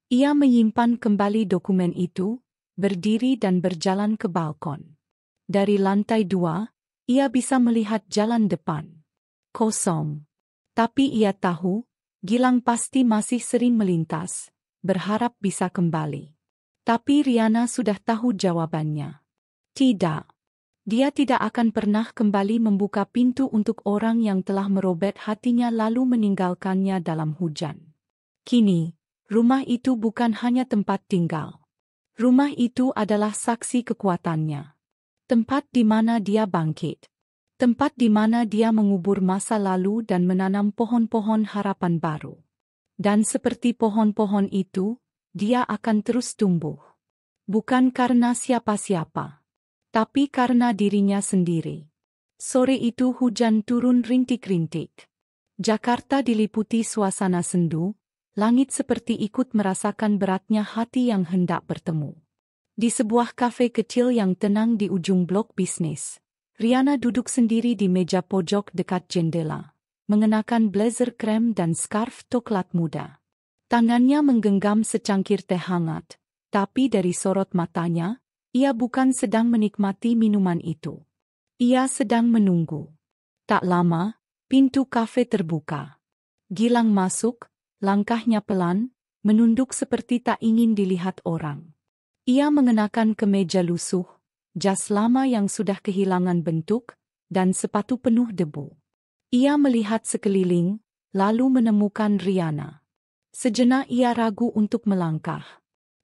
Ia menyimpan kembali dokumen itu, berdiri dan berjalan ke balkon. Dari lantai 2, ia bisa melihat jalan depan. Kosong. Tapi ia tahu, Gilang pasti masih sering melintas, berharap bisa kembali. Tapi Riana sudah tahu jawabannya. Tidak. Dia tidak akan pernah kembali membuka pintu untuk orang yang telah merobek hatinya lalu meninggalkannya dalam hujan. Kini, rumah itu bukan hanya tempat tinggal. Rumah itu adalah saksi kekuatannya. Tempat di mana dia bangkit. Tempat di mana dia mengubur masa lalu dan menanam pohon-pohon harapan baru. Dan seperti pohon-pohon itu, dia akan terus tumbuh. Bukan karena siapa-siapa, tapi karena dirinya sendiri. Sore itu hujan turun rintik-rintik. Jakarta diliputi suasana sendu, langit seperti ikut merasakan beratnya hati yang hendak bertemu. Di sebuah kafe kecil yang tenang di ujung blok bisnis, Riana duduk sendiri di meja pojok dekat jendela, mengenakan blazer krem dan scarf coklat muda. Tangannya menggenggam secangkir teh hangat, tapi dari sorot matanya, ia bukan sedang menikmati minuman itu. Ia sedang menunggu. Tak lama, pintu kafe terbuka. Gilang masuk, langkahnya pelan, menunduk seperti tak ingin dilihat orang. Ia mengenakan kemeja lusuh, jas lama yang sudah kehilangan bentuk, dan sepatu penuh debu. Ia melihat sekeliling, lalu menemukan Riana. Sejenak ia ragu untuk melangkah.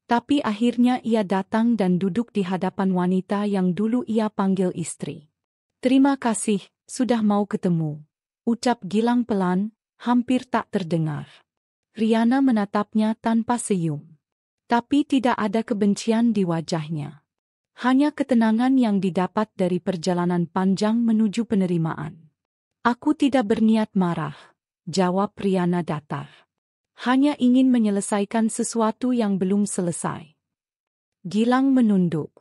Tapi akhirnya ia datang dan duduk di hadapan wanita yang dulu ia panggil istri. "Terima kasih, sudah mau ketemu," ucap Gilang pelan, hampir tak terdengar. Riana menatapnya tanpa senyum. Tapi tidak ada kebencian di wajahnya. Hanya ketenangan yang didapat dari perjalanan panjang menuju penerimaan. "Aku tidak berniat marah," jawab Riana datar. "Hanya ingin menyelesaikan sesuatu yang belum selesai." Gilang menunduk.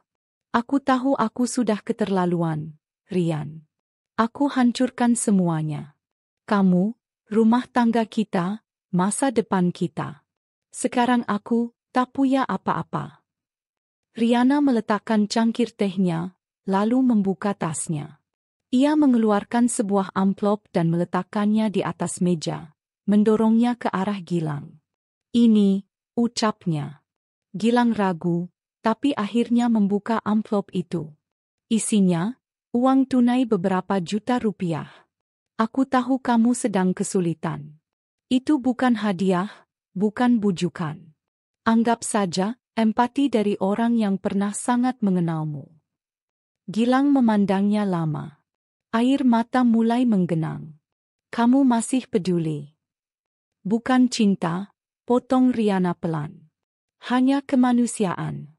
"Aku tahu aku sudah keterlaluan, Rian. Aku hancurkan semuanya. Kamu, rumah tangga kita, masa depan kita. Sekarang aku tak punya apa-apa." Riana meletakkan cangkir tehnya, lalu membuka tasnya. Ia mengeluarkan sebuah amplop dan meletakkannya di atas meja, mendorongnya ke arah Gilang. "Ini," ucapnya. Gilang ragu, tapi akhirnya membuka amplop itu. Isinya, uang tunai beberapa juta rupiah. "Aku tahu kamu sedang kesulitan. Itu bukan hadiah, bukan bujukan. Anggap saja empati dari orang yang pernah sangat mengenalmu." Gilang memandangnya lama. Air mata mulai menggenang. "Kamu masih peduli?" "Bukan cinta," potong Riana pelan. "Hanya kemanusiaan."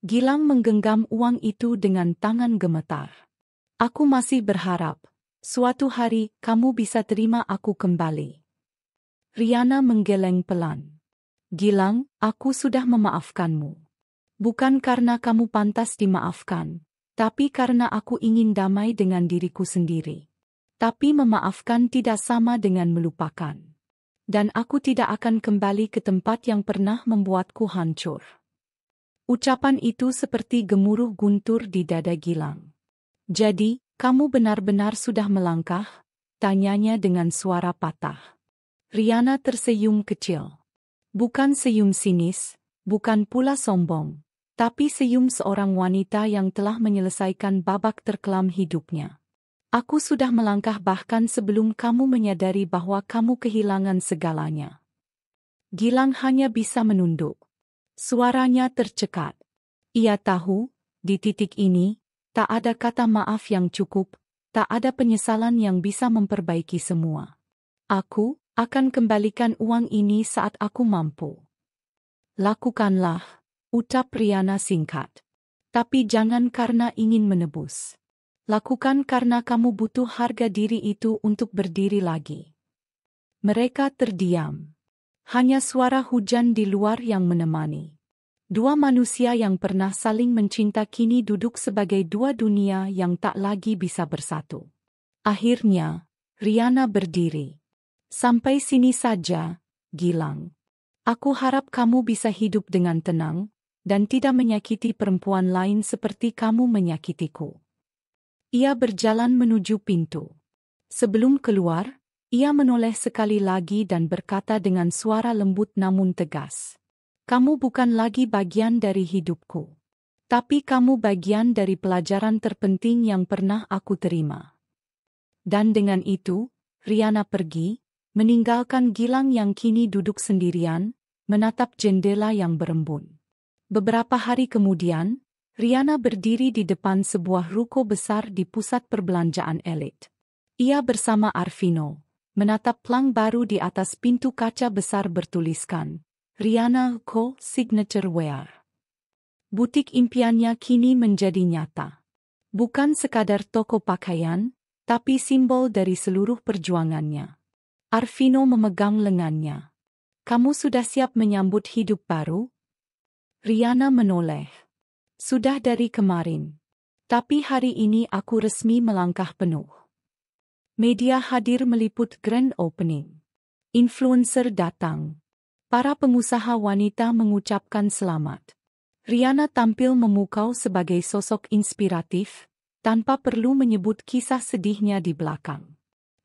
Gilang menggenggam uang itu dengan tangan gemetar. Aku masih berharap, suatu hari kamu bisa terima aku kembali. Riana menggeleng pelan. Gilang, aku sudah memaafkanmu. Bukan karena kamu pantas dimaafkan, tapi karena aku ingin damai dengan diriku sendiri. Tapi memaafkan tidak sama dengan melupakan. Dan aku tidak akan kembali ke tempat yang pernah membuatku hancur. Ucapan itu seperti gemuruh guntur di dada Gilang. Jadi, kamu benar-benar sudah melangkah? Tanyanya dengan suara patah. Riana tersenyum kecil. Bukan senyum sinis, bukan pula sombong, tapi senyum seorang wanita yang telah menyelesaikan babak terkelam hidupnya. Aku sudah melangkah bahkan sebelum kamu menyadari bahwa kamu kehilangan segalanya. Gilang hanya bisa menunduk. Suaranya tercekat. Ia tahu, di titik ini, tak ada kata maaf yang cukup, tak ada penyesalan yang bisa memperbaiki semua. Aku akan kembalikan uang ini saat aku mampu. Lakukanlah, ucap Riana singkat. Tapi jangan karena ingin menebus. Lakukan karena kamu butuh harga diri itu untuk berdiri lagi. Mereka terdiam. Hanya suara hujan di luar yang menemani. Dua manusia yang pernah saling mencinta kini duduk sebagai dua dunia yang tak lagi bisa bersatu. Akhirnya, Riana berdiri. Sampai sini saja, Gilang. Aku harap kamu bisa hidup dengan tenang, dan tidak menyakiti perempuan lain seperti kamu menyakitiku. Ia berjalan menuju pintu. Sebelum keluar, ia menoleh sekali lagi dan berkata dengan suara lembut namun tegas. Kamu bukan lagi bagian dari hidupku. Tapi kamu bagian dari pelajaran terpenting yang pernah aku terima. Dan dengan itu, Riana pergi, meninggalkan Gilang yang kini duduk sendirian, menatap jendela yang berembun. Beberapa hari kemudian, Riana berdiri di depan sebuah ruko besar di pusat perbelanjaan elit. Ia bersama Arvino, menatap plang baru di atas pintu kaca besar bertuliskan, Riana Co. Signature Wear. Butik impiannya kini menjadi nyata. Bukan sekadar toko pakaian, tapi simbol dari seluruh perjuangannya. Arvino memegang lengannya. Kamu sudah siap menyambut hidup baru? Riana menoleh. Sudah dari kemarin. Tapi hari ini aku resmi melangkah penuh. Media hadir meliput grand opening. Influencer datang. Para pengusaha wanita mengucapkan selamat. Riana tampil memukau sebagai sosok inspiratif, tanpa perlu menyebut kisah sedihnya di belakang.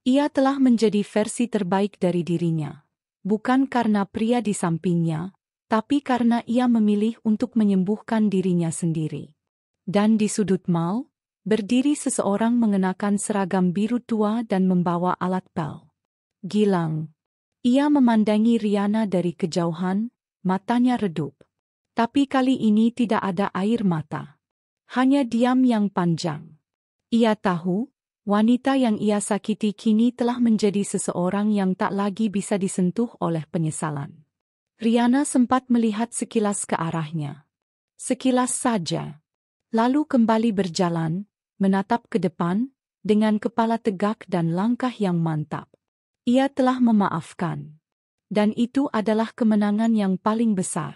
Ia telah menjadi versi terbaik dari dirinya. Bukan karena pria di sampingnya, tapi karena ia memilih untuk menyembuhkan dirinya sendiri. Dan di sudut mal, berdiri seseorang mengenakan seragam biru tua dan membawa alat pel. Gilang. Ia memandangi Riana dari kejauhan, matanya redup. Tapi kali ini tidak ada air mata. Hanya diam yang panjang. Ia tahu, wanita yang ia sakiti kini telah menjadi seseorang yang tak lagi bisa disentuh oleh penyesalan. Riana sempat melihat sekilas ke arahnya. Sekilas saja. Lalu kembali berjalan, menatap ke depan, dengan kepala tegak dan langkah yang mantap. Ia telah memaafkan. Dan itu adalah kemenangan yang paling besar.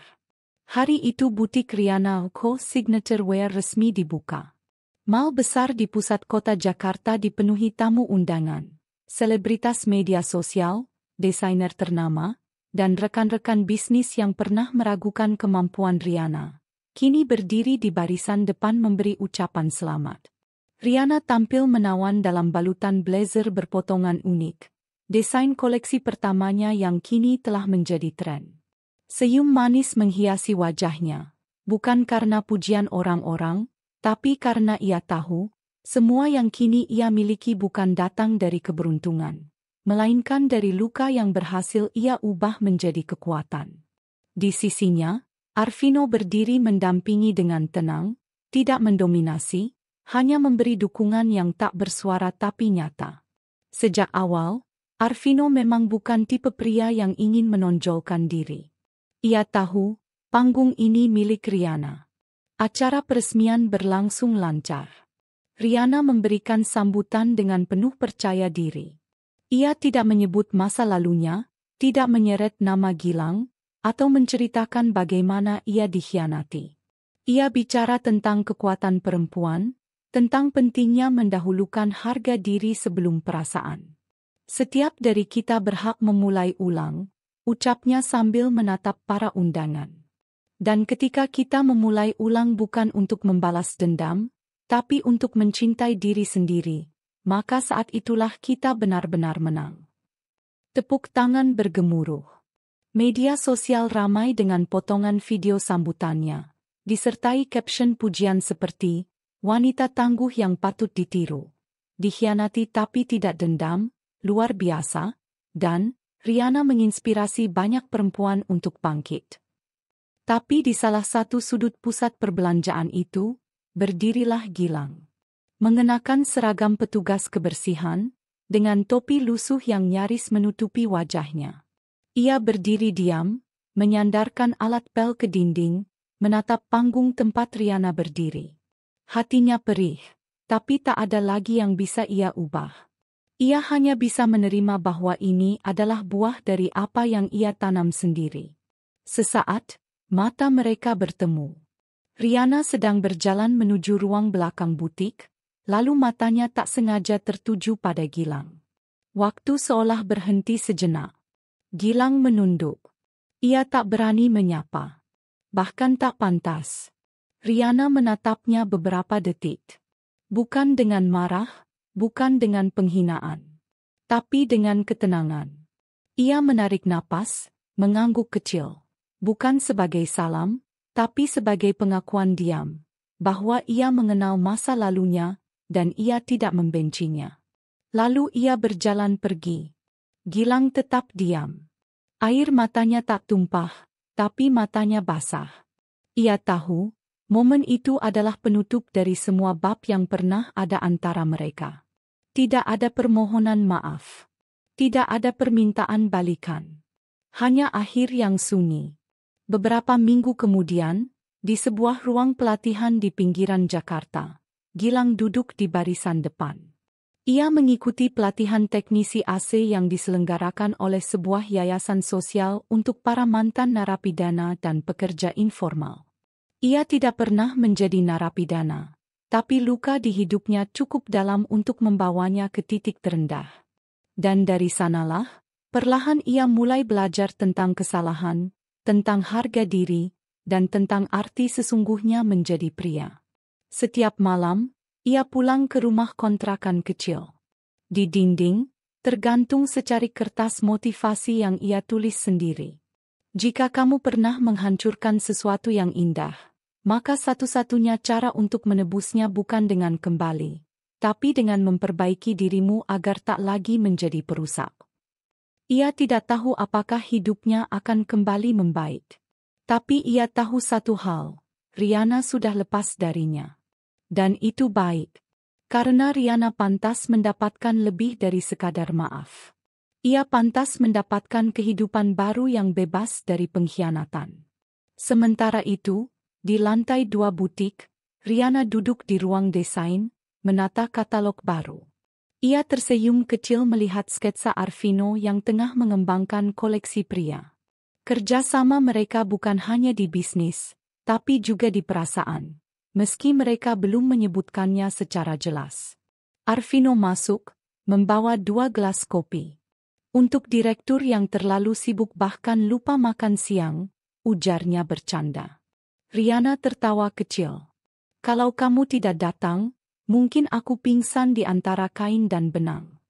Hari itu butik Riana Co. Signature Wear resmi dibuka. Mal besar di pusat kota Jakarta dipenuhi tamu undangan, selebritas media sosial, desainer ternama, dan rekan-rekan bisnis yang pernah meragukan kemampuan Riana. Kini berdiri di barisan depan memberi ucapan selamat. Riana tampil menawan dalam balutan blazer berpotongan unik. Desain koleksi pertamanya yang kini telah menjadi tren. Senyum manis menghiasi wajahnya, bukan karena pujian orang-orang, tapi karena ia tahu, semua yang kini ia miliki bukan datang dari keberuntungan, melainkan dari luka yang berhasil ia ubah menjadi kekuatan. Di sisinya, Arvino berdiri mendampingi dengan tenang, tidak mendominasi, hanya memberi dukungan yang tak bersuara tapi nyata. Sejak awal, Arvino memang bukan tipe pria yang ingin menonjolkan diri. Ia tahu, panggung ini milik Riana. Acara peresmian berlangsung lancar. Rihanna memberikan sambutan dengan penuh percaya diri. Ia tidak menyebut masa lalunya, tidak menyeret nama Gilang, atau menceritakan bagaimana ia dikhianati. Ia bicara tentang kekuatan perempuan, tentang pentingnya mendahulukan harga diri sebelum perasaan. Setiap dari kita berhak memulai ulang, ucapnya sambil menatap para undangan. Dan ketika kita memulai ulang bukan untuk membalas dendam, tapi untuk mencintai diri sendiri, maka saat itulah kita benar-benar menang. Tepuk tangan bergemuruh. Media sosial ramai dengan potongan video sambutannya, disertai caption pujian seperti, wanita tangguh yang patut ditiru, dikhianati tapi tidak dendam, luar biasa, dan Rihanna menginspirasi banyak perempuan untuk bangkit. Tapi di salah satu sudut pusat perbelanjaan itu, berdirilah Gilang. Mengenakan seragam petugas kebersihan, dengan topi lusuh yang nyaris menutupi wajahnya. Ia berdiri diam, menyandarkan alat pel ke dinding, menatap panggung tempat Rihanna berdiri. Hatinya perih, tapi tak ada lagi yang bisa ia ubah. Ia hanya bisa menerima bahwa ini adalah buah dari apa yang ia tanam sendiri. Sesaat, mata mereka bertemu. Rihanna sedang berjalan menuju ruang belakang butik, lalu matanya tak sengaja tertuju pada Gilang. Waktu seolah berhenti sejenak. Gilang menunduk. Ia tak berani menyapa. Bahkan tak pantas. Rihanna menatapnya beberapa detik. Bukan dengan marah, bukan dengan penghinaan, tapi dengan ketenangan. Ia menarik napas, mengangguk kecil. Bukan sebagai salam, tapi sebagai pengakuan diam, bahwa ia mengenal masa lalunya, dan ia tidak membencinya. Lalu ia berjalan pergi. Gilang tetap diam. Air matanya tak tumpah, tapi matanya basah. Ia tahu, momen itu adalah penutup dari semua bab yang pernah ada antara mereka. Tidak ada permohonan maaf. Tidak ada permintaan balikan. Hanya akhir yang sunyi. Beberapa minggu kemudian, di sebuah ruang pelatihan di pinggiran Jakarta, Gilang duduk di barisan depan. Ia mengikuti pelatihan teknisi AC yang diselenggarakan oleh sebuah yayasan sosial untuk para mantan narapidana dan pekerja informal. Ia tidak pernah menjadi narapidana, tapi luka di hidupnya cukup dalam untuk membawanya ke titik terendah. Dan dari sanalah, perlahan ia mulai belajar tentang kesalahan, tentang harga diri, dan tentang arti sesungguhnya menjadi pria. Setiap malam, ia pulang ke rumah kontrakan kecil. Di dinding, tergantung secari kertas motivasi yang ia tulis sendiri. Jika kamu pernah menghancurkan sesuatu yang indah, maka satu-satunya cara untuk menebusnya bukan dengan kembali, tapi dengan memperbaiki dirimu agar tak lagi menjadi perusak. Ia tidak tahu apakah hidupnya akan kembali membaik. Tapi ia tahu satu hal, Rihanna sudah lepas darinya. Dan itu baik. Karena Rihanna pantas mendapatkan lebih dari sekadar maaf. Ia pantas mendapatkan kehidupan baru yang bebas dari pengkhianatan. Sementara itu, di lantai 2 butik, Rihanna duduk di ruang desain, menata katalog baru. Ia tersenyum kecil melihat sketsa Arvino yang tengah mengembangkan koleksi pria. Kerjasama mereka bukan hanya di bisnis, tapi juga di perasaan, meski mereka belum menyebutkannya secara jelas. Arvino masuk, membawa 2 gelas kopi. Untuk direktur yang terlalu sibuk bahkan lupa makan siang, ujarnya bercanda. Rihanna tertawa kecil. Kalau kamu tidak datang, mungkin aku pingsan di antara kain dan benang.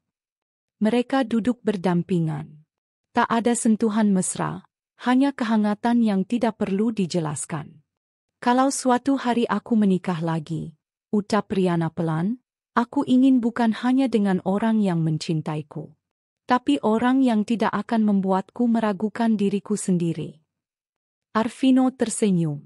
Mereka duduk berdampingan. Tak ada sentuhan mesra, hanya kehangatan yang tidak perlu dijelaskan. Kalau suatu hari aku menikah lagi, ucap Rihanna pelan, aku ingin bukan hanya dengan orang yang mencintaiku, tapi orang yang tidak akan membuatku meragukan diriku sendiri. Arvino tersenyum.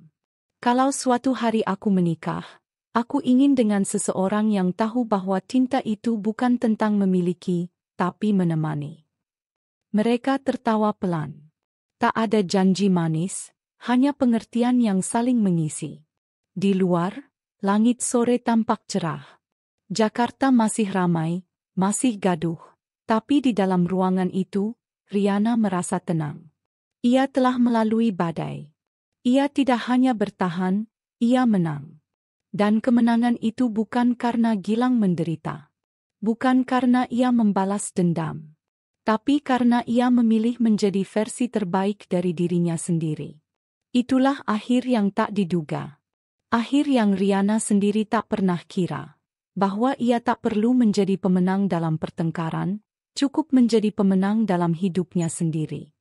Kalau suatu hari aku menikah, aku ingin dengan seseorang yang tahu bahwa cinta itu bukan tentang memiliki, tapi menemani. Mereka tertawa pelan. Tak ada janji manis, hanya pengertian yang saling mengisi. Di luar, langit sore tampak cerah. Jakarta masih ramai, masih gaduh. Tapi di dalam ruangan itu, Riana merasa tenang. Ia telah melalui badai. Ia tidak hanya bertahan, ia menang. Dan kemenangan itu bukan karena Gilang menderita. Bukan karena ia membalas dendam. Tapi karena ia memilih menjadi versi terbaik dari dirinya sendiri. Itulah akhir yang tak diduga. Akhir yang Riana sendiri tak pernah kira. Bahwa ia tak perlu menjadi pemenang dalam pertengkaran, cukup menjadi pemenang dalam hidupnya sendiri.